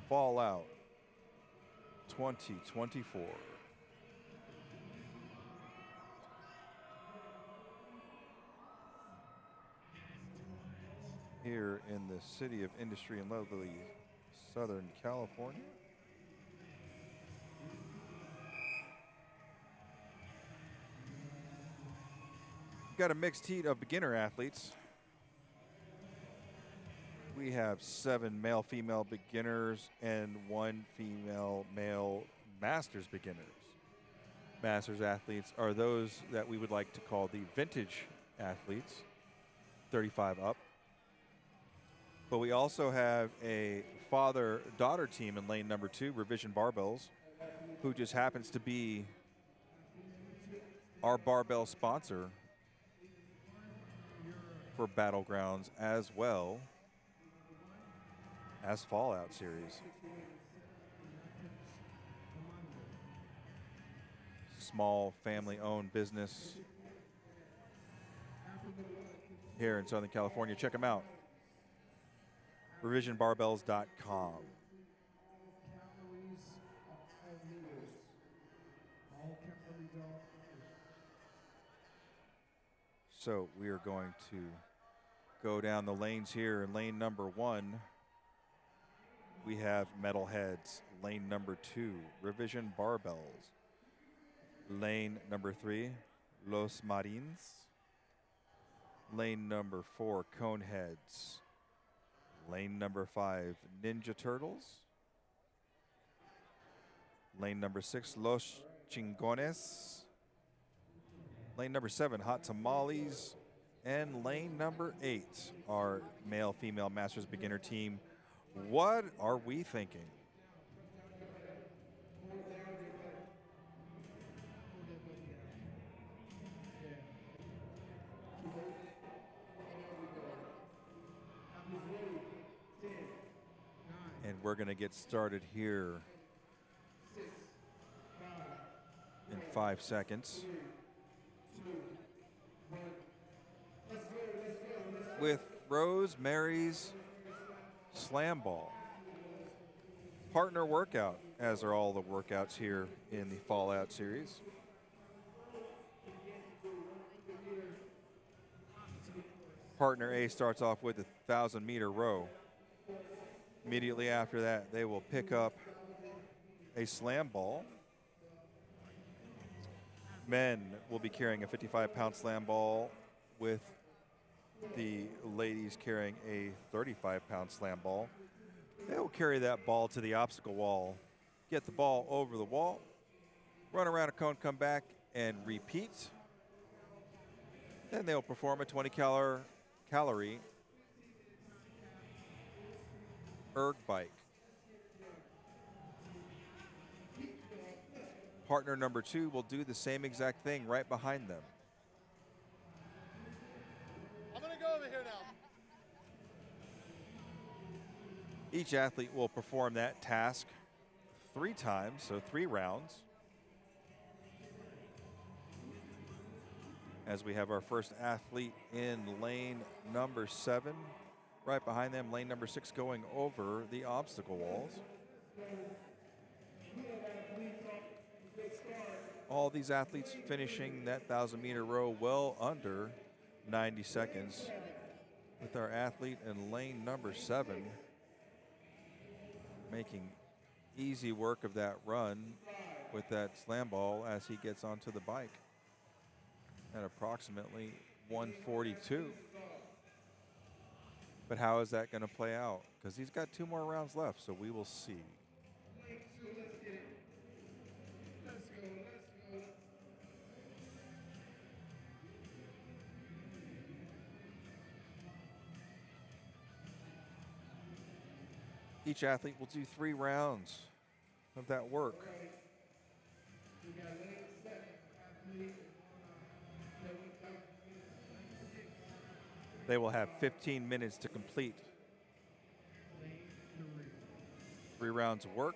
Fallout 2024. Here in the city of industry in lovely Southern California. We've got a mixed heat of beginner athletes. We have 7 male-female beginners and 1 female-male masters beginners. Masters athletes are those that we would like to call the vintage athletes, 35 up. But we also have a father-daughter team in lane number 2, Revision Barbells, who just happens to be our barbell sponsor for Battlegrounds as well as Fallout series. Small family-owned business here in Southern California. Check them out. RevisionBarbells.com. So we are going to go down the lanes here. In lane number 1, we have Metalheads. Lane number 2, Revision Barbells. Lane number 3, Los Marines. Lane number 4, Coneheads. Lane number 5, Ninja Turtles. Lane number 6, Los Chingones. Lane number 7, Hot Tamales. And lane number 8, our male-female Masters beginner team. What are we thinking? And we're going to get started here in 5 seconds with Rosemary's Slam Ball. Partner workout, as are all the workouts here in the Fallout series. Partner A starts off with a 1,000-meter row. Immediately after that, they will pick up a slam ball. Men will be carrying a 55-pound slam ball, with the ladies carrying a 35-pound slam ball. They will carry that ball to the obstacle wall, get the ball over the wall, run around a cone, come back, and repeat. Then they'll perform a 20-calorie erg bike. Partner number 2 will do the same exact thing right behind them. I'm gonna go over here now. Each athlete will perform that task 3 times, so 3 rounds. As we have our first athlete in lane number 7. Right behind them, lane number 6 going over the obstacle walls. All these athletes finishing that 1,000-meter row well under 90 seconds, with our athlete in lane number 7 making easy work of that run with that slam ball as he gets onto the bike at approximately 142. But how is that going to play out? Because he's got 2 more rounds left, so we will see. Each athlete will do 3 rounds of that work. They will have 15 minutes to complete 3 rounds of work.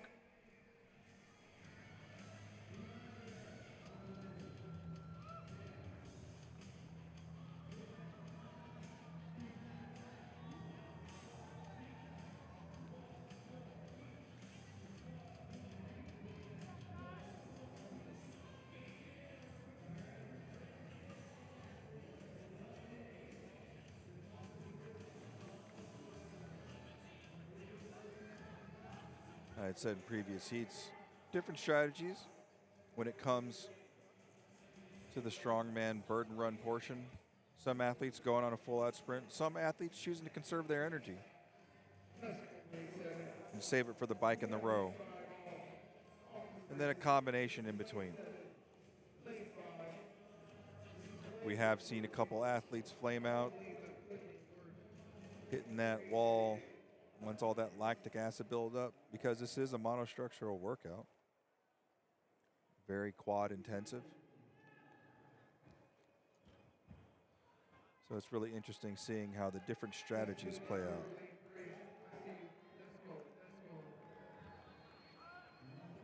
I had said in previous heats, different strategies when it comes to the strongman burden run portion. Some athletes going on a full out sprint. Some athletes choosing to conserve their energy and save it for the bike and the row. And then a combination in between. We have seen a couple athletes flame out, hitting that wall once all that lactic acid builds up, because this is a monostructural workout. Very quad intensive. So it's really interesting seeing how the different strategies play out.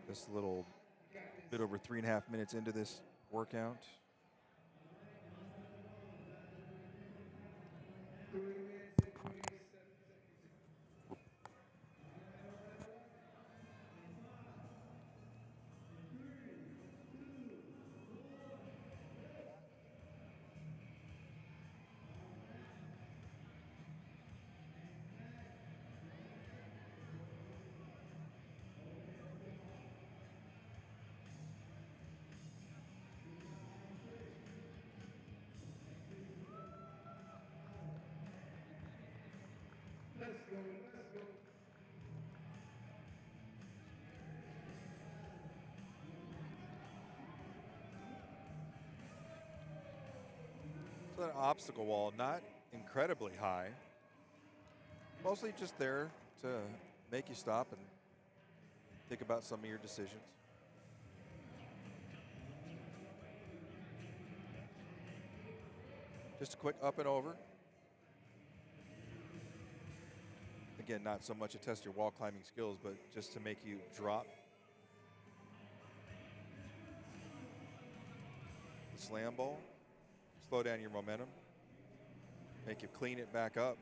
Just a little bit over 3.5 minutes into this workout. So that obstacle wall, not incredibly high, mostly just there to make you stop and think about some of your decisions. Just a quick up and over. Again, not so much to test your wall climbing skills, but just to make you drop the slam ball, slow down your momentum, make you clean it back up,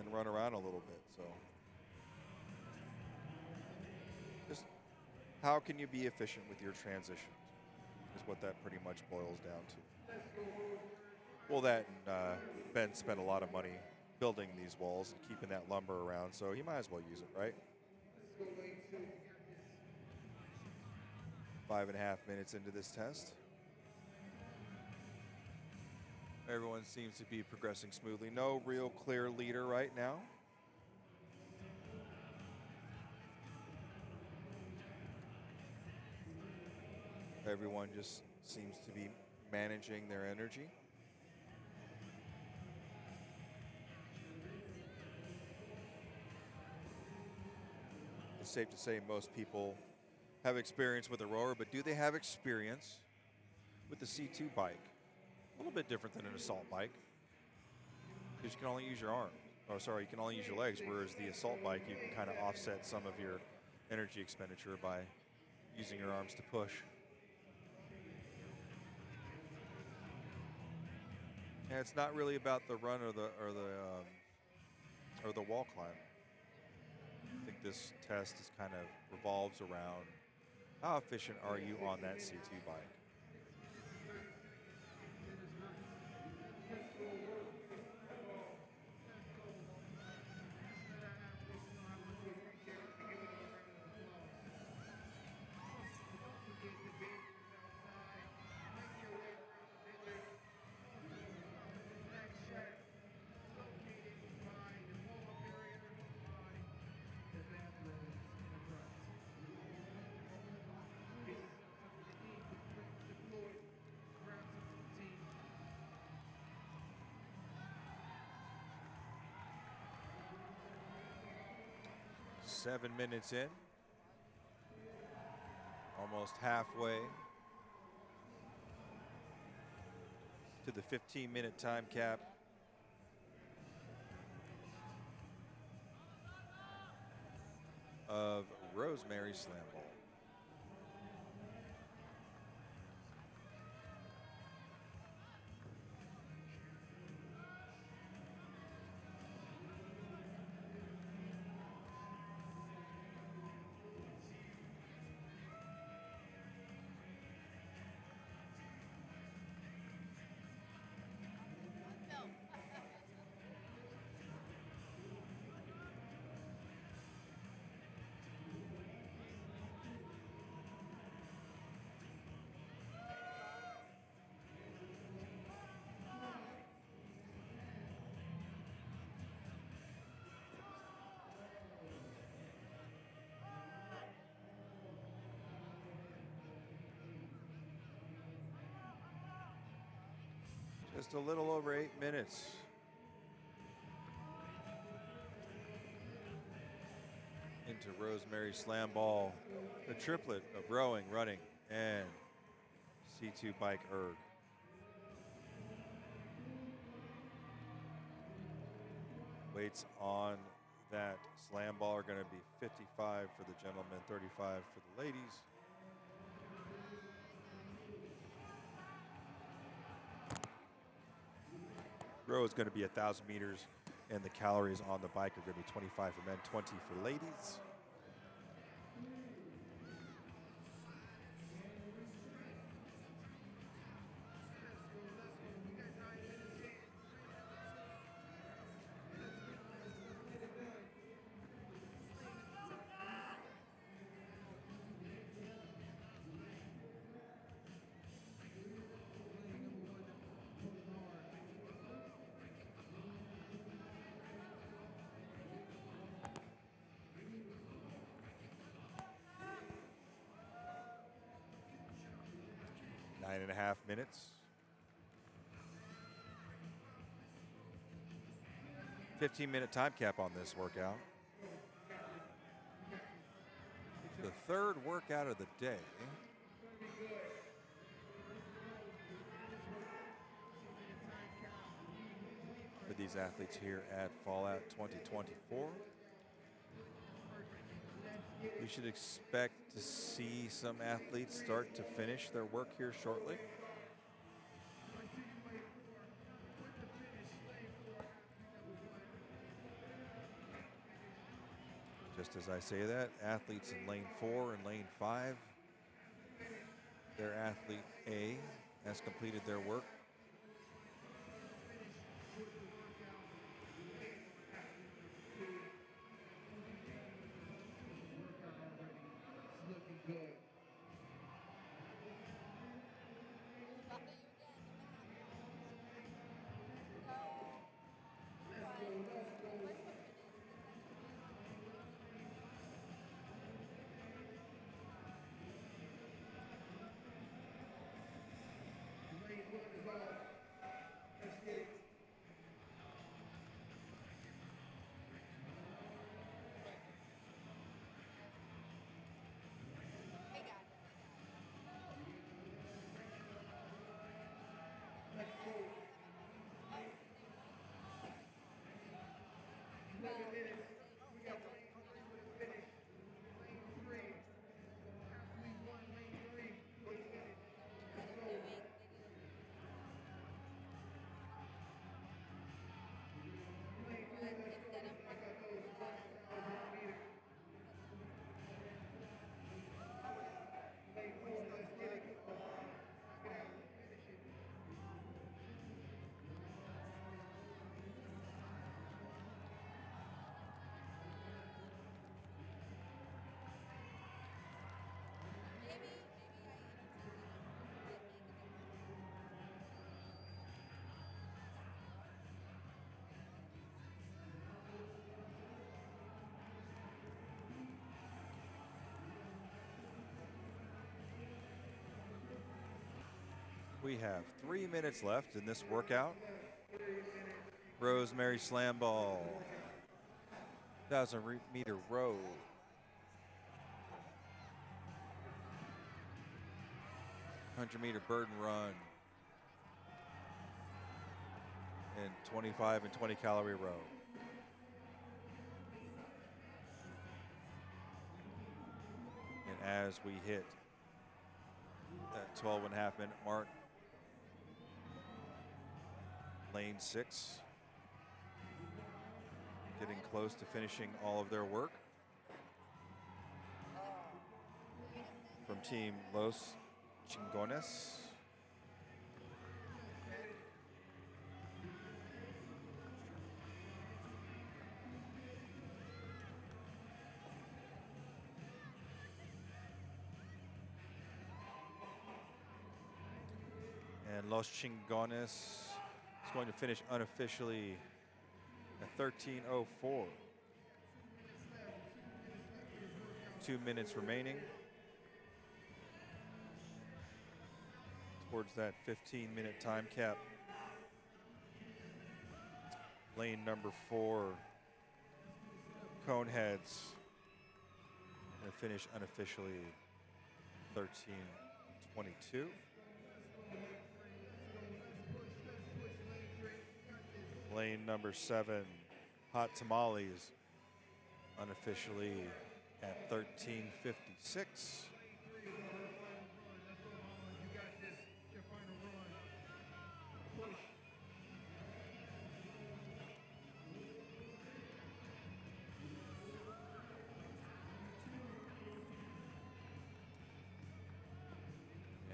and run around a little bit. So just how can you be efficient with your transitions is what that pretty much boils down to. Well, that and Ben spent a lot of money building these walls and keeping that lumber around, so he might as well use it, right? 5.5 minutes into this test. Everyone seems to be progressing smoothly. No real clear leader right now. Everyone just seems to be managing their energy. It's safe to say most people have experience with a rower, but do they have experience with the C2 bike? A little bit different than an assault bike, because you can only use your arm. Oh, sorry, you can only use your legs, whereas the assault bike, you can kind of offset some of your energy expenditure by using your arms to push. And it's not really about the run or the wall climb. I think this test is kind of revolves around how efficient are you on that C2 bike. Seven minutes in, almost halfway to the 15-minute time cap. Of Rosemary Slam Ball. No. just a little over 8 minutes. Into Rosemary Slam Ball, the triplet of rowing, running, and C2 bike erg. Weights on that slam ball are going to be 55 for the gentlemen, 35 for the ladies. Row is going to be 1,000 meters, and the calories on the bike are going to be 25 for men, 20 for ladies. Nine and a half minutes. 15-minute time cap on this workout. The third workout of the day. For these athletes here at Fallout 2024. We should expect to see some athletes start to finish their work here shortly. Just as I say that, athletes in lane 4 and lane 5, their athlete A has completed their work. We have 3 minutes left in this workout. Rosemary Slam Ball, 1,000-meter row. 100-meter burden run. And 25 and 20 calorie row. And as we hit that 12.5 minute mark, lane 6, getting close to finishing all of their work. From Team Los Chingones. And Los Chingones is going to finish unofficially at 13:04. 2 minutes remaining towards that 15-minute time cap. Lane number 4, Coneheads, and finish unofficially 13:22. Lane number 7, Hot Tamales, unofficially at 13:56.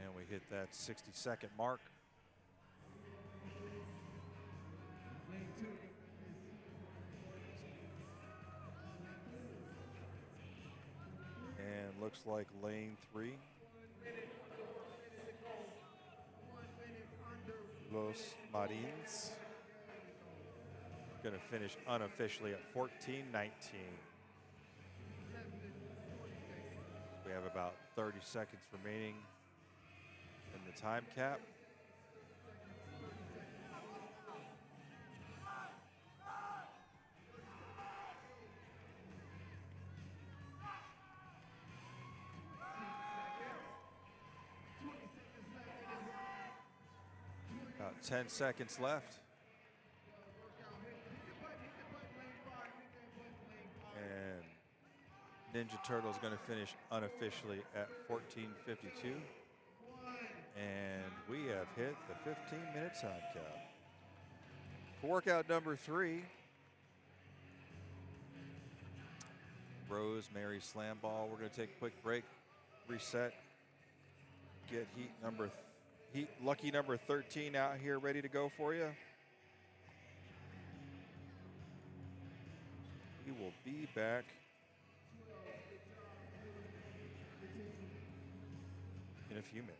And we hit that 60-second mark. And looks like lane 3, Los Marines, going to finish unofficially at 14:19. We have about 30 seconds remaining in the time cap. About 10 seconds left. And Ninja Turtle is going to finish unofficially at 14:52. And we have hit the 15-minute time cap. For workout number 3, Rosemary Slam Ball. We're going to take a quick break, reset, get lucky number 13 out here ready to go for you. We will be back in a few minutes.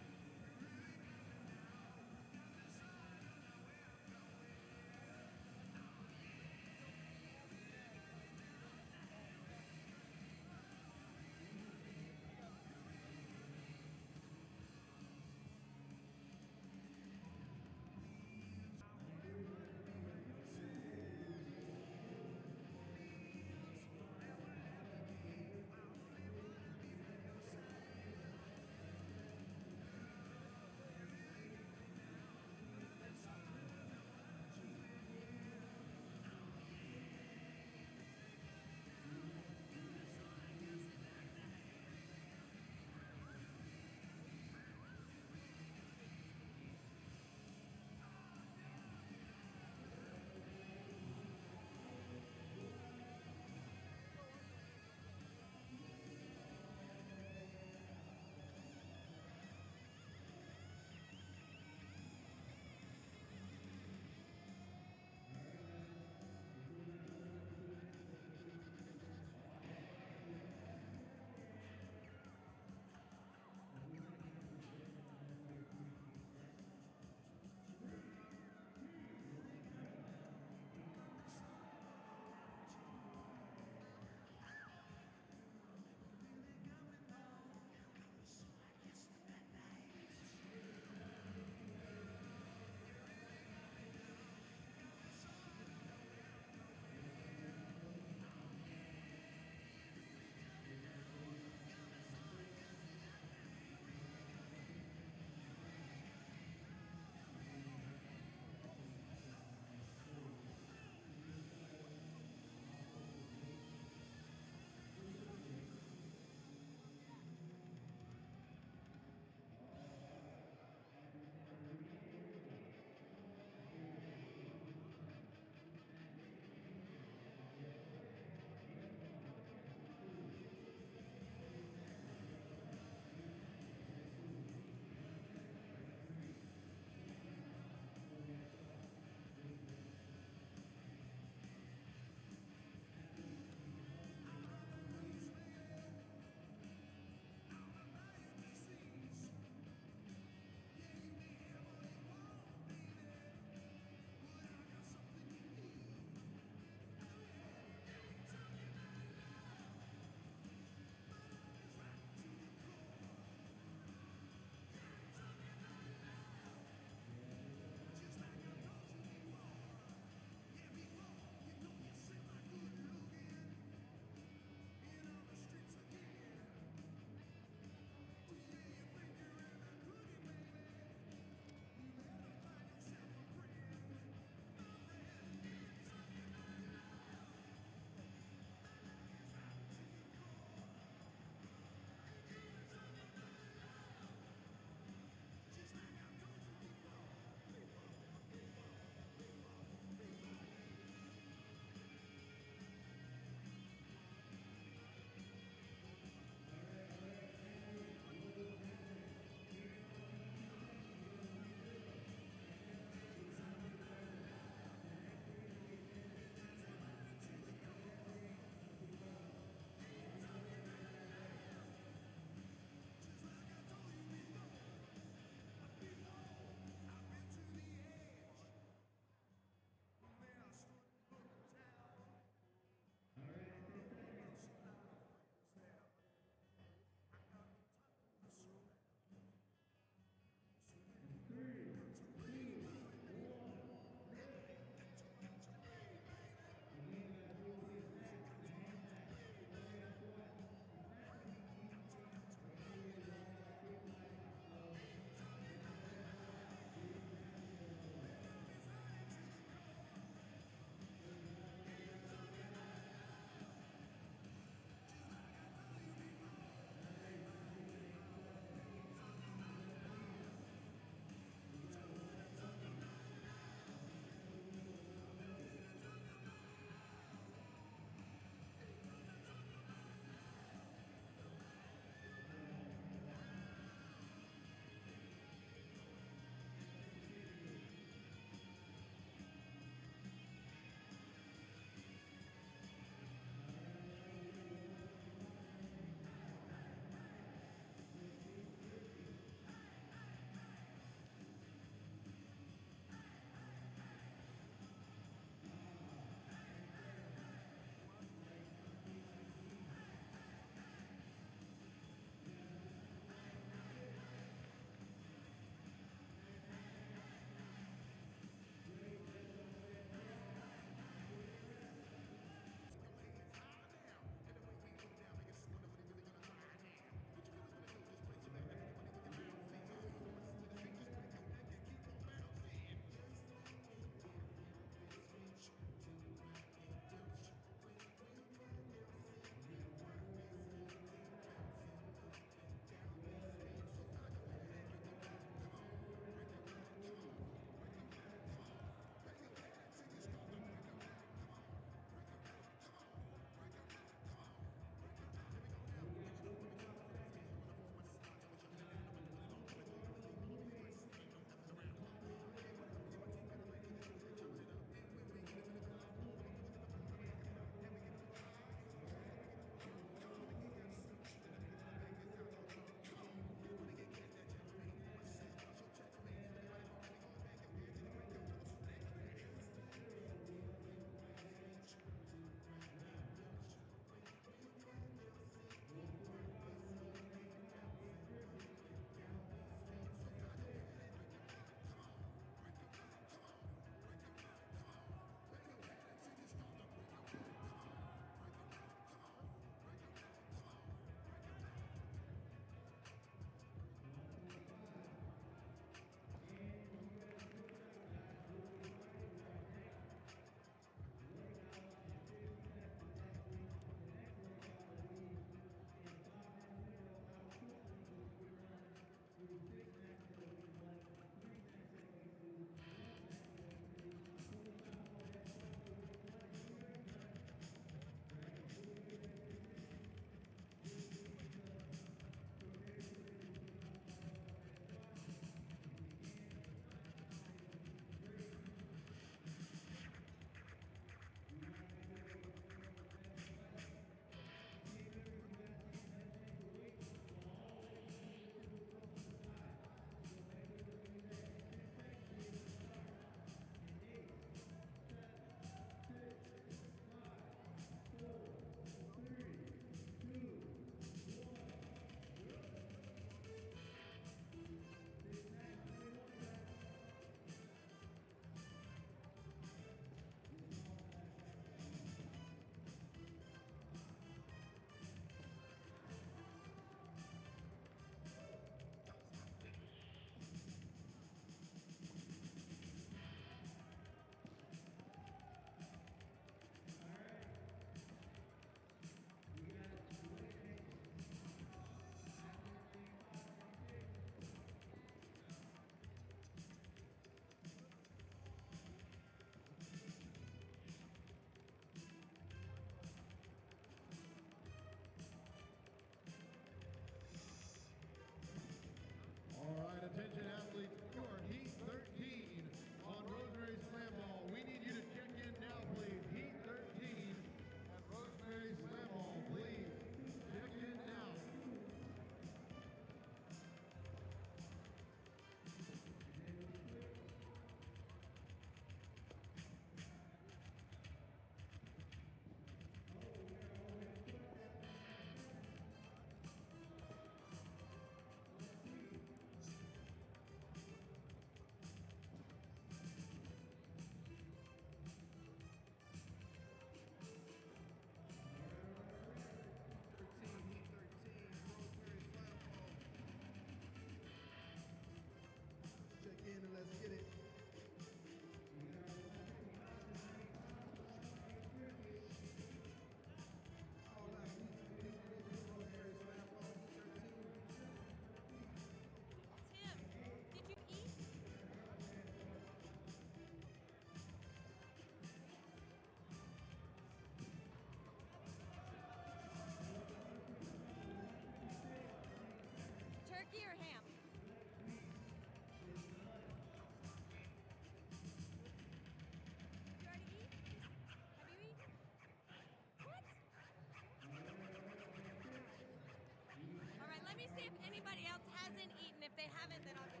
haven't, then I'll get.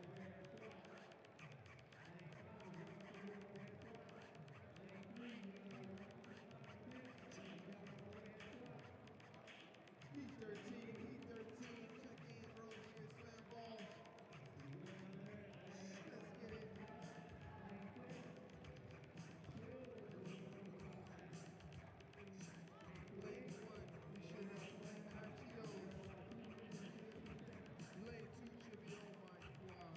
Heat 13, Heat 13, check in, bro, here, slam ball. Let's get it. Lane 1, we should have Archeos. Lane 2 should be, oh my god.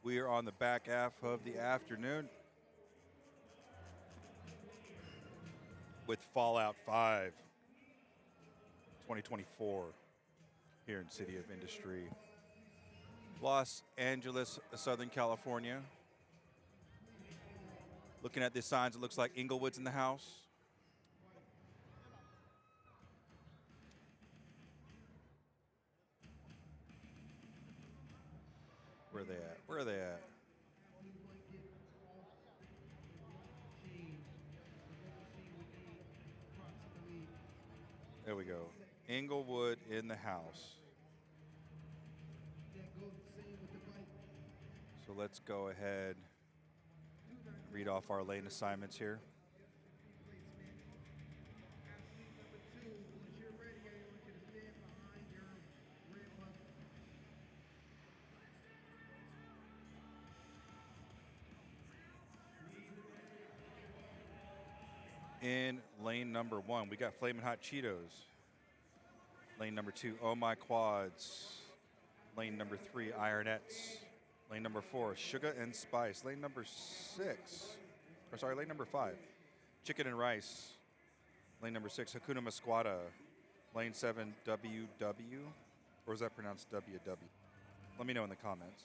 We are on the back half of the afternoon with Fallout 5 2024 here in City of Industry, Los Angeles, Southern California. Looking at the signs, it looks like Inglewood's in the house. Where are they at? Where are they at? There we go. Inglewood in the house. So let's go ahead and read off our lane assignments here. In lane number 1, we got Flamin' Hot Cheetos. Lane number 2, Oh My Quads. Lane number 3, Ironettes. Lane number 4, Sugar and Spice. Lane number 5, Chicken and Rice. Lane number 6, Hakuna Masquada. Lane 7, WW. Or is that pronounced WW? Let me know in the comments.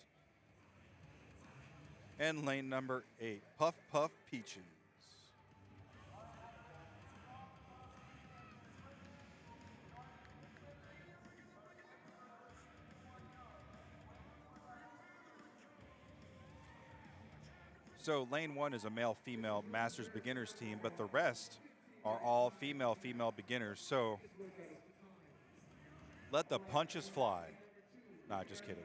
And lane number 8, Puff Puff Peaches. So lane 1 is a male-female Masters beginners team, but the rest are all female beginners. So let the punches fly. Nah, just kidding.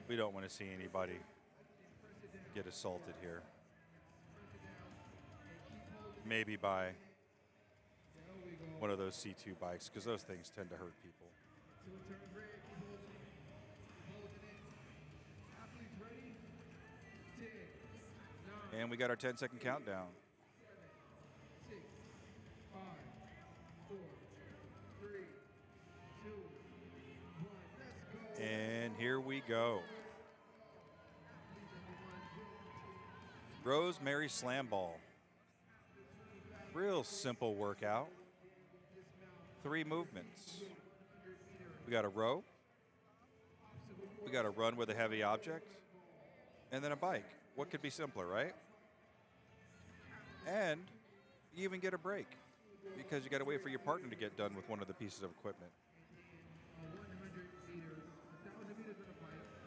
We don't want to see anybody get assaulted here. Maybe by one of those C2 bikes, because those things tend to hurt people. And we got our 10-second countdown. 6, 5, 4, 3, 2, 1. Let's go. And here we go. Rosemary Slam Ball. Real simple workout. 3 movements. We got a row. We got a run with a heavy object. And then a bike. What could be simpler, right? And you even get a break because you got to wait for your partner to get done with one of the pieces of equipment.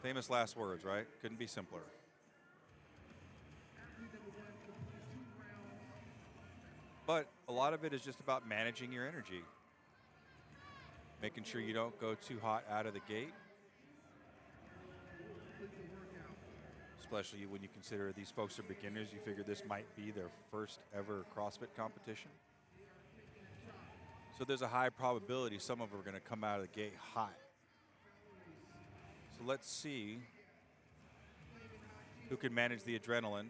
Famous last words, right? Couldn't be simpler. But a lot of it is just about managing your energy. Making sure you don't go too hot out of the gate. Especially when you consider these folks are beginners, you figure this might be their first ever CrossFit competition. So there's a high probability some of them are going to come out of the gate hot. So let's see who can manage the adrenaline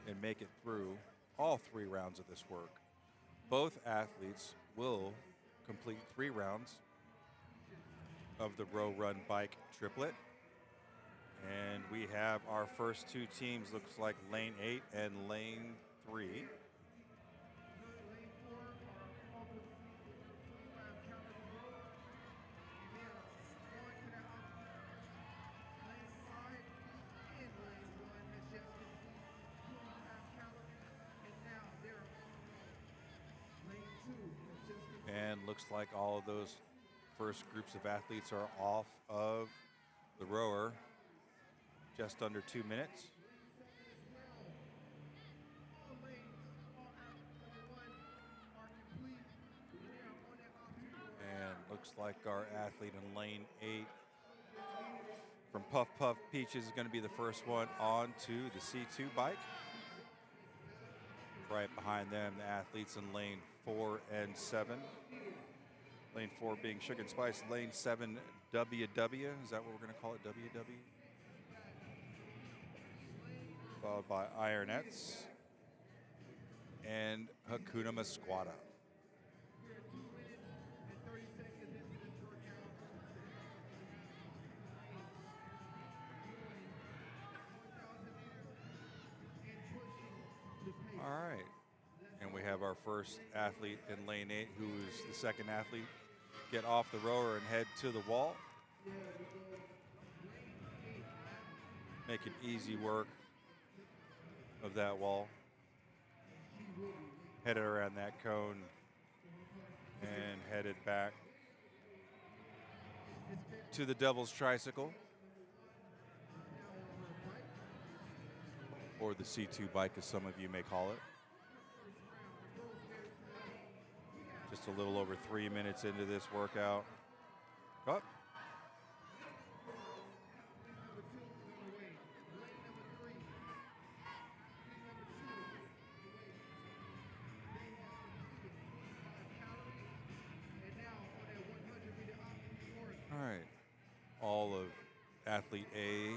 and make it through all 3 rounds of this work. Both athletes will complete 3 rounds of the row, run, bike triplet. And we have our first 2 teams, looks like lane 8 and lane 3. And looks like all of those first groups of athletes are off of the rower just under 2 minutes. And looks like our athlete in lane 8 from Puff Puff Peaches is going to be the first one onto the C2 bike. Right behind them, the athletes in lane 4 and 7. Lane 4 being Sugar and Spice. Lane 7, WW. Is that what we're going to call it, WW? Followed by Ironettes and Hakuna Masquada. have our first athlete in lane 8, who is the second athlete, get off the rower and head to the wall. Making easy work of that wall. Headed around that cone and headed back to the Devil's Tricycle, or the C2 bike, as some of you may call it. Just a little over 3 minutes into this workout. Up. All right. All of athlete A,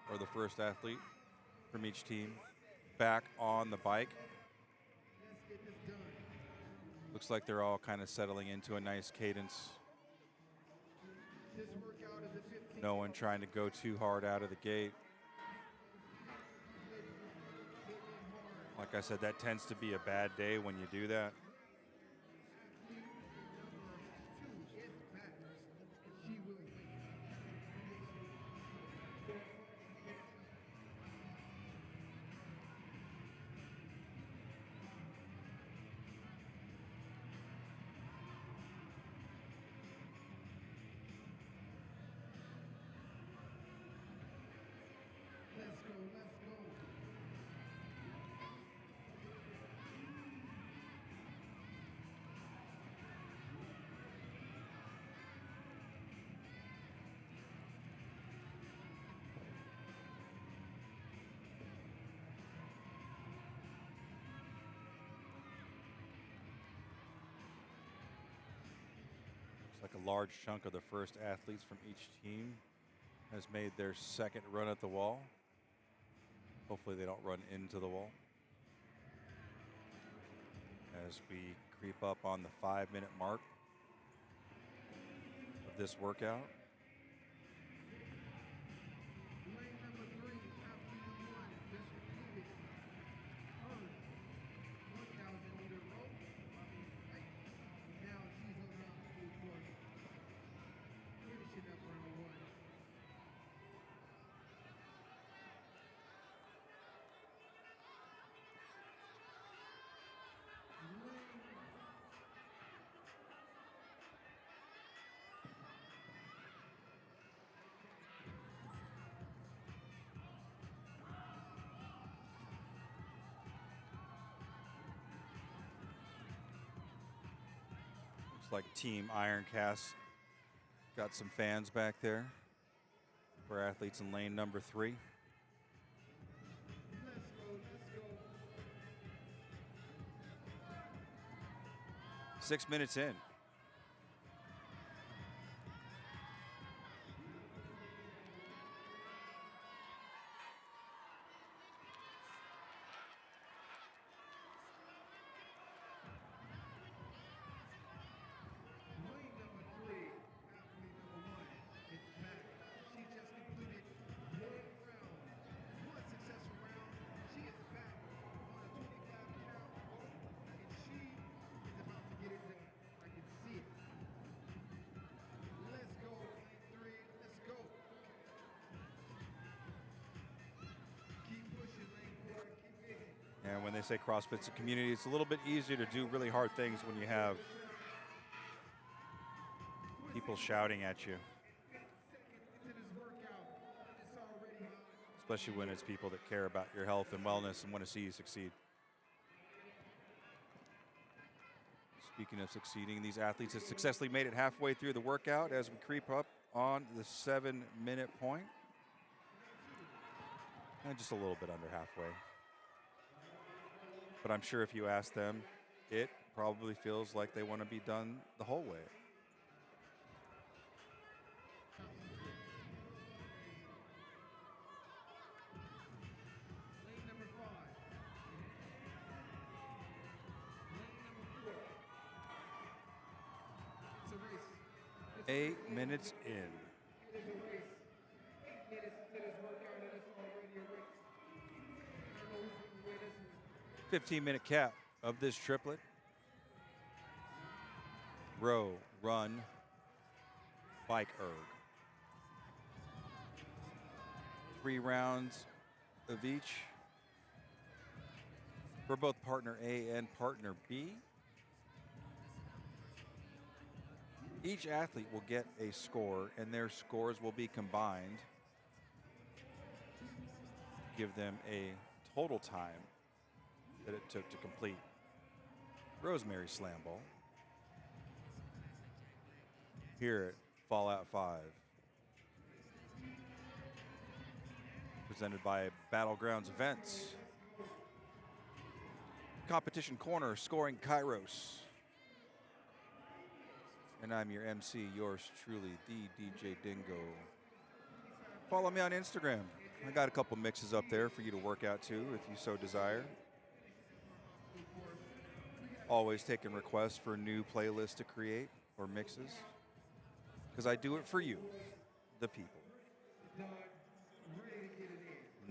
or the first athlete from each team, back on the bike. Looks like they're all kind of settling into a nice cadence. No one trying to go too hard out of the gate. Like I said, that tends to be a bad day when you do that. Let's go, let's go. Looks like a large chunk of the first athletes from each team has made their second run at the wall. Hopefully they don't run into the wall. As we creep up on the 5-minute mark of this workout. Lane number 3, athlete number 1, just completed her 1,000 meter row. Now she's on her full course, finishing up round 1. Looks like Team Ironcast got some fans back there for athletes in lane number 3. Let's go, let's go. 6 minutes in. Lane number 3, athlete number 1, is back. She just completed 1 round, 1 successful round. She is back on a 25 count, and she is about to get it done. I can see it. Let's go, lane 3, let's go. Keep pushing, lane 4, keep hitting. And when they say CrossFit's a community, it's a little bit easier to do really hard things when you have people shouting at you, Into this workout, it's already hot. especially when it's people that care about your health and wellness and want to see you succeed. Speaking of succeeding, these athletes have successfully made it halfway through the workout as we creep up on the 7-minute point. And just a little bit under halfway. But I'm sure if you ask them, it probably feels like they want to be done the whole way. Lane number 5. Lane number 4. It's a race. It's a 8 race. minutes in. It is a race. 8 minutes into this workout, and it's already a race. I don't know who's going to win this one. 15-minute cap. of this triplet: row, run, bike erg. 3 rounds of each for both partner A and partner B. Each athlete will get a score, and their scores will be combined to give them a total time that it took to complete Rosemary Slam Ball here at Fallout 5. Presented by Battlegrounds Events. Competition Corner, Scoring Kairos. And I'm your MC, yours truly, the DJ Dingo. Follow me on Instagram. I got a couple mixes up there for you to work out to if you so desire. Always taking requests for new playlists to create or mixes, because I do it for you, the people.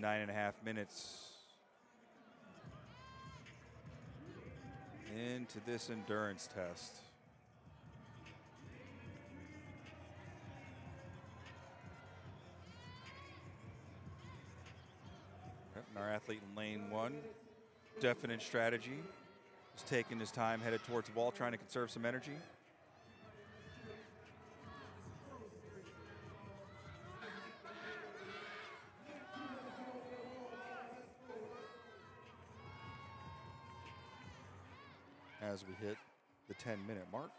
9.5 minutes into this endurance test. Yep, and our athlete in lane 1, definite strategy. He's taking his time, headed towards the wall, trying to conserve some energy. As we hit the 10-minute mark.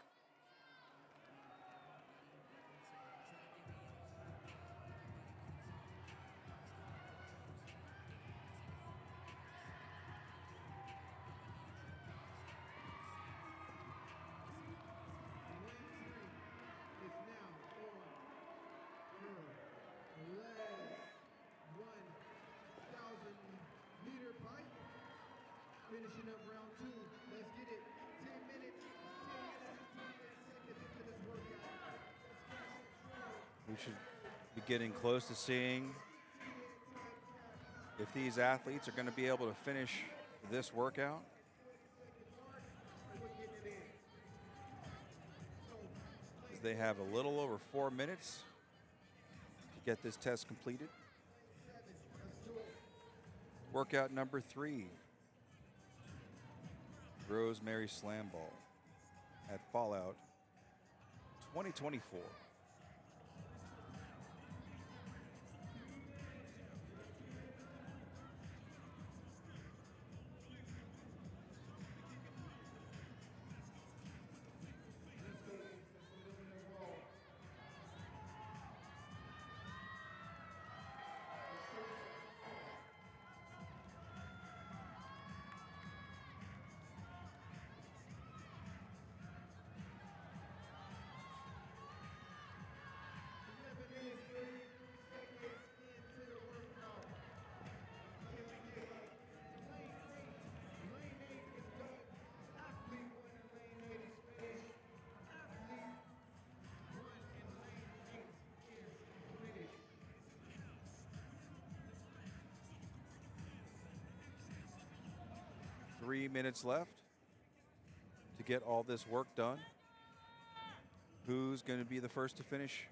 Finishing up round 2. Let's get it. 10 minutes. 10 seconds into this workout. We should be getting close to seeing if these athletes are going to be able to finish this workout. As they have a little over 4 minutes to get this test completed. Workout number 3. Rosemary Slam Ball at Fallout 2024. Three minutes left to get all this work done. Who's going to be the first to finish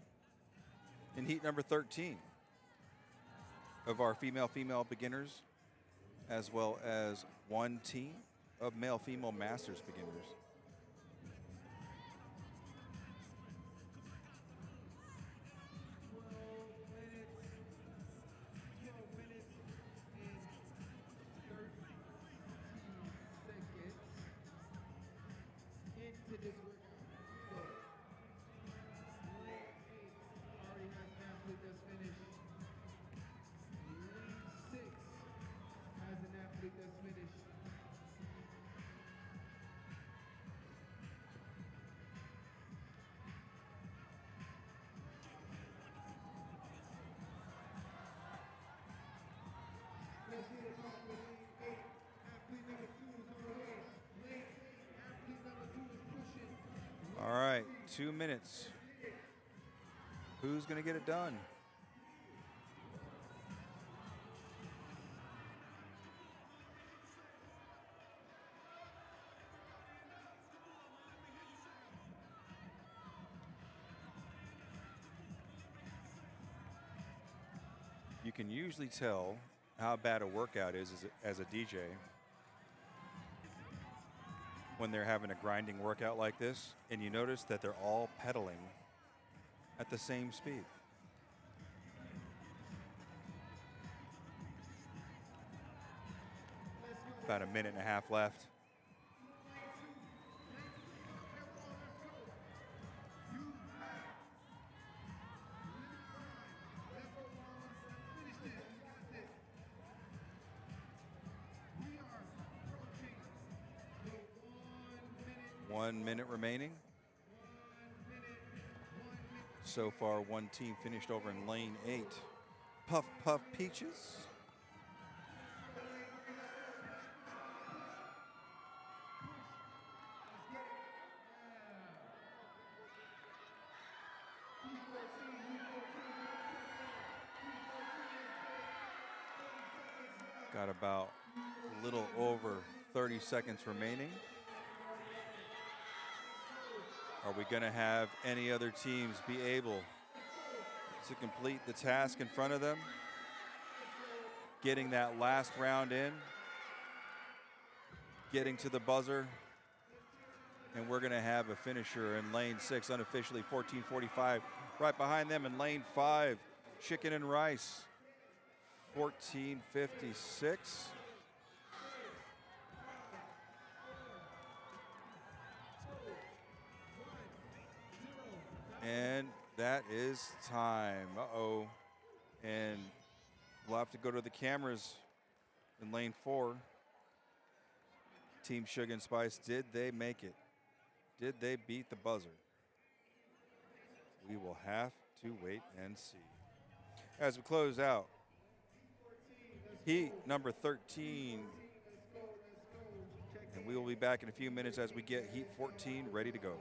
in heat number 13 of our female-female beginners, as well as one team of male-female masters beginners? Into this workout. Lane 8 already has an athlete that's finished. Lane 6 has an athlete that's finished. Let's get it off with lane 8. Athlete number 2 is on the way. Lane 8, athlete number 2 is pushing. All right, 2 minutes. Who's going to get it done? can usually tell how bad a workout is as a DJ when they're having a grinding workout like this, and you notice that they're all pedaling at the same speed. About a minute and a half left. One minute remaining. So far, one team finished over in lane 8. Puff Puff Peaches. Got about a little over 30 seconds remaining. Are we going to have any other teams be able to complete the task in front of them? Getting that last round in, getting to the buzzer, and we're going to have a finisher in lane 6, unofficially 14:45. Right behind them in lane 5, Chicken and Rice, 14:56. And that is time. Uh-oh. And we'll have to go to the cameras in lane 4. Team Sugar and Spice, did they make it? Did they beat the buzzer? We will have to wait and see. As we close out, heat number 13. And we will be back in a few minutes as we get heat 14 ready to go.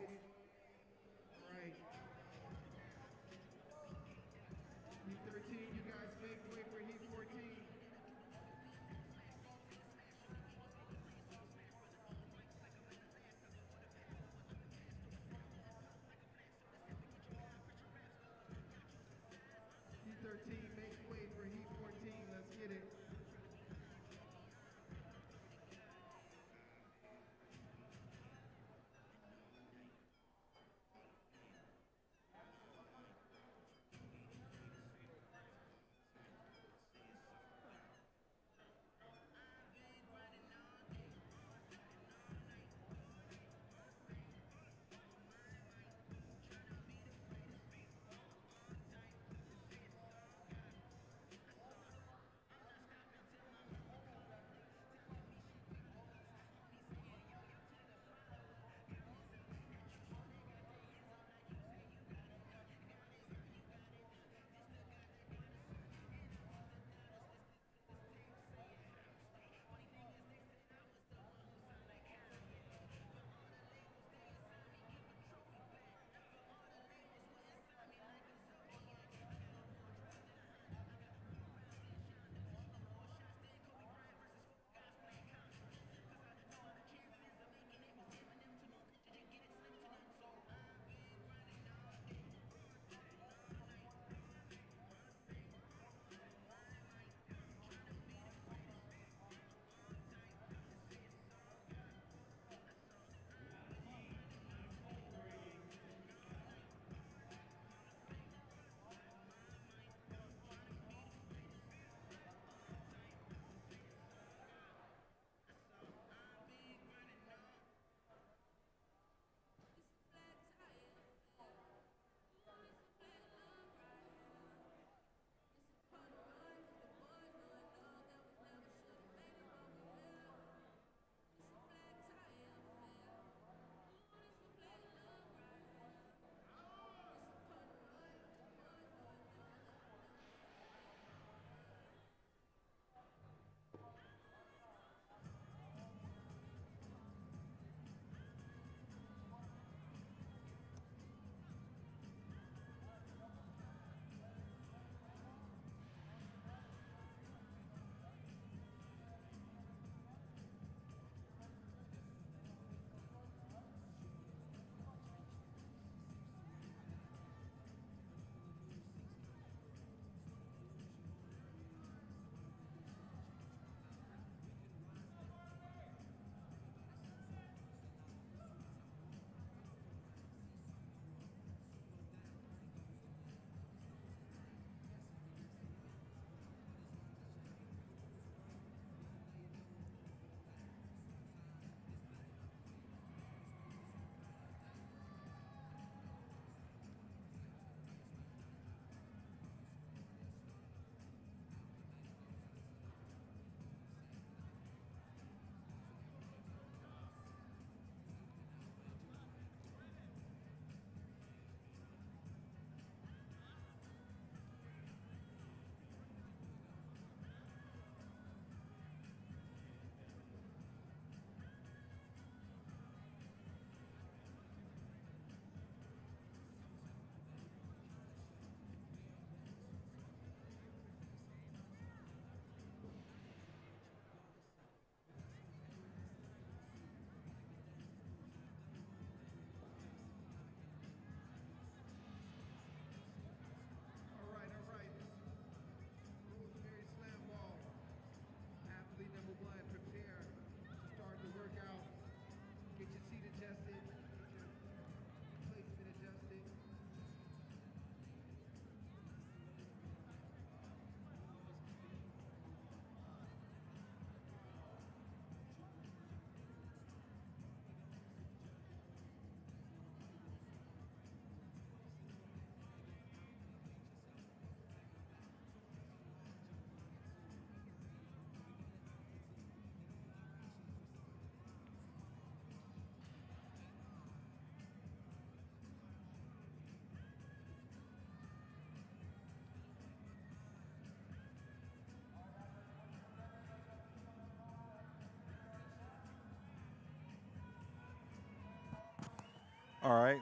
All right,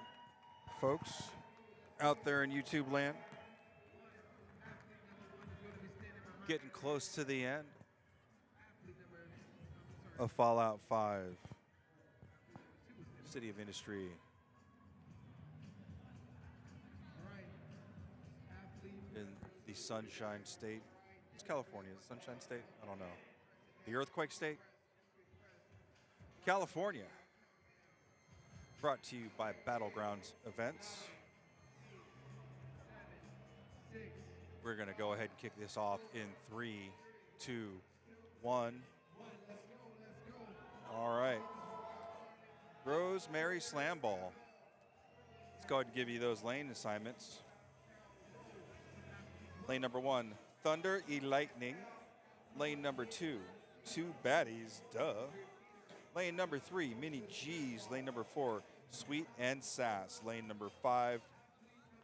folks out there in YouTube land, getting close to the end of Fallout 5, City of Industry, in the Sunshine State. It's California, the Sunshine State? I don't know. The Earthquake State? California. Brought to you by Battlegrounds Events. We're going to go ahead and kick this off in 3, 2, 1. All right. Rosemary Slam Ball. Let's go ahead and give you those lane assignments. Lane number 1, Thunder E Lightning. Lane number 2, Two Baddies, duh. Lane number 3, Mini G's. Lane number 4, Sweet and Sass. Lane number 5,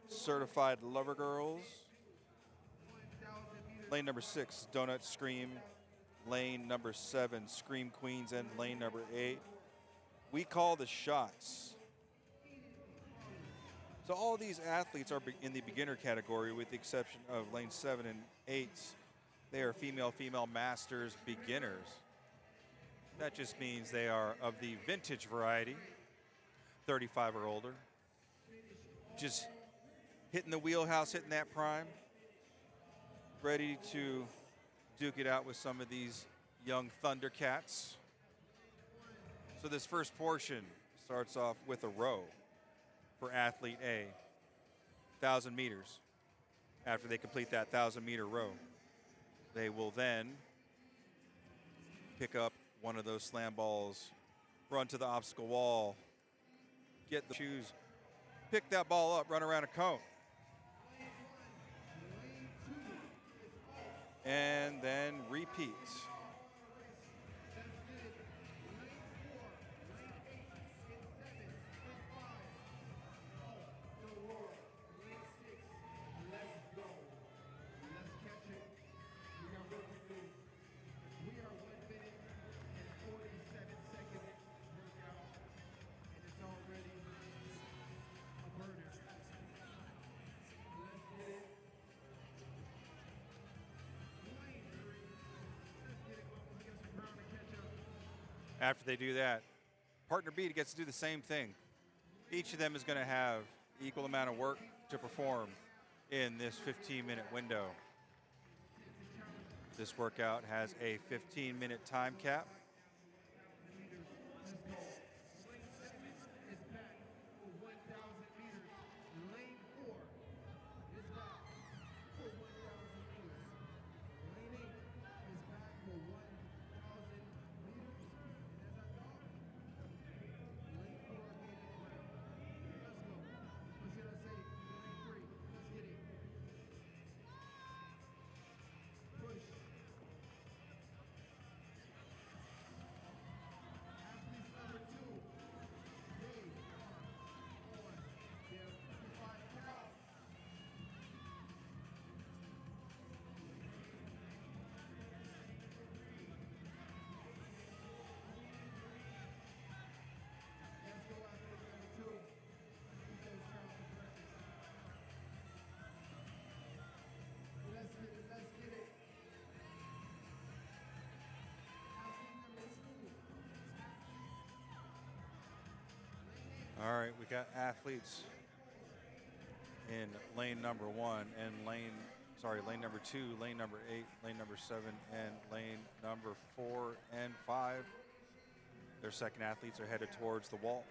Certified Lover Girls. Lane number 6, Donut Scream. Lane number 7, Scream Queens. And lane number 8, We Call the Shots. So all these athletes are in the beginner category with the exception of lane 7 and 8. They are female masters beginners. That just means they are of the vintage variety, 35 or older. Just hitting the wheelhouse, hitting that prime, ready to duke it out with some of these young Thundercats. So this first portion starts off with a row for athlete A, 1,000 meters. After they complete that 1,000-meter row, they will then pick up one of those slam balls, run to the obstacle wall, get the shoes, pick that ball up, run around a cone. And then repeat. After they do that, partner B gets to do the same thing. Each of them is going to have equal amount of work to perform in this 15-minute window. This workout has a 15-minute time cap. All right, we got athletes in lane number 1 and lane number 2, lane number 8, lane number 7, and lane number 4 and 5. Their second athletes are headed towards the wall.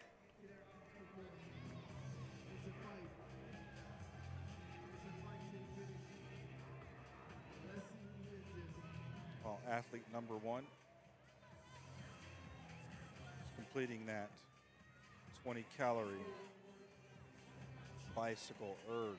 While athlete number 1 is completing that 20-calorie bicycle erg.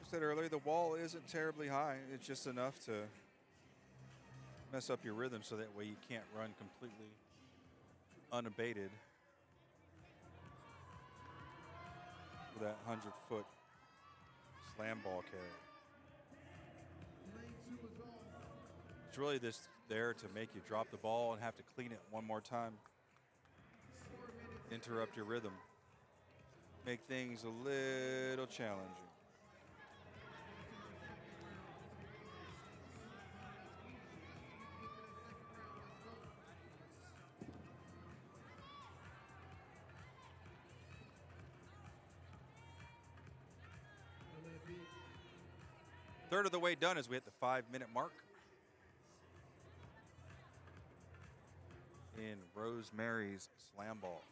I said earlier, the wall isn't terribly high. It's just enough to mess up your rhythm so that way you can't run completely unabated for that 100-foot slam ball carry. Lane 2 is off. It's really this there to make you drop the ball and have to clean it one more time. 4 minutes. Interrupt your rhythm. Make things a little challenging. Third of the way done as we hit the 5-minute mark. In Rosemary's Slam Ball.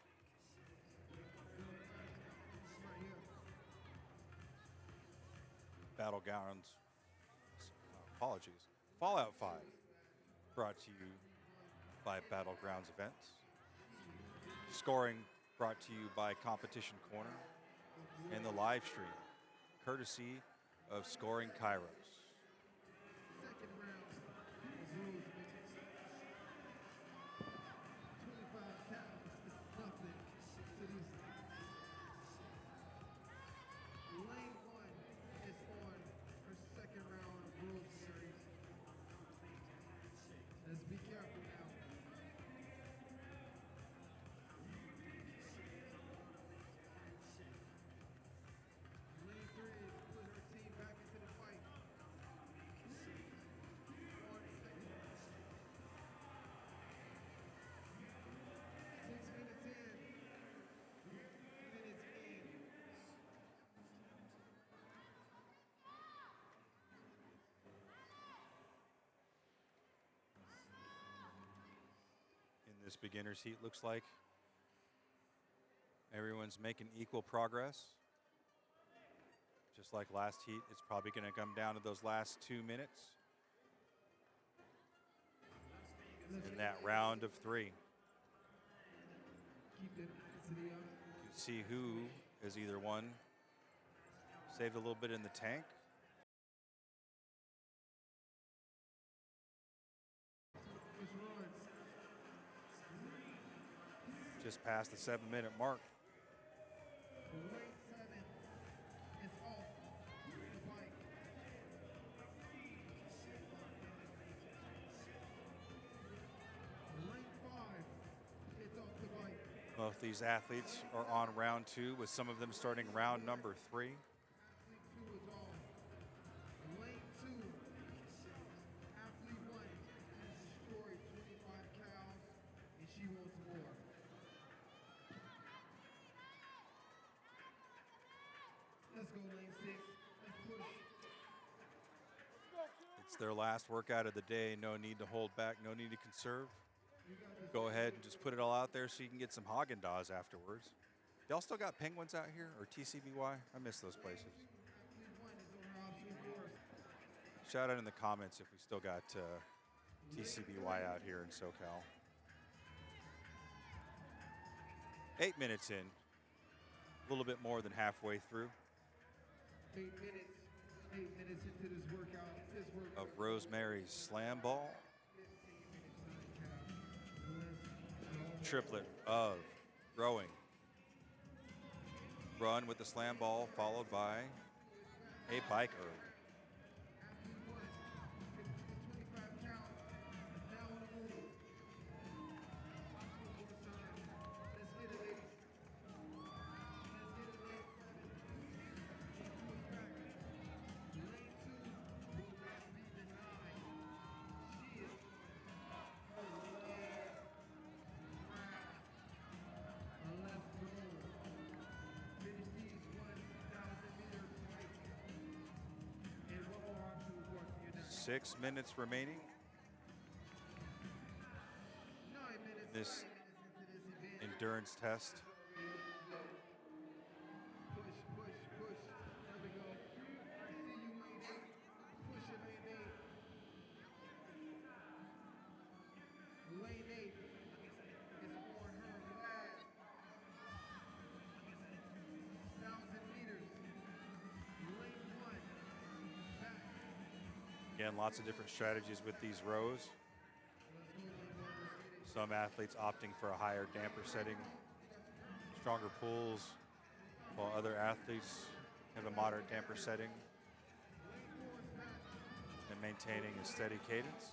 Battlegrounds, apologies. Fallout 5, brought to you by Battlegrounds Events. Scoring brought to you by Competition Corner. And the live stream, courtesy of Scoring Kairos. Second round is Rose. 25 counts is nothing to these. Lane 1 is on her second round of World Series. Let's be careful now. Lane 3 is putting her team back into the fight. On second. 6 minutes in. 6 minutes in. In this beginner's heat, looks like everyone's making equal progress. Just like last heat, it's probably going to come down to those last 2 minutes in that round of 3 Keep the intensity up. to see who is either one saved a little bit in the tank, Just runs. just past the 7-minute mark. Lane 7 is off the bike. Lane 5 is off the bike. Both these athletes are on round 2, with some of them starting round number 3. Athlete 2 is off. Lane 2, athlete 1 destroyed 25 cows, and she wants more. Let's go, lane 6. Let's push. It's their last workout of the day. No need to hold back, no need to conserve. Go ahead and just put it all out there so you can get some Haagen-Dazs afterwards. Y'all still got Penguins out here, or TCBY? I miss those places. Athlete 1 is on her obstacle course. Shout out in the comments if we still got TCBY out here in SoCal. 8 minutes in, a little bit more than halfway through 8 minutes. 8 minutes into this workout. This workout. of Rosemary's Slam Ball. 15 minutes on the calf. Let's go. Triplet of rowing. Run with the slam ball, followed by a bike erg. Athlete 1 can do the 25 count. Now on the move. One more time. Let's get it, ladies. Let's get it, lane 7. Lane 2 is back. Lane 2 will not be denied. She is a left goal. Finish these 1,000-meter fight. And one more obstacle course for you now. 6 minutes remaining. 9 minutes. This 9 minutes into this event. endurance test. Push, push, push. There we go. I see you, lane 8. Push it, lane 8. Lane 8 is on her last 1,000 meters. Lane 1 back. Again, lots of different strategies with these rows. Some athletes opting for a higher damper setting, stronger pulls, while other athletes have a moderate damper setting and maintaining a steady cadence.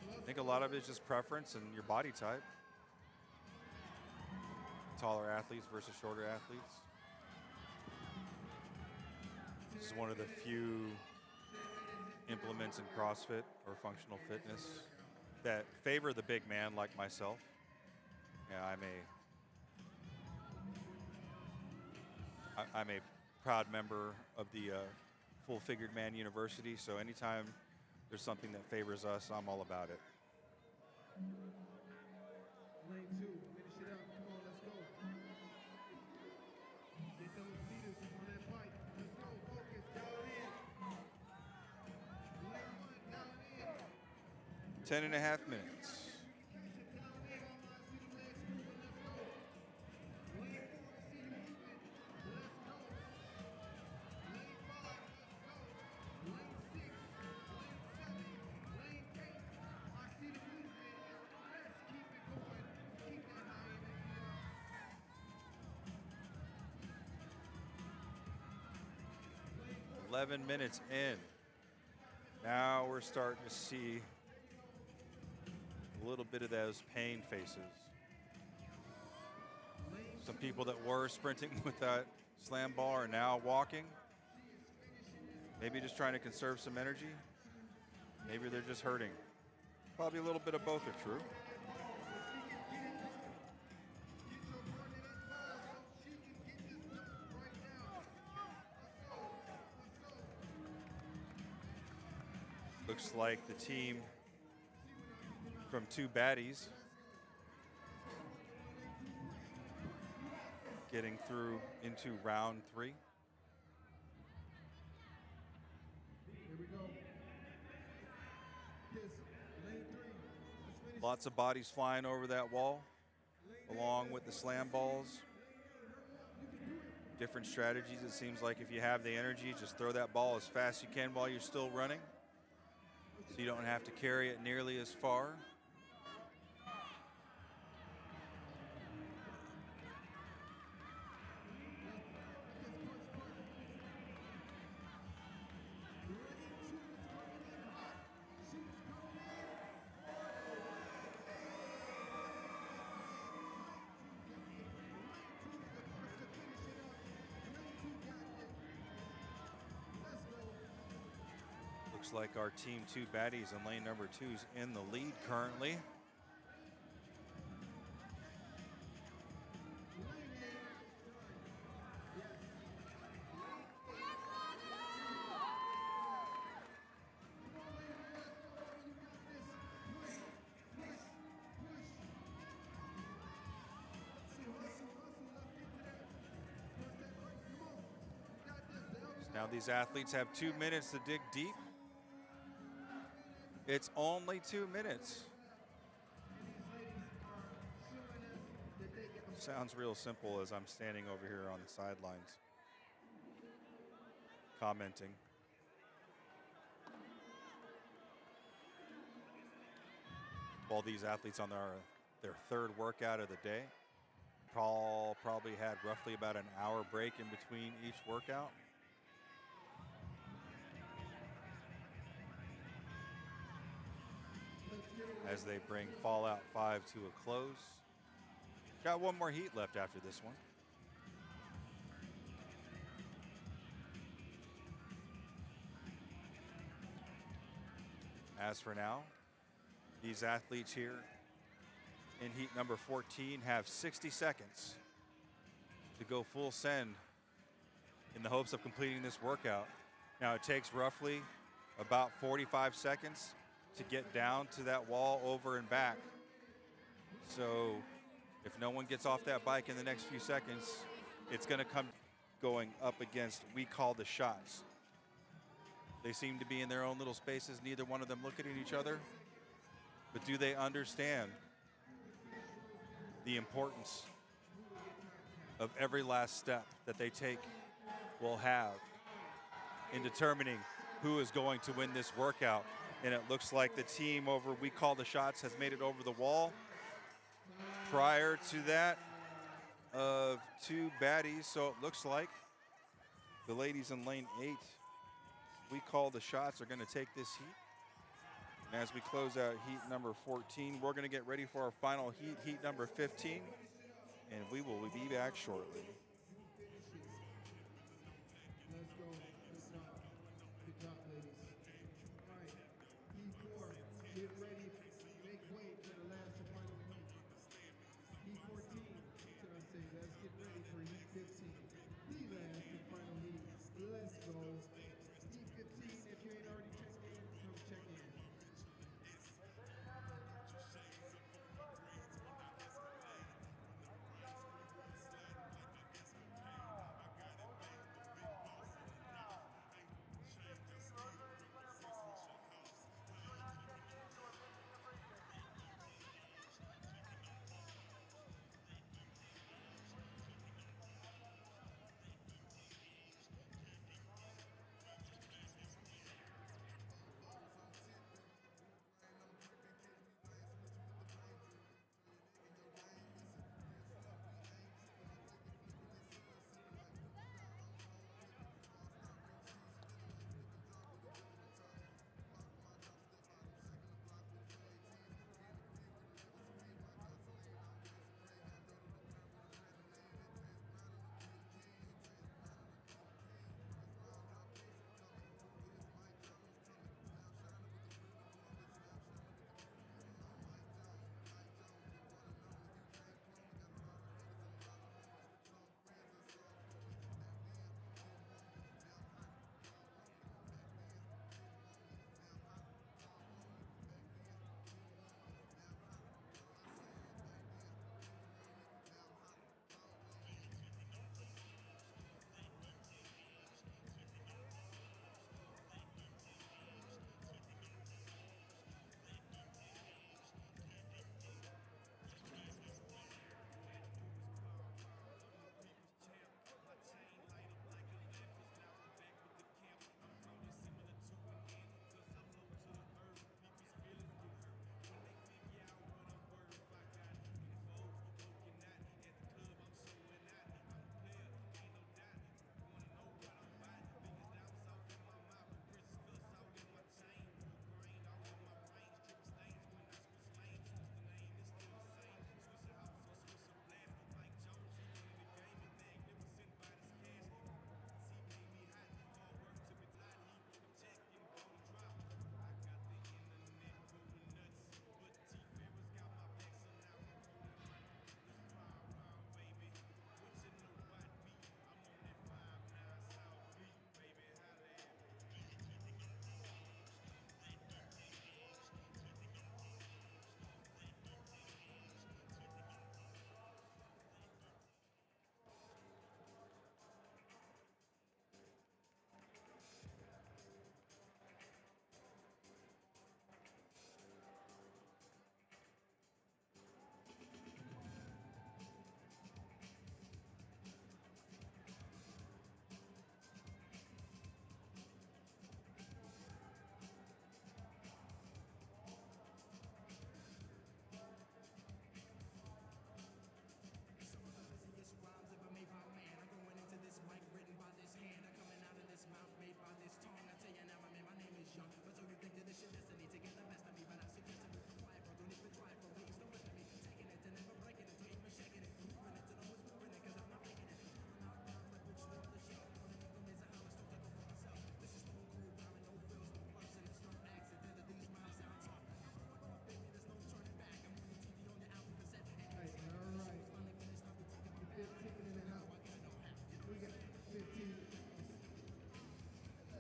I think a lot of it is just preference and your body type. Taller athletes versus shorter athletes. This is one of the few implements in CrossFit or functional fitness that favor the big man like myself. Yeah, I'm a proud member of the Full Figured Man University, so anytime there's something that favors us, I'm all about it. Lane 2, finish it up. Come on, let's go. Get those meters on that bike. Let's go. Focus. Dial it in. Lane 1, dial it in. 10 and a half minutes. Catch it, dial it in. I see the legs moving. Let's go. Lane 4, I see you moving. Let's go. Lane 5, let's go. Lane 6, lane 7, lane 8. I see the movement. Let's keep it going. Keep that high energy up. 11 minutes in. Now we're starting to see a little bit of those pain faces. Some people that were sprinting with that slam ball are now walking. Maybe just trying to conserve some energy. Maybe they're just hurting. Probably a little bit of both are true. Looks like the team from Two Baddies getting through into round 3. Here we go. Yes, lane 3. Let's finish. Lots of bodies flying over that wall, along with the slam balls. Different strategies. It seems like if you have the energy, just throw that ball as fast as you can while you're still running, so you don't have to carry it nearly as far. Looks like our team Two Baddies in lane number 2 is in the lead currently. Now these athletes have 2 minutes to dig deep. It's only 2 minutes. Sounds real simple as I'm standing over here on the sidelines commenting. While these athletes on their third workout of the day, probably had roughly about an hour break in between each workout. As they bring Fallout 5 to a close. Got one more heat left after this one. As for now, these athletes here in heat number 14 have 60 seconds to go full send in the hopes of completing this workout. Now it takes roughly about 45 seconds to get down to that wall over and back. So if no one gets off that bike in the next few seconds, it's gonna come going up against, we call the shots. They seem to be in their own little spaces, neither one of them looking at each other. But do they understand the importance of every last step that they take will have in determining who is going to win this workout And it looks like the team over We Call the Shots has made it over the wall. Prior to that, of two baddies, so it looks like the ladies in lane 8, We Call the Shots, are going to take this heat. And as we close out heat number 14, we're going to get ready for our final heat, heat number 15, and we will be back shortly. Let's go. Good job. Good job, ladies. All right. Heat 4. Get ready. Make way for the last and final heat. Heat 14. Should I say? Let's get ready for Heat 15. The last and final heat. Let's go. Heat 15. If you ain't already checked in, come check in.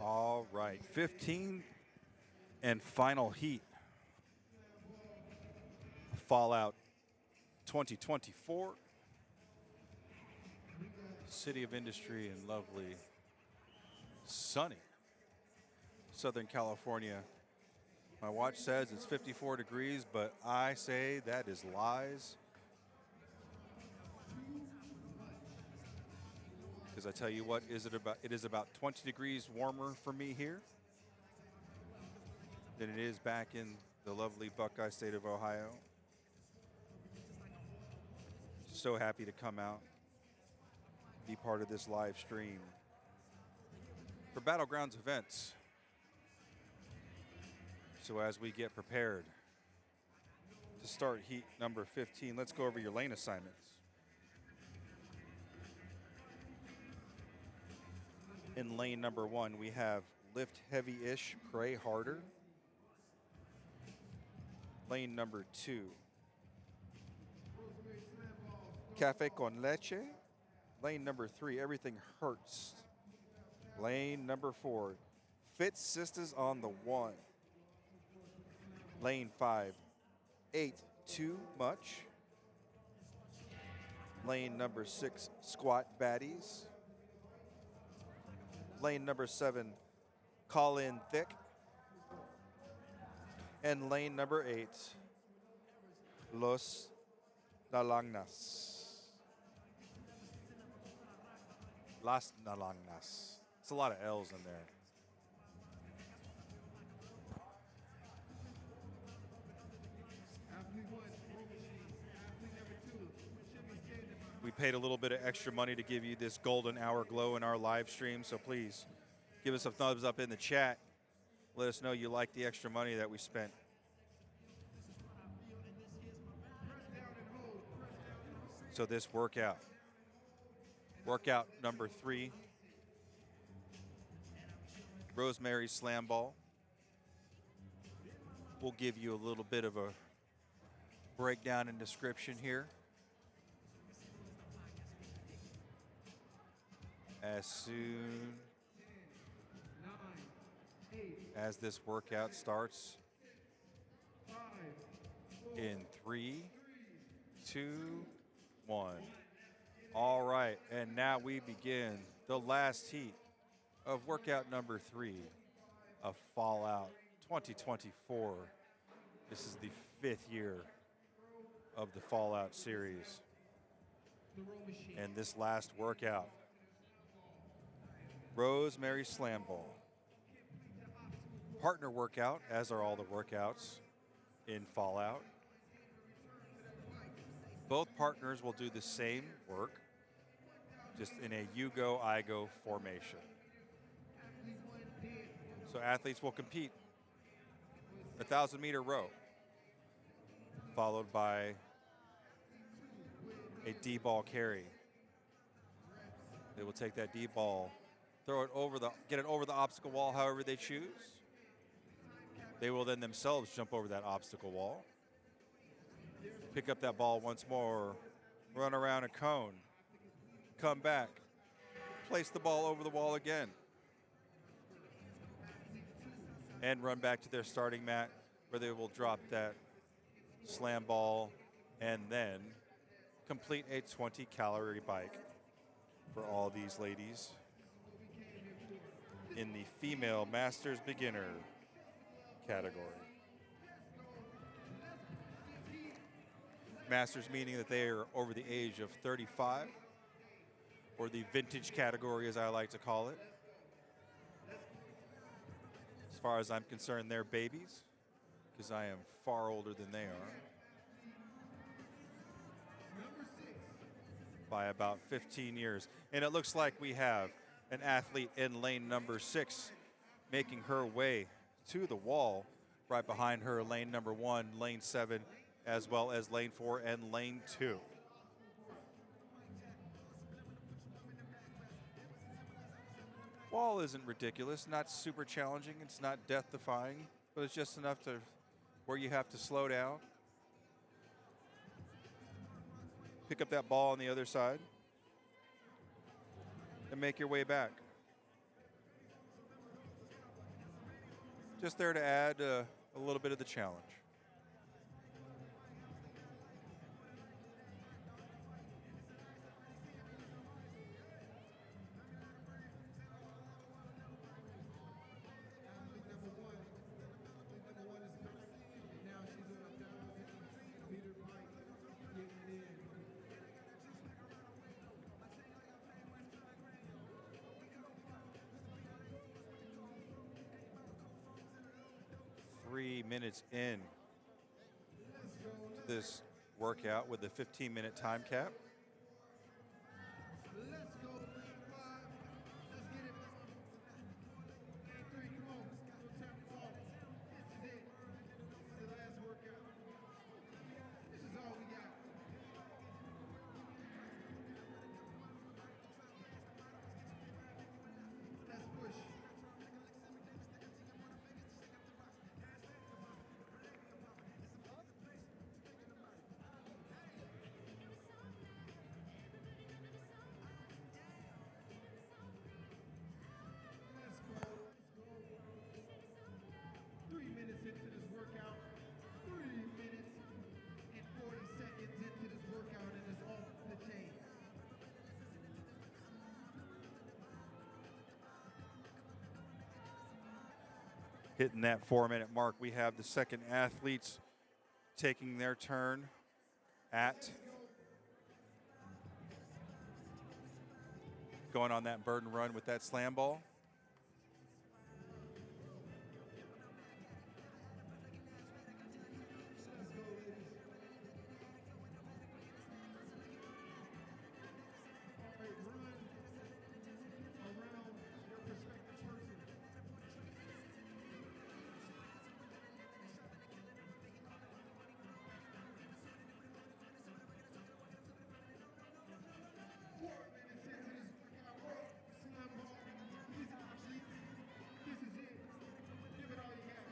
All right, 15 and final heat. Fallout 2024. City of Industry in lovely, sunny Southern California. My watch says it's 54 degrees, but I say that is lies. Because I tell you what, it is about 20 degrees warmer for me here. than it is back in the lovely Buckeye state of Ohio. So happy to come out, be part of this live stream for Battlegrounds events. So as we get prepared to start heat number 15, let's go over your lane assignments. In lane number 1, we have lift heavy-ish, pray harder. Lane number 2, cafe con leche. Lane number 3, everything hurts. Lane number 4, fit sisters on the 1. Lane 5, 8, too much. Lane number 6, squat baddies. Lane number 7, call in thick. And lane number 8, los nalangnas. Las nalangnas. It's a lot of L's in there. Athlete 1, row machine. Athlete number 2 should be standing by. We paid a little bit of extra money to give you this golden hour glow in our live stream, so please give us a thumbs up in the chat. Let us know you like the extra money that we spent. So this workout number 3, Rosemary Slam Ball. We'll give you a little bit of a breakdown and description here. As soon as this workout starts in 3, 2, 1. All right, and now we begin the last heat of workout number 3 of Fallout 2024. This is the 5th year of the Fallout series. And this last workout, Rosemary Slam Ball. Partner workout, as are all the workouts in Fallout. Both partners will do the same work, just in a you go, I go formation. So athletes will compete 1,000-meter row, followed by a D-ball carry. They will take that D-ball, throw it get it over the obstacle wall however they choose. They will then themselves jump over that obstacle wall, pick up that ball once more, run around a cone, come back, place the ball over the wall again, and run back to their starting mat where they will drop that slam ball and then complete a 20-calorie bike for all these ladies in the female Masters Beginner category. Masters meaning that they are over the age of 35, or the vintage category as I like to call it. As far as I'm concerned, they're babies, because I am far older than they are by about 15 years. And it looks like we have an athlete in lane number 6 making her way to the wall. Right behind her, lane number 1, lane 7, as well as lane 4 and lane 2. Wall isn't ridiculous, not super challenging, it's not death-defying, but it's just enough to where you have to slow down. Pick up that ball on the other side and make your way back. Just there to add a little bit of the challenge. minutes in to this workout with a 15-minute time cap. Let's go, lane 5. Let's get it. Lane 3, come on. Don't tap the ball. This is it. This is the last workout. This is all we got. Let's push. Let's go. 3 minutes into this workout. 3 minutes and 40 seconds into this workout, and it's off the chain. Hitting that 4-minute mark, we have the second athletes taking their turn at going on that burden run with that slam ball. Let's go, ladies. All right, run around your prospective person. This is it. Give it all you got.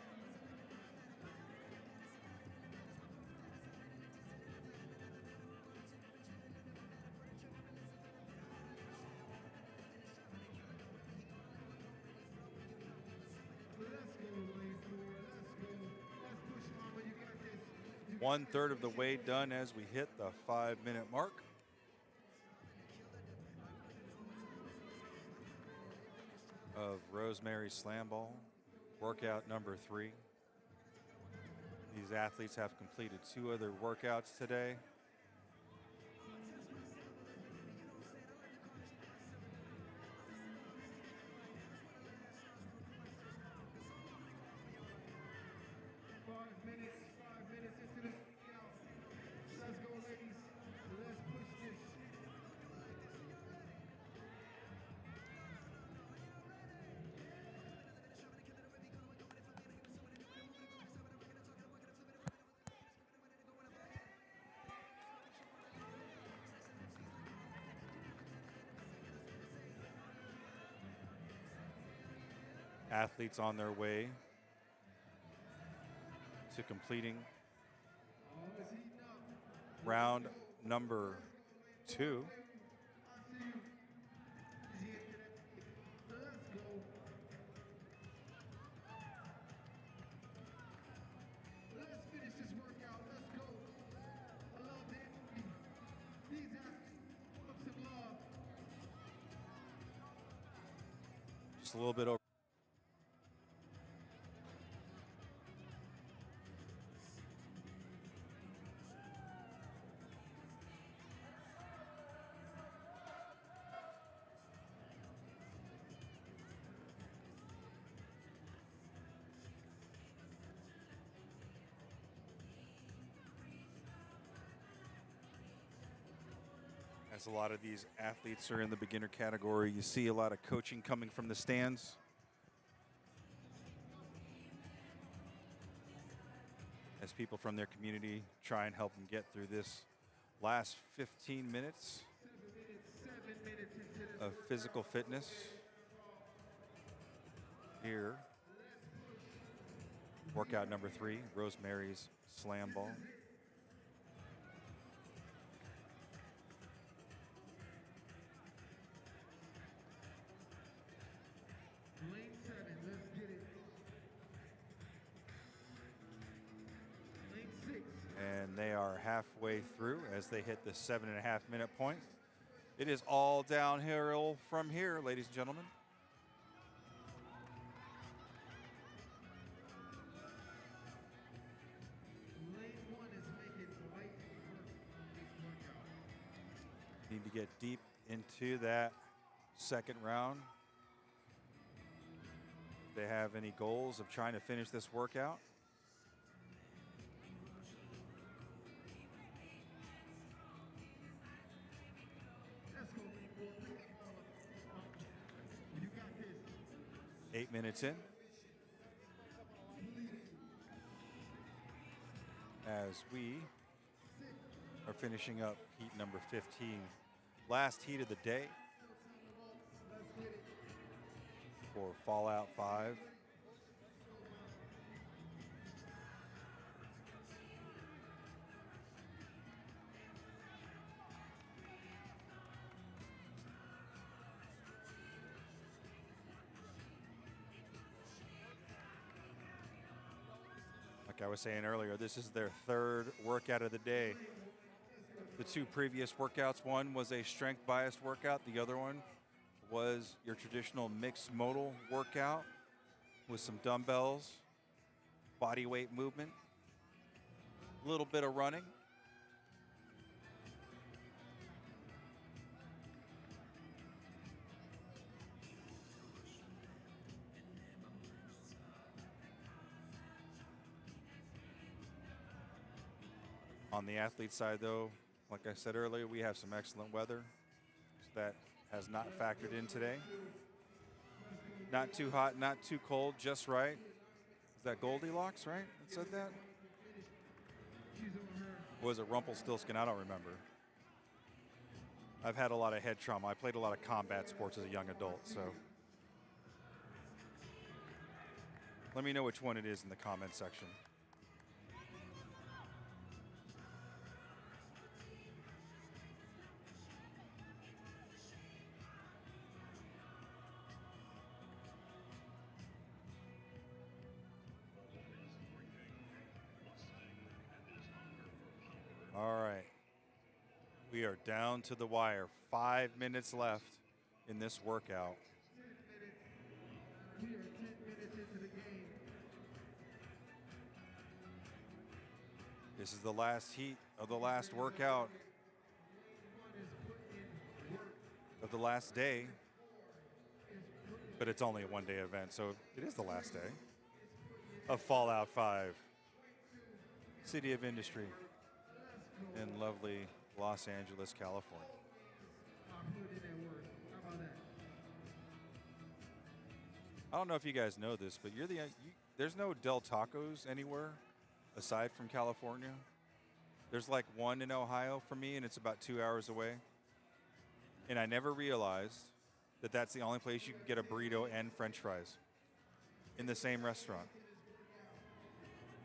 Let's go, lane 4. Let's go. Let's push, mama. You got this. You got 1/3 of the way done as we hit the 5-minute mark. Of Rosemary's Slam Ball, workout number 3. These athletes have completed 2 other workouts today. Five minutes into this workout. Let's go, ladies. Let's push this. Athletes on their way to completing Oh, it's heating up. round number 2. I see you. He's getting to that. Let's go. Let's finish this workout. Let's go. I love the energy. These athletes love some love. Just a little bit over. As a lot of these athletes are in the beginner category, you see a lot of coaching coming from the stands. As people from their community try and help them get through this last 15 minutes 7 minutes into this of physical fitness here. Workout number 3, Rosemary's Slam Ball. Lane 7, let's get it. Lane 6. And they are halfway through as they hit the 7.5-minute point. It is all downhill from here, ladies and gentlemen. Lane 1 is making light work on this workout. Need to get deep into that second round. If they have any goals of trying to finish this workout. 8 minutes in. As we are finishing up heat number 15. Last heat of the day for Fallout 5. Like I was saying earlier, this is their third workout of the day. The two previous workouts, one was a strength-biased workout. The other one was your traditional mixed modal workout with some dumbbells, body weight movement, a little bit of running. On the athlete side, though, like I said earlier, we have some excellent weather. So that has not factored in today. Not too hot, not too cold, just right. Is that Goldilocks, right? That said that? Or was it Rumpelstiltskin? I don't remember. I've had a lot of head trauma. I played a lot of combat sports as a young adult, so. Let me know which one it is in the comment section. All right. We are down to the wire. 5 minutes left in this workout. We are 10 minutes into the game. This is the last heat of the last workout of the last day. But it's only a one-day event, so it is the last day of Fallout 5. City of Industry in lovely Los Angeles, California. I don't know if you guys know this, but there's no Del Tacos anywhere aside from California. There's like one in Ohio for me, and it's about 2 hours away. And I never realized that that's the only place you can get a burrito and French fries in the same restaurant.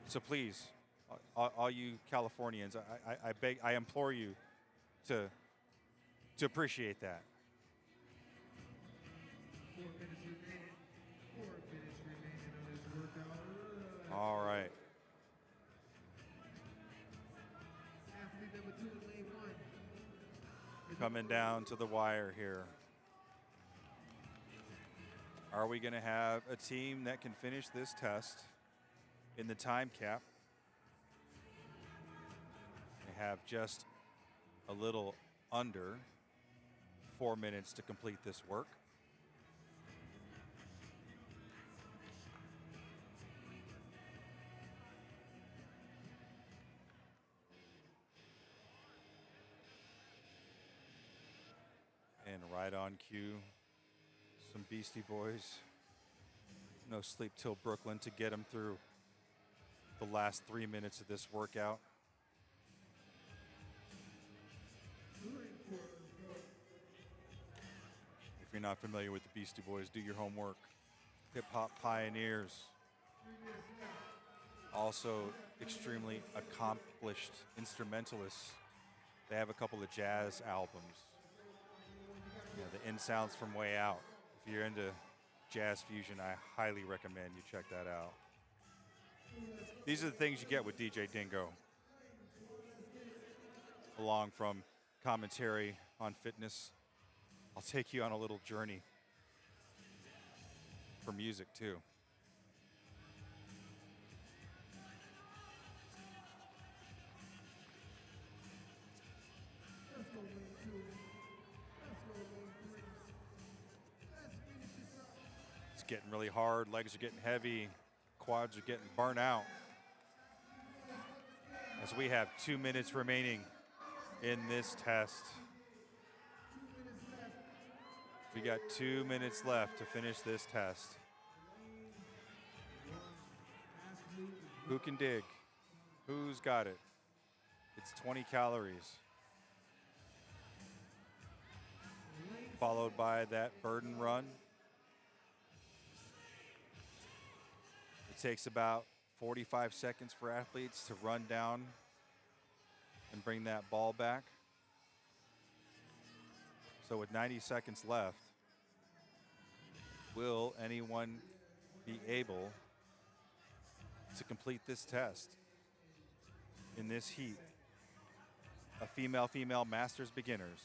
So please, all you Californians, I beg, I implore you to appreciate that. 4 minutes remaining. 4 minutes remaining on this workout. All right. Athlete number 2 in lane 1. Coming down to the wire here. Are we going to have a team that can finish this test in the time cap? They have just a little under 4 minutes to complete this work. And right on cue, some Beastie Boys. No Sleep Till Brooklyn to get them through the last 3 minutes of this workout. If you're not familiar with the Beastie Boys, do your homework. Hip-hop pioneers. Also extremely accomplished instrumentalists. They have a couple of jazz albums. You know, the In Sounds from Way Out. If you're into jazz fusion, I highly recommend you check that out. These are the things you get with DJ Dingo. Along from commentary on fitness, I'll take you on a little journey for music too. Let's go lane 2. Let's go lane 3. Let's finish this up. It's getting really hard, legs are getting heavy, quads are getting burnt out. As we have 2 minutes remaining in this test. We got 2 minutes left to finish this test. Who can dig? Who's got it? It's 20 calories. Followed by that burden run. It takes about 45 seconds for athletes to run down and bring that ball back. So with 90 seconds left, will anyone be able to complete this test in this heat of female masters beginners?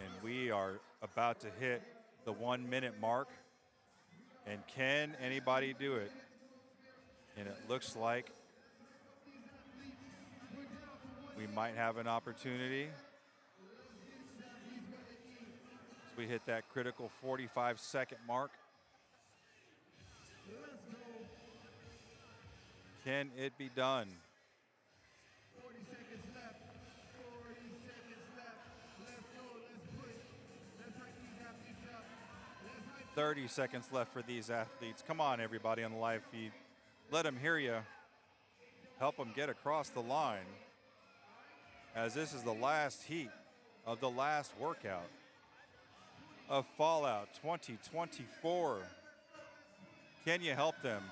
And we are about to hit the 1 minute mark. And can anybody do it? And it looks like we might have an opportunity. As we hit that critical 45-second mark. Can it be done? 40 seconds left. 40 seconds left. Let's go. Let's push. Let's hype these athletes up. Let's hype 30 seconds left for these athletes. Come on, everybody on the live feed. Let them hear you. Help them get across the line, as this is the last heat of the last workout of Fallout 2024. Can you help them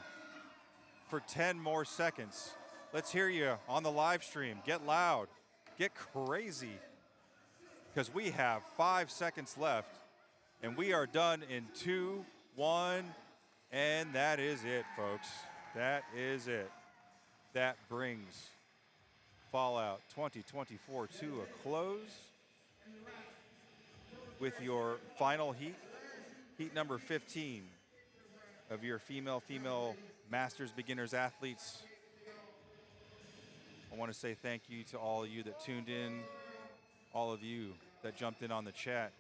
for 10 more seconds? Let's hear you on the live stream. Get loud, get crazy, because we have 5 seconds left and we are done in 2, 1, and that is it, folks. That is it. That brings Fallout 2024 to a close with your final heat, heat number 15 of your female masters beginners athletes. I want to say thank you to all of you that tuned in, all of you that jumped in on the chat.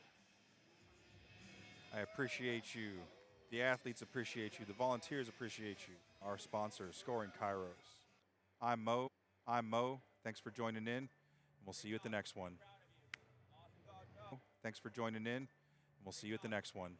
I appreciate you. The athletes appreciate you. The volunteers appreciate you. Our sponsor, Scoring Kairos. I'm Mo. Thanks for joining in. And we'll see you at the next one. Thanks for joining in. And we'll see you at the next one.